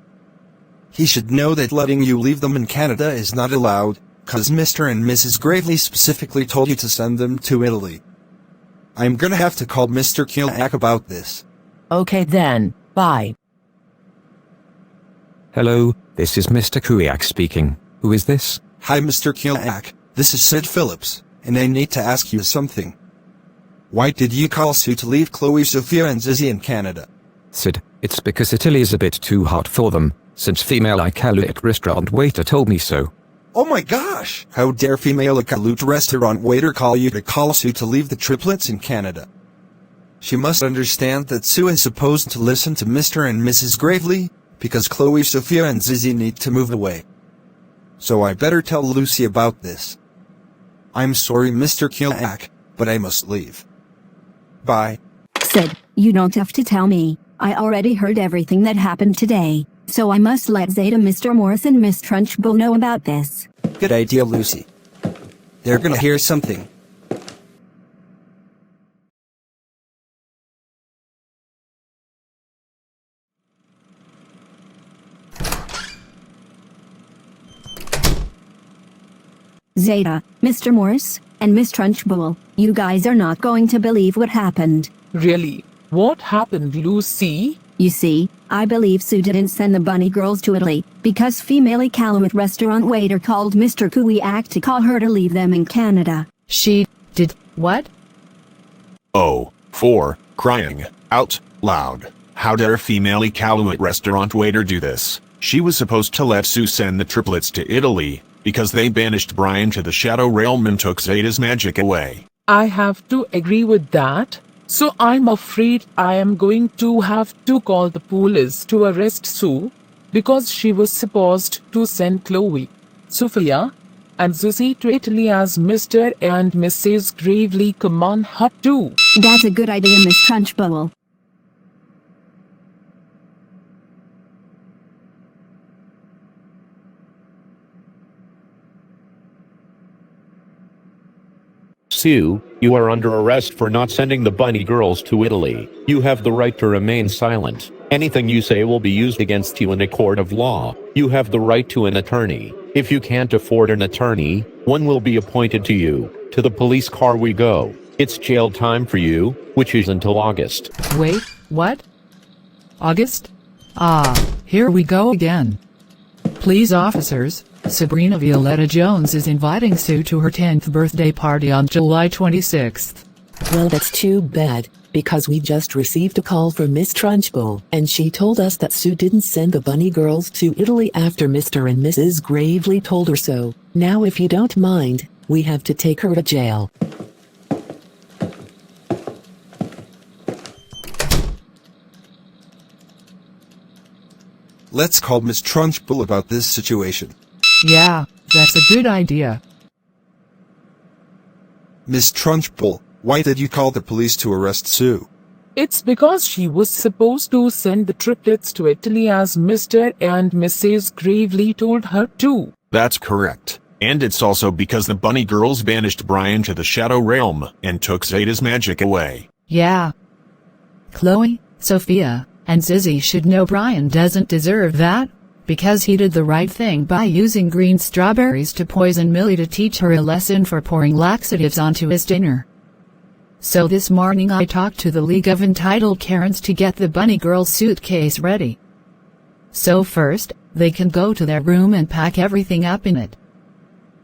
S17: He should know that letting you leave them in Canada is not allowed, 'cause Mr. and Mrs. Gravely specifically told you to send them to Italy. I'm gonna have to call Mr. Kuyak about this.
S11: Okay then, bye.
S12: Hello, this is Mr. Kuyak speaking. Who is this?
S17: Hi Mr. Kuyak, this is Sid Phillips, and I need to ask you something. Why did you call Sue to leave Chloe, Sophia and Zizzy in Canada?
S12: Sid, it's because Italy is a bit too hot for them, since female Iqaluit restaurant waiter told me so.
S17: Oh my gosh! How dare female Iqaluit restaurant waiter call you to call Sue to leave the triplets in Canada? She must understand that Sue is supposed to listen to Mr. and Mrs. Gravely, because Chloe, Sophia and Zizzy need to move away. So I better tell Lucy about this. I'm sorry Mr. Kuyak, but I must leave. Bye.
S14: Sid, you don't have to tell me. I already heard everything that happened today, so I must let Zeta, Mr. Morris and Miss Trunchbull know about this.
S7: Good idea, Lucy. They're gonna hear something.
S14: Zeta, Mr. Morris, and Miss Trunchbull, you guys are not going to believe what happened.
S4: Really? What happened, Lucy?
S14: You see, I believe Sue didn't send the bunny girls to Italy, because female Iqaluit restaurant waiter called Mr. Kuyak to call her to leave them in Canada.
S3: She did what?
S1: Oh, for crying out loud. How dare female Iqaluit restaurant waiter do this? She was supposed to let Sue send the triplets to Italy, because they banished Brian to the Shadow Realm and took Zeta's magic away.
S4: I have to agree with that. So I'm afraid I am going to have to call the police to arrest Sue, because she was supposed to send Chloe, Sophia, and Zizzy to Italy as Mr. and Mrs. Gravely come on her too.
S14: That's a good idea, Miss Trunchbull.
S6: Sue, you are under arrest for not sending the bunny girls to Italy. You have the right to remain silent. Anything you say will be used against you in a court of law. You have the right to an attorney. If you can't afford an attorney, one will be appointed to you. To the police car we go. It's jail time for you, which is until August.
S3: Wait, what? August? Ah, here we go again. Please, officers, Sabrina Violetta Jones is inviting Sue to her 10th birthday party on July 26th.
S11: Well, that's too bad, because we just received a call from Miss Trunchbull, and she told us that Sue didn't send the bunny girls to Italy after Mr. and Mrs. Gravely told her so. Now if you don't mind, we have to take her to jail.
S17: Let's call Miss Trunchbull about this situation.
S3: Yeah, that's a good idea.
S17: Miss Trunchbull, why did you call the police to arrest Sue?
S4: It's because she was supposed to send the triplets to Italy as Mr. and Mrs. Gravely told her to.
S16: That's correct. And it's also because the bunny girls banished Brian to the Shadow Realm and took Zeta's magic away.
S3: Yeah. Chloe, Sophia, and Zizzy should know Brian doesn't deserve that, because he did the right thing by using green strawberries to poison Millie to teach her a lesson for pouring laxatives onto his dinner. So this morning I talked to the League of Entitled Karens to get the bunny girl's suitcase ready. So first, they can go to their room and pack everything up in it.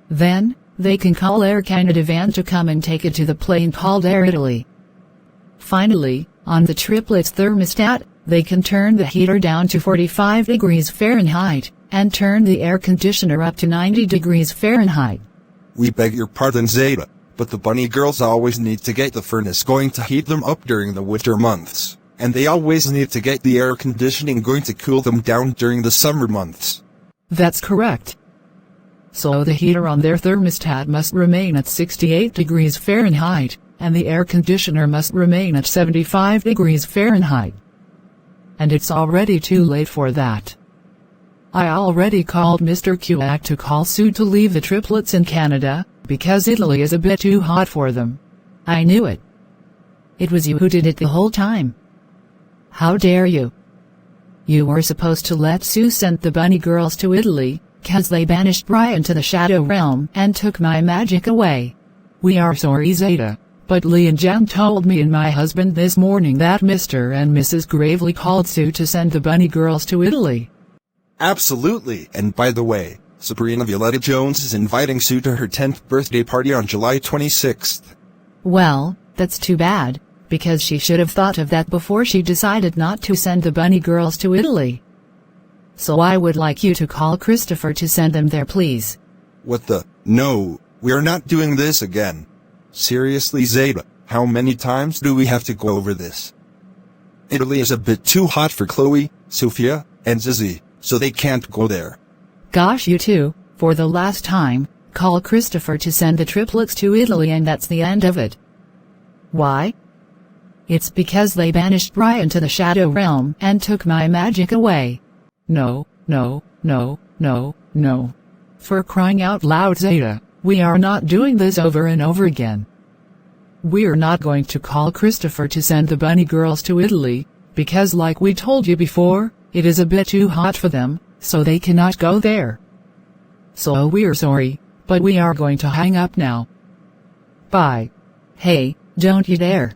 S3: Then, they can call Air Canada van to come and take it to the plane called Air Italy. Finally, on the triplets' thermostat, they can turn the heater down to 45 degrees Fahrenheit, and turn the air conditioner up to 90 degrees Fahrenheit.
S17: We beg your pardon, Zeta, but the bunny girls always need to get the furnace going to heat them up during the winter months, and they always need to get the air conditioning going to cool them down during the summer months.
S3: That's correct. So the heater on their thermostat must remain at 68 degrees Fahrenheit, and the air conditioner must remain at 75 degrees Fahrenheit. And it's already too late for that. I already called Mr. Kuak to call Sue to leave the triplets in Canada, because Italy is a bit too hot for them. I knew it. It was you who did it the whole time. How dare you? You were supposed to let Sue send the bunny girls to Italy, 'cause they banished Brian to the Shadow Realm and took my magic away. We are sorry, Zeta, but Lee and Jan told me and my husband this morning that Mr. and Mrs. Gravely called Sue to send the bunny girls to Italy.
S17: Absolutely, and by the way, Sabrina Violetta Jones is inviting Sue to her 10th birthday party on July 26th.
S3: Well, that's too bad, because she should have thought of that before she decided not to send the bunny girls to Italy. So I would like you to call Christopher to send them there, please.
S17: What the? No, we are not doing this again. Seriously, Zeta, how many times do we have to go over this? Italy is a bit too hot for Chloe, Sophia, and Zizzy, so they can't go there.
S3: Gosh, you two, for the last time, call Christopher to send the triplets to Italy and that's the end of it. Why? It's because they banished Brian to the Shadow Realm and took my magic away. No, no, no, no, no. For crying out loud, Zeta, we are not doing this over and over again. We're not going to call Christopher to send the bunny girls to Italy, because like we told you before, it is a bit too hot for them, so they cannot go there. So we're sorry, but we are going to hang up now. Bye. Hey, don't you dare.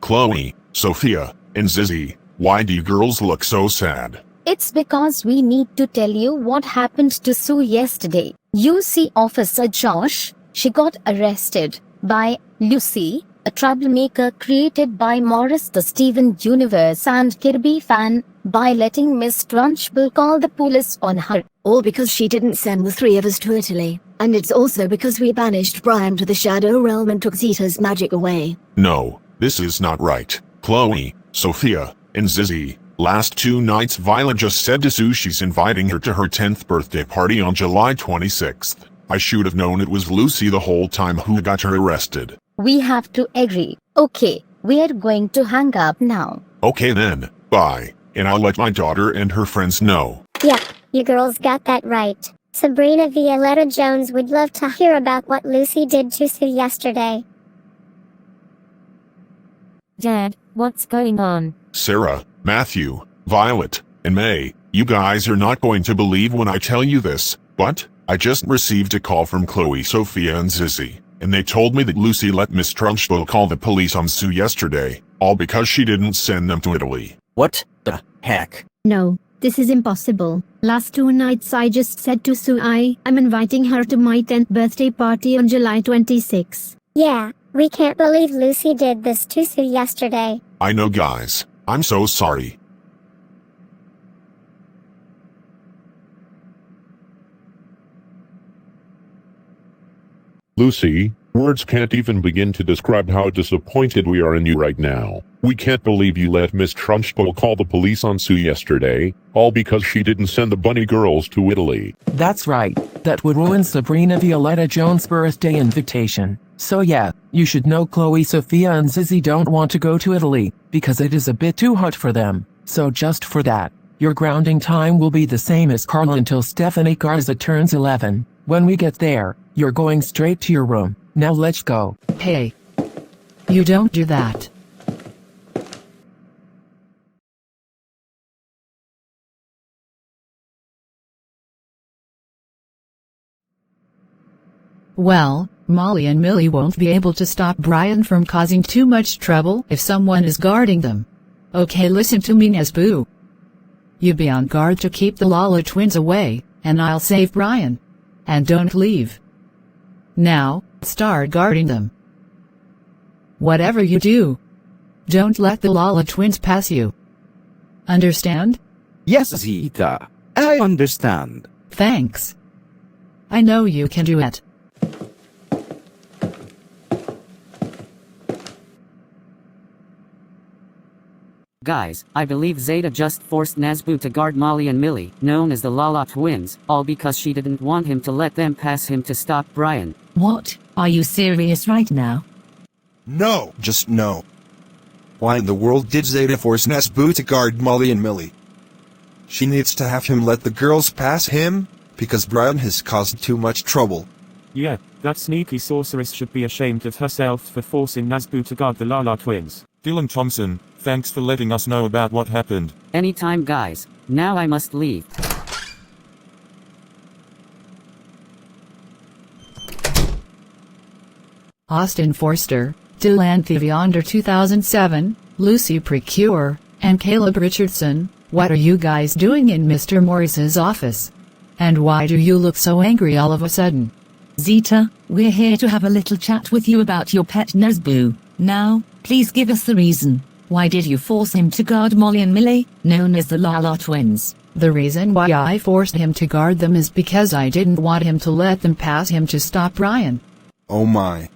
S1: Chloe, Sophia, and Zizzy, why do you girls look so sad?
S19: It's because we need to tell you what happened to Sue yesterday. You see Officer Josh, she got arrested by Lucy, a troublemaker created by Morris the Steven Universe and Kirby fan, by letting Miss Trunchbull call the police on her.
S13: All because she didn't send the three of us to Italy. And it's also because we banished Brian to the Shadow Realm and took Zeta's magic away.
S1: No, this is not right. Chloe, Sophia, and Zizzy, last 2 nights Violet just said to Sue she's inviting her to her 10th birthday party on July 26th. I should have known it was Lucy the whole time who got her arrested.
S19: We have to agree. Okay, we're going to hang up now.
S1: Okay then, bye, and I'll let my daughter and her friends know.
S10: Yep, you girls got that right. Sabrina Violetta Jones would love to hear about what Lucy did to Sue yesterday.
S20: Dad, what's going on?
S1: Sarah, Matthew, Violet, and May, you guys are not going to believe when I tell you this, but I just received a call from Chloe, Sophia, and Zizzy, and they told me that Lucy let Miss Trunchbull call the police on Sue yesterday, all because she didn't send them to Italy.
S22: What the heck?
S24: No, this is impossible. Last 2 nights I just said to Sue I'm inviting her to my 10th birthday party on July 26.
S10: Yeah, we can't believe Lucy did this to Sue yesterday.
S1: I know, guys. I'm so sorry.
S6: Lucy,
S1: Words can't even begin to describe how disappointed we are in you right now. We can't believe you let Miss Trunchbull call the police on Sue yesterday, all because she didn't send the bunny girls to Italy.
S4: That's right. That would ruin Sabrina Violetta Jones' birthday invitation. So yeah, you should know Chloe, Sophia and Zizzy don't want to go to Italy, because it is a bit too hot for them. So just for that, your grounding time will be the same as Carl until Stephanie Garza turns 11. When we get there, you're going straight to your room. Now let's go.
S3: Hey. You don't do that. Well, Molly and Millie won't be able to stop Brian from causing too much trouble if someone is guarding them. Okay, listen to me, Nesboo. You be on guard to keep the Lala twins away, and I'll save Brian. And don't leave. Now, start guarding them. Whatever you do, don't let the Lala twins pass you. Understand?
S22: Yes, Zita. I understand.
S3: Thanks. I know you can do it.
S21: Guys, I believe Zeta just forced Nesboo to guard Molly and Millie, known as the Lala twins, all because she didn't want him to let them pass him to stop Brian.
S14: What? Are you serious right now?
S17: No, just no. Why in the world did Zeta force Nesboo to guard Molly and Millie? She needs to have him let the girls pass him, because Brian has caused too much trouble.
S2: Yeah, that sneaky sorceress should be ashamed of herself for forcing Nesboo to guard the Lala twins.
S5: Dylan Thomson, thanks for letting us know about what happened.
S21: Anytime, guys. Now I must leave.
S3: Austin Forster, Dylan Thiviander 2007, Lucy Precure, and Caleb Richardson, what are you guys doing in Mr. Morris's office? And why do you look so angry all of a sudden?
S14: Zeta, we're here to have a little chat with you about your pet Nesboo. Now, please give us the reason. Why did you force him to guard Molly and Millie, known as the Lala twins?
S3: The reason why I forced him to guard them is because I didn't want him to let them pass him to stop Brian.
S17: Oh my.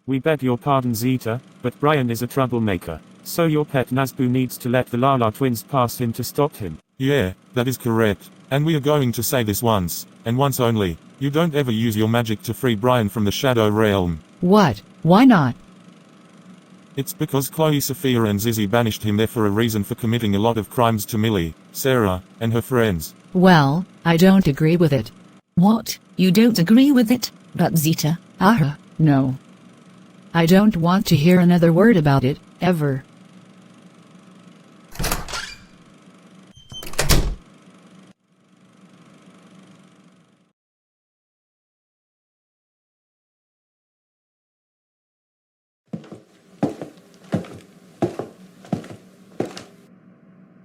S2: We beg your pardon, Zeta, but Brian is a troublemaker. So your pet Nesboo needs to let the Lala twins pass him to stop him.
S5: Yeah, that is correct. And we are going to say this once, and once only. You don't ever use your magic to free Brian from the Shadow Realm.
S3: What? Why not?
S5: It's because Chloe, Sophia and Zizzy banished him there for a reason for committing a lot of crimes to Millie, Sarah, and her friends.
S3: Well, I don't agree with it.
S14: What? You don't agree with it? But Zeta?
S3: No. I don't want to hear another word about it, ever.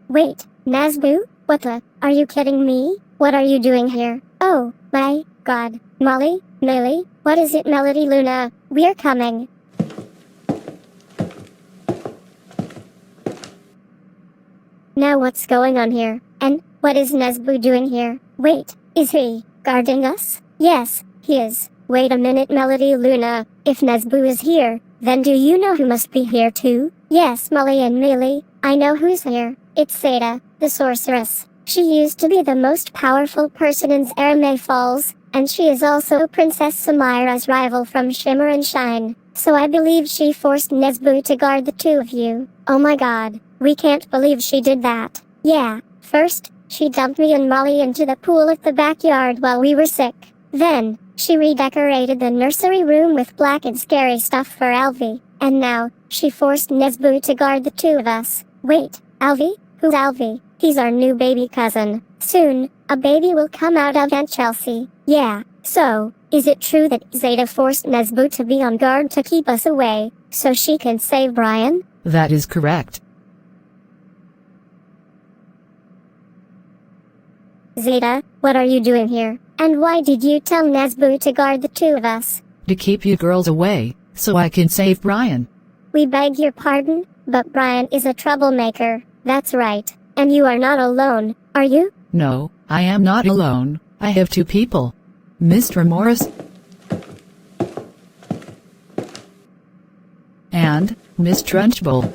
S10: Wait, Nesboo? What the? Are you kidding me? What are you doing here? Oh, my God. Molly? Millie? What is it, Melody Luna? We're coming. Now what's going on here? And what is Nesboo doing here? Wait, is he guarding us? Yes, he is. Wait a minute, Melody Luna. If Nesboo is here, then do you know who must be here too? Yes, Molly and Millie. I know who's here. It's Zeta, the sorceress. She used to be the most powerful person in Zerame Falls, and she is also Princess Samira's rival from Shimmer and Shine. So I believe she forced Nesboo to guard the two of you. Oh my God, we can't believe she did that. Yeah, first, she dumped me and Molly into the pool at the backyard while we were sick. Then, she redecorated the nursery room with black and scary stuff for Alvy. And now, she forced Nesboo to guard the two of us. Wait, Alvy? Who's Alvy? He's our new baby cousin. Soon, a baby will come out of Aunt Chelsea. Yeah, so, is it true that Zeta forced Nesboo to be on guard to keep us away, so she can save Brian?
S3: That is correct.
S10: Zeta, what are you doing here? And why did you tell Nesboo to guard the two of us?
S3: To keep you girls away, so I can save Brian.
S10: We beg your pardon, but Brian is a troublemaker. That's right. And you are not alone, are you?
S3: No, I am not alone. I have two people. Mr. Morris. and Miss Trunchbull.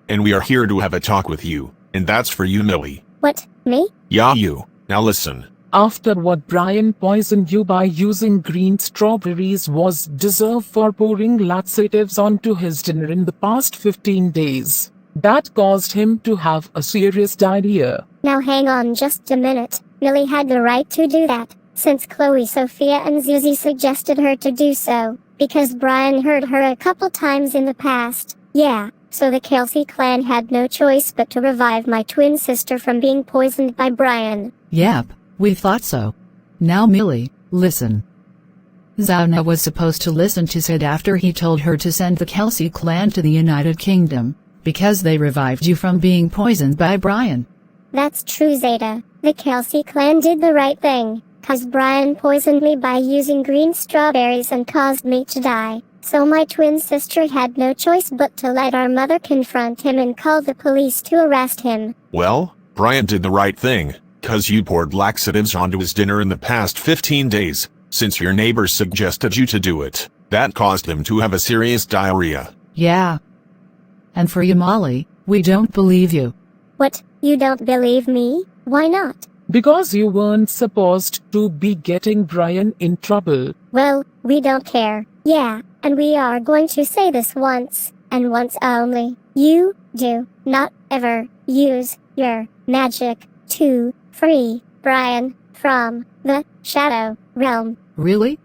S16: And we are here to have a talk with you, and that's for you, Millie.
S10: What, me?
S16: Yeah, you. Now listen.
S4: After what Brian poisoned you by using green strawberries was deserved for pouring laxatives onto his dinner in the past 15 days. That caused him to have a serious diarrhea.
S10: Now hang on just a minute. Millie had the right to do that, since Chloe, Sophia and Susie suggested her to do so, because Brian hurt her a couple times in the past. Yeah, so the Kelsey clan had no choice but to revive my twin sister from being poisoned by Brian.
S3: Yep, we thought so. Now Millie, listen. Zauna was supposed to listen to Sid after he told her to send the Kelsey clan to the United Kingdom, because they revived you from being poisoned by Brian.
S10: That's true, Zeta. The Kelsey clan did the right thing, 'cause Brian poisoned me by using green strawberries and caused me to die. So my twin sister had no choice but to let our mother confront him and call the police to arrest him.
S16: Well, Brian did the right thing, 'cause you poured laxatives onto his dinner in the past 15 days, since your neighbor suggested you to do it. That caused him to have a serious diarrhea.
S3: Yeah. And for you, Molly, we don't believe you.
S10: What, you don't believe me? Why not?
S4: Because you weren't supposed to be getting Brian in trouble.
S10: Well, we don't care. Yeah, and we are going to say this once, and once only. You do not ever use your magic to free Brian from the Shadow Realm.
S3: Really?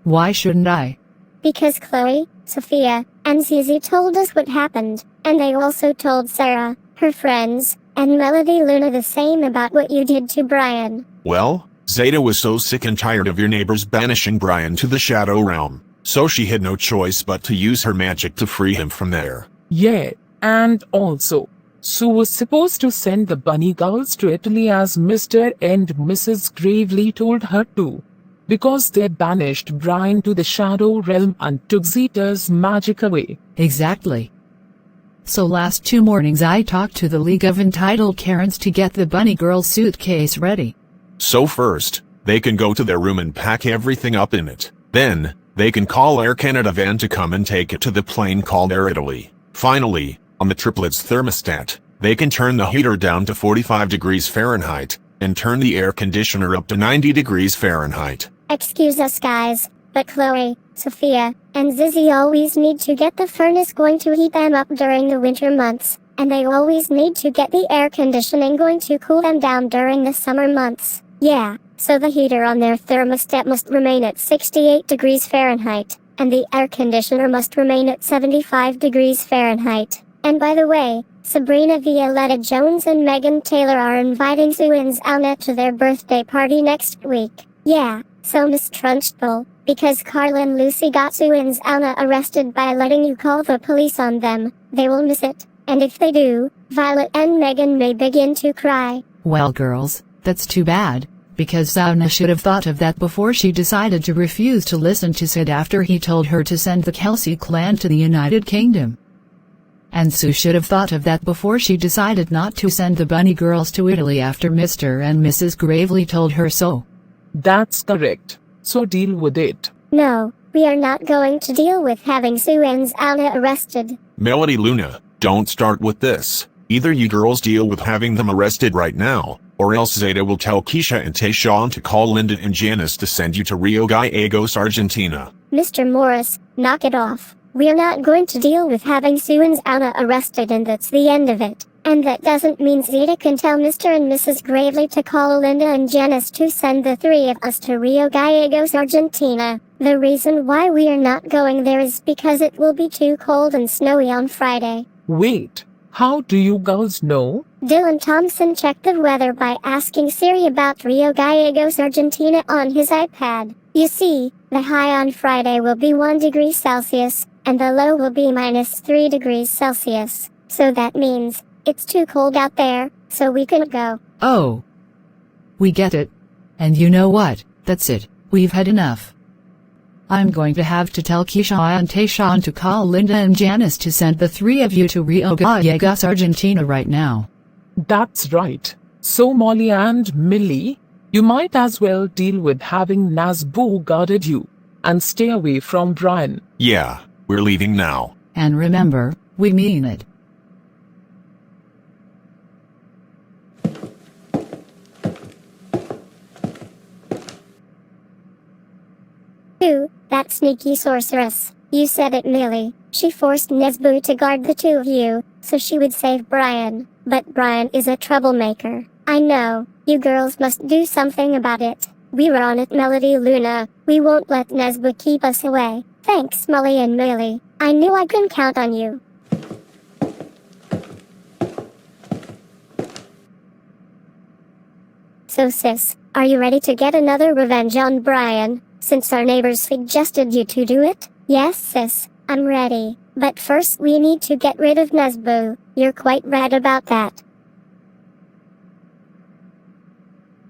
S3: Why shouldn't I?
S10: Because Chloe, Sophia, and Susie told us what happened, and they also told Sarah, her friends, and Melody Luna the same about what you did to Brian.
S16: Well, Zeta was so sick and tired of your neighbors banishing Brian to the Shadow Realm, so she had no choice but to use her magic to free him from there.
S4: Yeah, and also, Sue was supposed to send the bunny girls to Italy as Mr. and Mrs. Gravely told her to, because they banished Brian to the Shadow Realm and took Zeta's magic away.
S3: Exactly. So last 2 mornings I talked to the League of Entitled Karens to get the bunny girl's suitcase ready.
S16: So first, they can go to their room and pack everything up in it. Then, they can call Air Canada van to come and take it to the plane called Air Italy. Finally, on the triplets thermostat, they can turn the heater down to 45 degrees Fahrenheit, and turn the air conditioner up to 90 degrees Fahrenheit.
S10: Excuse us guys, but Chloe, Sophia, and Zizzy always need to get the furnace going to heat them up during the winter months, and they always need to get the air conditioning going to cool them down during the summer months. Yeah, so the heater on their thermostat must remain at 68 degrees Fahrenheit, and the air conditioner must remain at 75 degrees Fahrenheit. And by the way, Sabrina Violetta Jones and Megan Taylor are inviting Sue and Zauna to their birthday party next week. Yeah, so Miss Trunchbull, because Carl and Lucy got Sue and Zauna arrested by letting you call the police on them, they will miss it. And if they do, Violet and Megan may begin to cry.
S3: Well girls, that's too bad, because Zauna should have thought of that before she decided to refuse to listen to Sid after he told her to send the Kelsey clan to the United Kingdom. And Sue should have thought of that before she decided not to send the bunny girls to Italy after Mr. and Mrs. Gravely told her so.
S4: That's correct. So deal with it.
S10: No, we are not going to deal with having Sue and Zauna arrested.
S16: Melody Luna, don't start with this. Either you girls deal with having them arrested right now, or else Zeta will tell Keisha and Tayshawn to call Linda and Janice to send you to Rio Gallegos, Argentina.
S10: Mr. Morris, knock it off. We're not going to deal with having Sue and Zauna arrested, and that's the end of it. And that doesn't mean Zeta can tell Mr. and Mrs. Gravely to call Linda and Janice to send the 3 of us to Rio Gallegos, Argentina. The reason why we are not going there is because it will be too cold and snowy on Friday.
S4: Wait, how do you girls know?
S10: Dylan Thomson checked the weather by asking Siri about Rio Gallegos, Argentina on his iPad. You see, the high on Friday will be 1 degree Celsius, and the low will be -3 degrees Celsius. So that means, it's too cold out there, so we couldn't go.
S3: Oh. We get it. And you know what, that's it, we've had enough. I'm going to have to tell Keisha and Tayshawn to call Linda and Janice to send the 3 of you to Rio Gallegos, Argentina right now.
S4: That's right. So Molly and Millie, you might as well deal with having Nazboo guarded you.
S8: and stay away from Brian.
S16: Yeah, we're leaving now.
S3: And remember, we mean it.
S10: Ooh, that sneaky sorceress. You said it, Millie. She forced Nesboo to guard the two of you, so she would save Brian. But Brian is a troublemaker. I know. You girls must do something about it. We were on it, Melody Luna. We won't let Nesboo keep us away. Thanks, Molly and Millie. I knew I could count on you. So sis, are you ready to get another revenge on Brian, since our neighbors suggested you to do it? Yes sis, I'm ready. But first we need to get rid of Nesboo. You're quite right about that.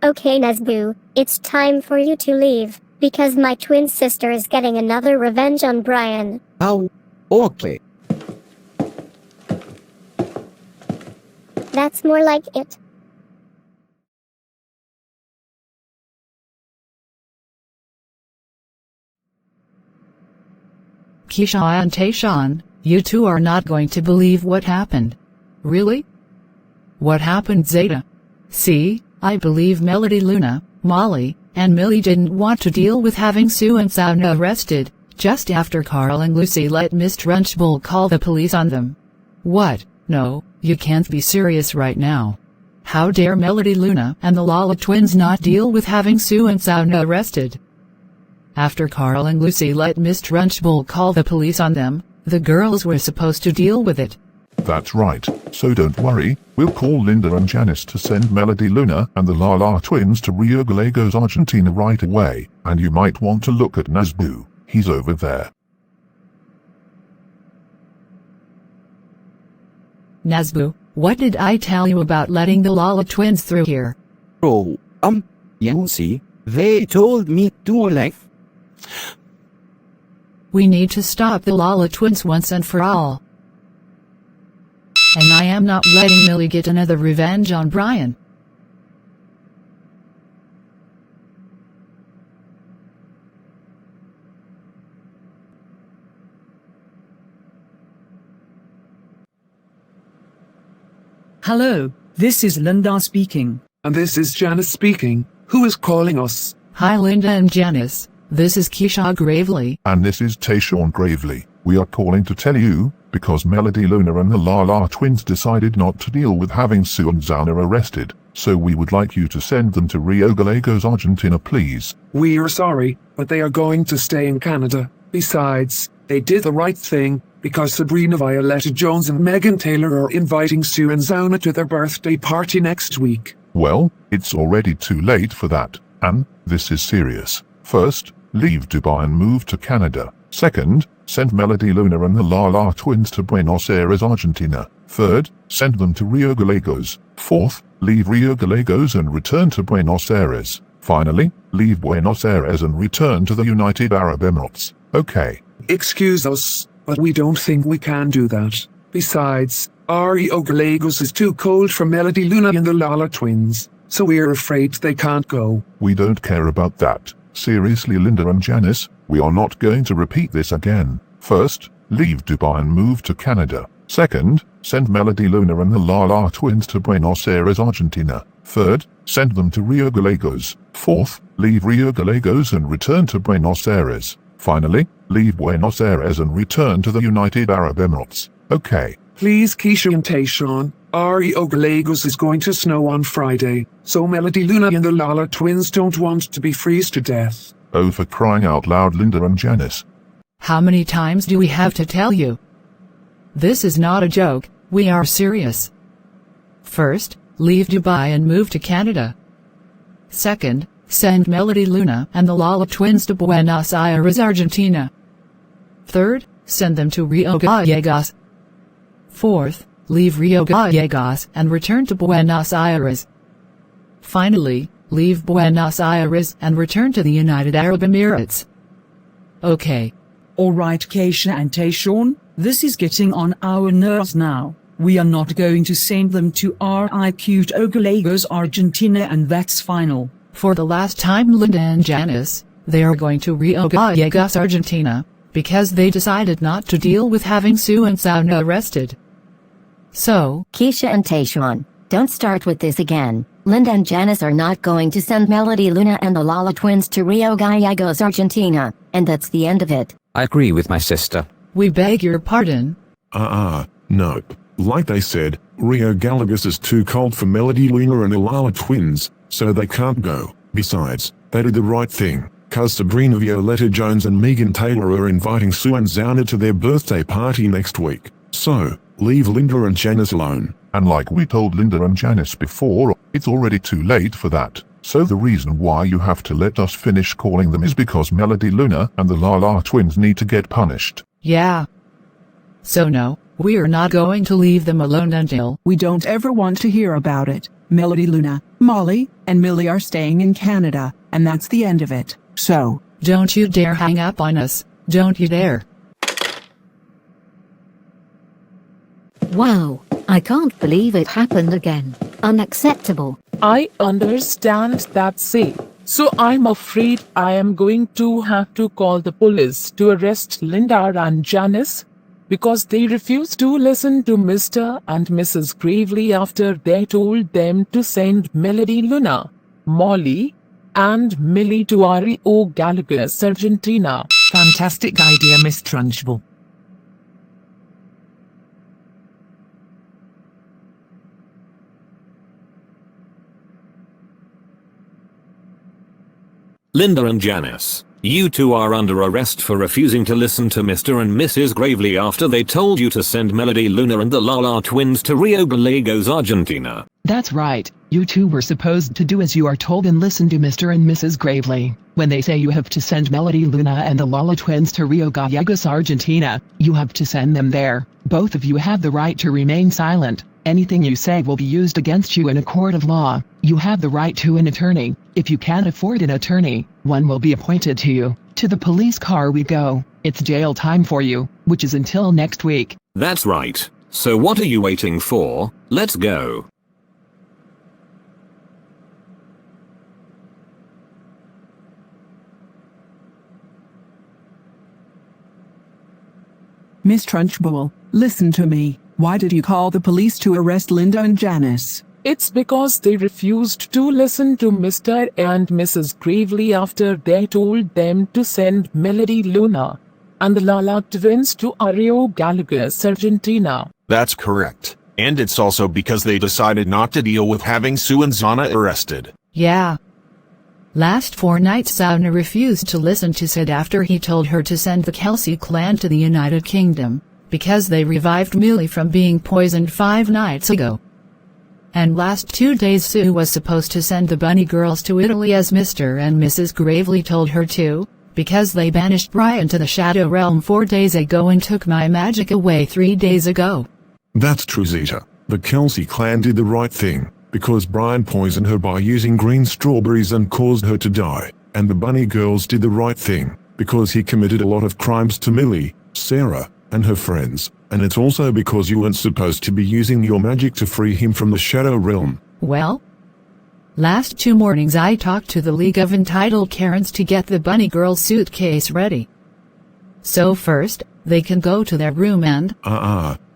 S10: Okay Nesboo, it's time for you to leave, because my twin sister is getting another revenge on Brian.
S22: Oh, okay.
S10: That's more like it.
S3: Keisha and Tayshawn, you two are not going to believe what happened. Really? What happened, Zeta? See, I believe Melody Luna, Molly, and Millie didn't want to deal with having Sue and Sauna arrested, just after Carl and Lucy let Miss Trunchbull call the police on them. What? No, you can't be serious right now. How dare Melody Luna and the Lala twins not deal with having Sue and Sauna arrested? After Carl and Lucy let Miss Trunchbull call the police on them, the girls were supposed to deal with it.
S1: That's right, so don't worry, we'll call Linda and Janice to send Melody Luna and the Lala twins to Rio Gallegos, Argentina right away, and you might want to look at Nesboo, he's over there.
S3: Nesboo, what did I tell you about letting the Lala twins through here?
S22: Oh, you see, they told me to leave.
S3: We need to stop the Lala twins once and for all. And I am not letting Millie get another revenge on Brian.
S9: Hello, this is Linda speaking.
S15: And this is Janice speaking. Who is calling us?
S3: Hi Linda and Janice, this is Keisha Gravely.
S1: And this is Tayshawn Gravely. We are calling to tell you, because Melody Luna and the Lala twins decided not to deal with having Sue and Zana arrested, so we would like you to send them to Rio Gallegos, Argentina, please.
S15: We are sorry, but they are going to stay in Canada. Besides, they did the right thing, because Sabrina Violetta Jones and Megan Taylor are inviting Sue and Zana to their birthday party next week.
S1: Well, it's already too late for that, and this is serious. First, leave Dubai and move to Canada. Second, send Melody Luna and the Lala twins to Buenos Aires, Argentina. Third, send them to Rio Gallegos. Fourth, leave Rio Gallegos and return to Buenos Aires. Finally, leave Buenos Aires and return to the United Arab Emirates. Okay.
S15: Excuse us, but we don't think we can do that. Besides, Rio Gallegos is too cold for Melody Luna and the Lala twins, so we're afraid they can't go.
S1: We don't care about that. Seriously, Linda and Janice, we are not going to repeat this again. First, leave Dubai and move to Canada. Second, send Melody Luna and the Lala twins to Buenos Aires, Argentina. Third, send them to Rio Gallegos. Fourth, leave Rio Gallegos and return to Buenos Aires. Finally, leave Buenos Aires and return to the United Arab Emirates. Okay.
S15: Please, Keisha and Tayshawn, Rio Gallegos is going to snow on Friday, so Melody Luna and the Lala twins don't want to be freeze to death.
S1: Oh, for crying out loud, Linda and Janice.
S3: How many times do we have to tell you? This is not a joke, we are serious. First, leave Dubai and move to Canada. Second, send Melody Luna and the Lala twins to Buenos Aires, Argentina. Third, send them to Rio Gallegos. Fourth, leave Rio Gallegos and return to Buenos Aires. Finally, leave Buenos Aires and return to the United Arab Emirates. Okay.
S9: Alright Keisha and Tayshawn, this is getting on our nerves now. We are not going to send them to Rio Gallegos, Argentina, and that's final.
S3: For the last time, Linda and Janice, They are going to Rio Gallegos, Argentina, because they decided not to deal with having Sue and Zauna arrested. So,
S19: Keisha and Tayshaun, don't start with this again. Linda and Janice are not going to send Melody, Luna and the Lala twins to Rio Gallegos, Argentina, and that's the end of it.
S7: I agree with my sister.
S3: we beg your pardon.
S1: Nope. Like they said, Rio Gallegos is too cold for Melody, Luna and the Lala twins, so they can't go. Besides, they did the right thing, cause Sabrina Violetta Jones and Megan Taylor are inviting Sue and Zauna to their birthday party next week. So, leave Linda and Janice alone.
S12: And like we told Linda and Janice before, it's already too late for that. So the reason why you have to let us finish calling them is because Melody, Luna and the Lala twins need to get punished.
S3: Yeah. So no, we are not going to leave them alone until
S15: we don't ever want to hear about it. Melody, Luna, Molly, and Millie are staying in Canada, and that's the end of it. So,
S3: don't you dare hang up on us. Don't you dare.
S18: Wow, I can't believe it happened again. Unacceptable.
S8: I understand that, say. So I'm afraid I am going to have to call the police to arrest Linda and Janice, because they refused to listen to Mr. and Mrs. Gravely after they told them to send Melody, Luna, Molly, and Millie to Rio Gallegos, Argentina.
S4: Fantastic idea, Miss Trunchbull.
S23: Linda and Janice, you two are under arrest for refusing to listen to Mr. and Mrs. Gravely after they told you to send Melody, Luna and the Lala twins to Rio Gallegos, Argentina.
S4: That's right. You two were supposed to do as you are told and listen to Mr. and Mrs. Gravely. When they say you have to send Melody, Luna and the Lala twins to Rio Gallegos, Argentina, you have to send them there. Both of you have the right to remain silent. Anything you say will be used against you in a court of law. You have the right to an attorney. If you can't afford an attorney, one will be appointed to you. To the police car we go. It's jail time for you, which is until next week.
S23: That's right. So what are you waiting for? Let's go.
S15: Miss Trunchbull, listen to me. Why did you call the police to arrest Linda and Janice?
S8: It's because they refused to listen to Mr. and Mrs. Gravely after they told them to send Melody, Luna, and the Lala twins to Rio Gallegos, Argentina.
S16: That's correct. And it's also because they decided not to deal with having Sue and Zauna arrested.
S3: Yeah. Last 4 nights Zauna refused to listen to Sid after he told her to send the Kelsey clan to the United Kingdom, because they revived Millie from being poisoned 5 nights ago. And last 2 days Sue was supposed to send the bunny girls to Italy as Mr. and Mrs. Gravely told her to, because they banished Brian to the Shadow Realm 4 days ago and took my magic away 3 days ago.
S1: That's true, Zeta. The Kelsey clan did the right thing, because Brian poisoned her by using green strawberries and caused her to die. And the bunny girls did the right thing, because he committed a lot of crimes to Millie, Sarah, and her friends. And it's also because you weren't supposed to be using your magic to free him from the Shadow Realm.
S3: Well, last 2 mornings I talked to the League of Entitled Karens to get the bunny girl suitcase ready. So first, they can go to their room and…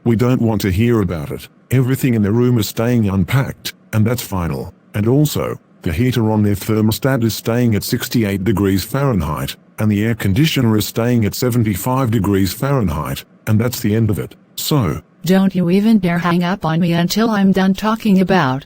S1: we don't want to hear about it. Everything in the room is staying unpacked, and that's final. And also, the heater on their thermostat is staying at 68 degrees Fahrenheit, and the air conditioner is staying at 75 degrees Fahrenheit, and that's the end of it. So,
S3: don't you even dare hang up on me until I'm done talking about…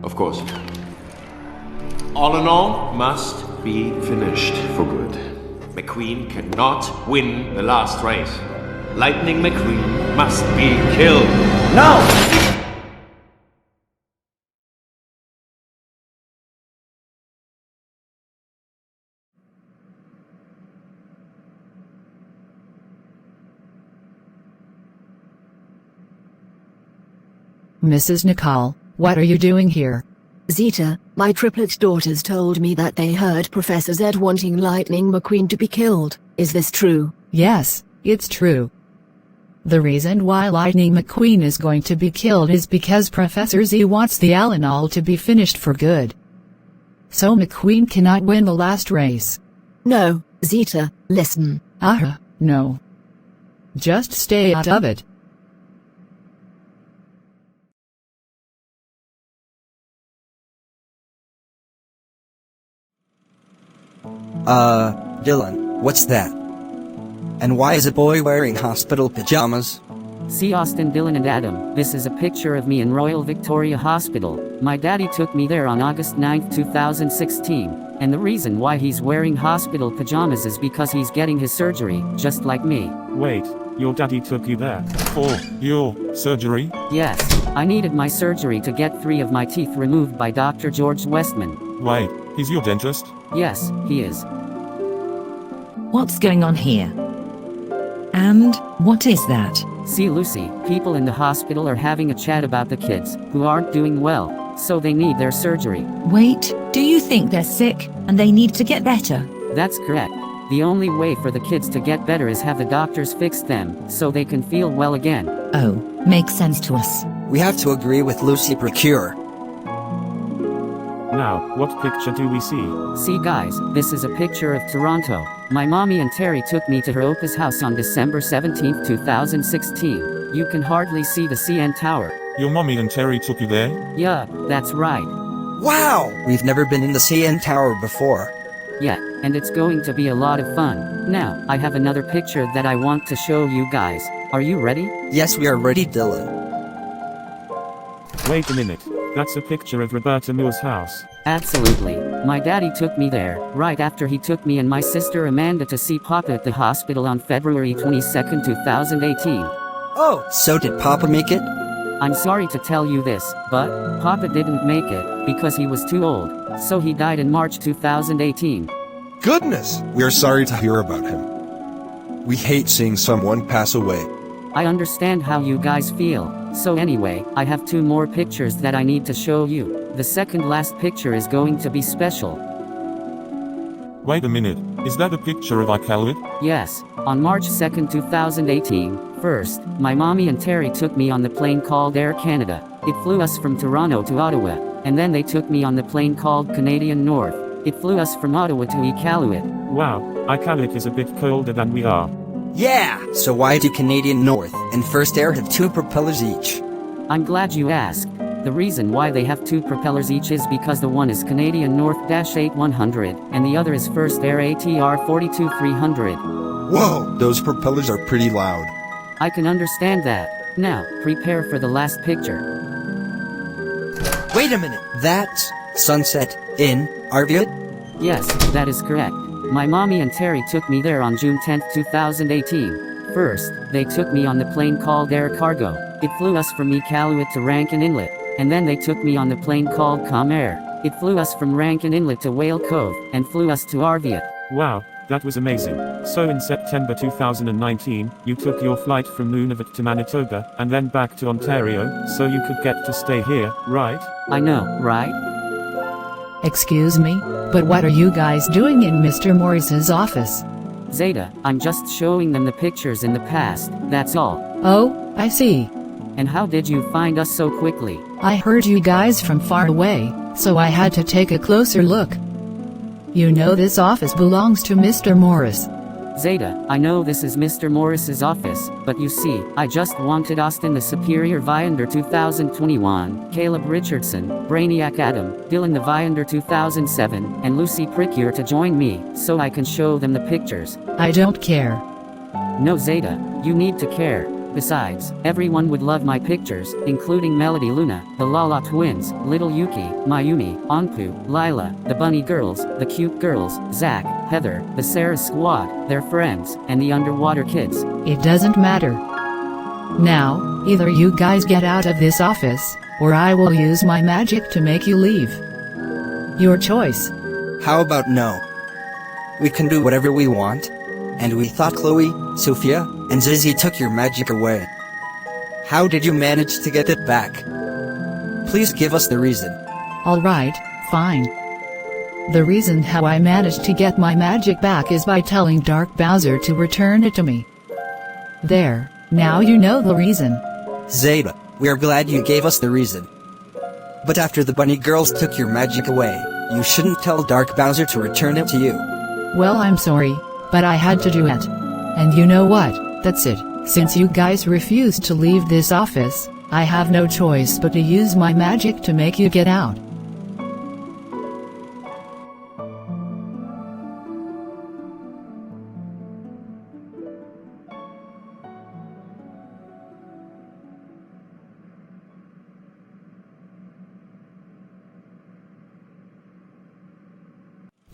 S25: Of course. All in all must be finished for good. McQueen cannot win the last race. Lightning McQueen must be killed. Now!
S3: Mrs. Nicole, what are you doing here?
S13: Zeta, My triplet daughters told me that they heard Professor Z wanting Lightning McQueen to be killed. Is this true?
S3: Yes, it's true. The reason why Lightning McQueen is going to be killed is because Professor Z wants the Alanol to be finished for good. So McQueen cannot win the last race.
S13: No, Zeta, listen.
S3: No. Just stay out of it.
S6: Dylan, what's that? And why is a boy wearing hospital pajamas?
S21: See Austin, Dylan and Adam, this is a picture of me in Royal Victoria Hospital. My daddy took me there on August 9, 2016, and the reason why he's wearing hospital pajamas is because he's getting his surgery, just like me.
S2: Wait, your daddy took you there? For your surgery?
S21: Yes, I needed my surgery to get 3 of my teeth removed by Dr. George Westman.
S5: Wait, he's your dentist?
S21: Yes, he is.
S7: What's going on here? And what is that?
S21: See Lucy, people in the hospital are having a chat about the kids, who aren't doing well, so they need their surgery.
S7: Wait, do you think they're sick, and they need to get better?
S21: That's correct. The only way for the kids to get better is have the doctors fix them, so they can feel well again.
S7: Oh, makes sense to us.
S6: We have to agree with Lucy Procure.
S2: Now, what picture do we see?
S21: See guys, this is a picture of Toronto. My mommy and Terry took me to her Opa's house on December 17, 2016. You can hardly see the CN Tower.
S5: Your mommy and Terry took you there?
S21: Yeah, that's right.
S6: Wow! We've never been in the CN Tower before.
S21: Yeah, and it's going to be a lot of fun. Now, I have another picture that I want to show you guys. Are you ready?
S6: Yes, we are ready, Dylan.
S2: Wait a minute. That's a picture of Roberta Moore's house.
S21: Absolutely. My daddy took me there, right after he took me and my sister Amanda to see Papa at the hospital on February 22, 2018.
S6: Oh, so did Papa make it?
S21: I'm sorry to tell you this, but Papa didn't make it, because he was too old, so he died in March 2018.
S17: Goodness! We are sorry to hear about him. We hate seeing someone pass away.
S21: I understand how you guys feel. So anyway, I have 2 more pictures that I need to show you. The second last picture is going to be special.
S5: Wait a minute, is that a picture of Iqaluit?
S21: Yes, on March 2, 2018, first, my mommy and Terry took me on the plane called Air Canada. It flew us from Toronto to Ottawa, and then they took me on the plane called Canadian North. It flew us from Ottawa to Iqaluit.
S2: Wow, Iqaluit is a bit colder than we are.
S6: Yeah! So why do Canadian North and First Air have 2 propellers each?
S21: I'm glad you asked. The reason why they have 2 propellers each is because the one is Canadian North-8100, and the other is First Air ATR 42300.
S17: Whoa, those propellers are pretty loud.
S21: I can understand that. Now, prepare for the last picture.
S6: Wait a minute, that's Sunset in Arviat?
S21: Yes, that is correct. My mommy and Terry took me there on June 10, 2018. First, they took me on the plane called Air Cargo. It flew us from Iqaluit to Rankin Inlet, and then they took me on the plane called Comair. It flew us from Rankin Inlet to Whale Cove, and flew us to Arviat.
S2: Wow, that was amazing. So in September 2019, you took your flight from Nunavut to Manitoba, and then back to Ontario, so you could get to stay here, right?
S21: I know, right?
S3: Excuse me, but what are you guys doing in Mr. Morris's office?
S21: Zeta, I'm just showing them the pictures in the past, that's all.
S3: Oh, I see.
S21: And how did you find us so quickly?
S3: I heard you guys from far away, so I had to take a closer look. You know this office belongs to Mr. Morris.
S21: Zeta, I know this is Mr. Morris's office, but you see, I just wanted Austin the Superior Viander 2021, Caleb Richardson, Brainiac Adam, Dylan the Viander 2007, and Lucy Procure to join me, so I can show them the pictures.
S3: I don't care.
S21: No Zeta, you need to care. Besides, everyone would love my pictures, including Melody Luna, the Lala twins, Little Yuki, Mayumi, Anpu, Lila, the Bunny Girls, the Cute Girls, Zach, Heather, the Sarah Squad, their friends, and the Underwater Kids.
S3: It doesn't matter. Now, either you guys get out of this office, or I will use my magic to make you leave. Your choice.
S6: How about no? We can do whatever we want. And we thought Chloe, Sophia, and Zizzy took your magic away. How did you manage to get it back? Please give us the reason.
S3: Alright, fine. The reason how I managed to get my magic back is by telling Dark Bowser to return it to me. There, now you know the reason.
S6: Zeta, we are glad you gave us the reason. But after the bunny girls took your magic away, you shouldn't tell Dark Bowser to return it to you.
S3: Well, I'm sorry, but I had to do it. And you know what, that's it. Since you guys refused to leave this office, I have no choice but to use my magic to make you get out.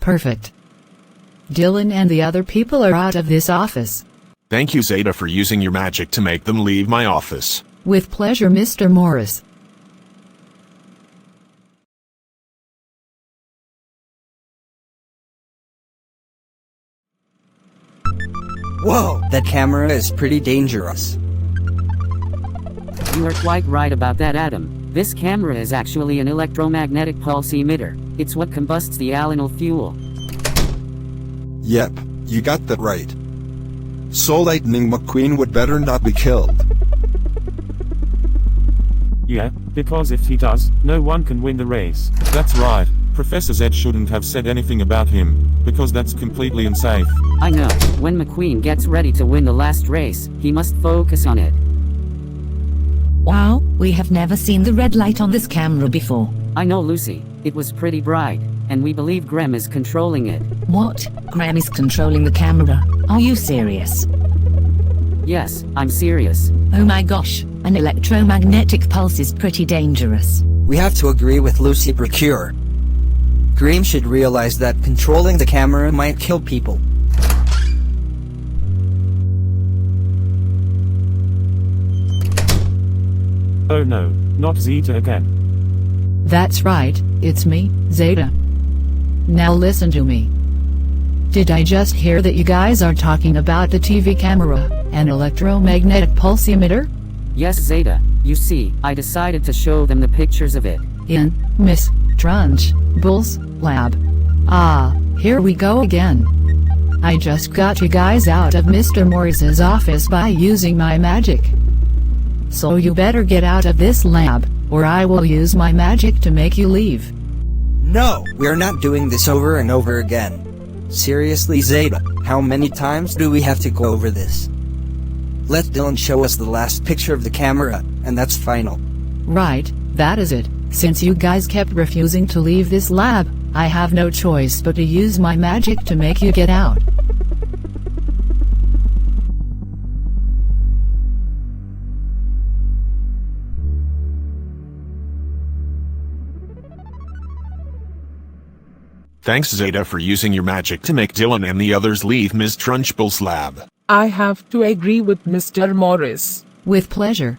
S3: Perfect. Dylan and the other people are out of this office.
S16: Thank you, Zeta, for using your magic to make them leave my office.
S3: With pleasure, Mr. Morris.
S6: Whoa, that camera is pretty dangerous.
S21: You are quite right about that, Adam. This camera is actually an electromagnetic pulse emitter. It's what combusts the alanol fuel.
S17: Yep, you got that right. So Lightning McQueen would better not be killed.
S2: Yeah, because if he does, no one can win the race.
S5: That's right. Professor Z shouldn't have said anything about him, because that's completely unsafe.
S21: I know, when McQueen gets ready to win the last race, he must focus on it.
S7: Wow, we have never seen the red light on this camera before.
S21: I know, Lucy, it was pretty bright, and we believe Graham is controlling it.
S7: What? Graham is controlling the camera? Are you serious?
S21: Yes, I'm serious.
S7: Oh my gosh, an electromagnetic pulse is pretty dangerous.
S6: We have to agree with Lucy Procure. Graham should realize that controlling the camera might kill people.
S2: Oh no, not Zeta again.
S3: That's right, it's me, Zeta. Now listen to me. Did I just hear that you guys are talking about the TV camera, an electromagnetic pulse emitter?
S21: Yes, Zeta. You see, I decided to show them the pictures of it.
S3: In Miss Trunchbull's lab. Ah, here we go again. I just got you guys out of Mr. Morris's office by using my magic. So you better get out of this lab, or I will use my magic to make you leave.
S6: No, we're not doing this over and over again. Seriously, Zeta, how many times do we have to go over this? Let Dylan show us the last picture of the camera, and that's final.
S3: Right, that is it. Since you guys kept refusing to leave this lab, I have no choice but to use my magic to make you get out.
S16: Thanks, Zeta, for using your magic to make Dylan and the others leave Ms. Trunchbull's lab.
S8: I have to agree with Mr. Morris.
S3: With pleasure.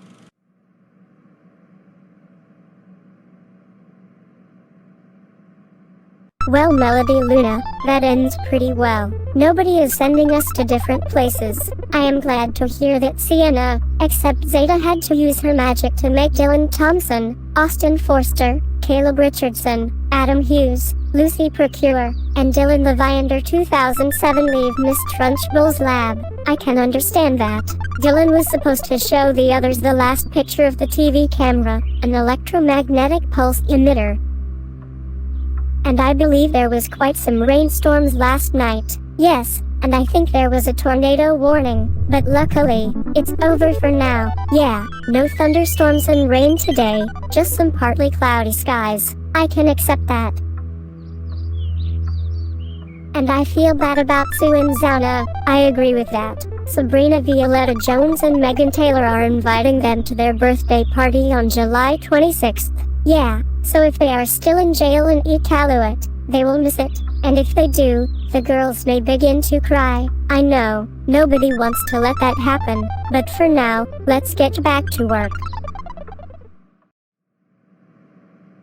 S10: Well, Melody Luna, that ends pretty well. Nobody is sending us to different places. I am glad to hear that Sienna, except Zeta, had to use her magic to make Dylan Thomson, Austin Forster, Caleb Richardson, Adam Hughes, Lucy Procure, and Dylan the Viander 2007 leave Miss Trunchbull's lab. I can understand that. Dylan was supposed to show the others the last picture of the TV camera, an electromagnetic pulse emitter. And I believe there was quite some rainstorms last night. Yes, and I think there was a tornado warning. But luckily, it's over for now. Yeah, no thunderstorms and rain today, just some partly cloudy skies. I can accept that. And I feel bad about Sue and Zana. I agree with that. Sabrina Violetta Jones and Megan Taylor are inviting them to their birthday party on July 26th. Yeah, so if they are still in jail in Iqaluit, they will miss it. And if they do, the girls may begin to cry. I know, nobody wants to let that happen, but for now, let's get back to work.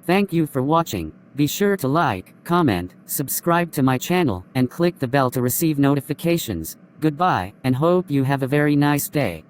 S21: Thank you for watching. Be sure to like, comment, subscribe to my channel, and click the bell to receive notifications. Goodbye, and hope you have a very nice day.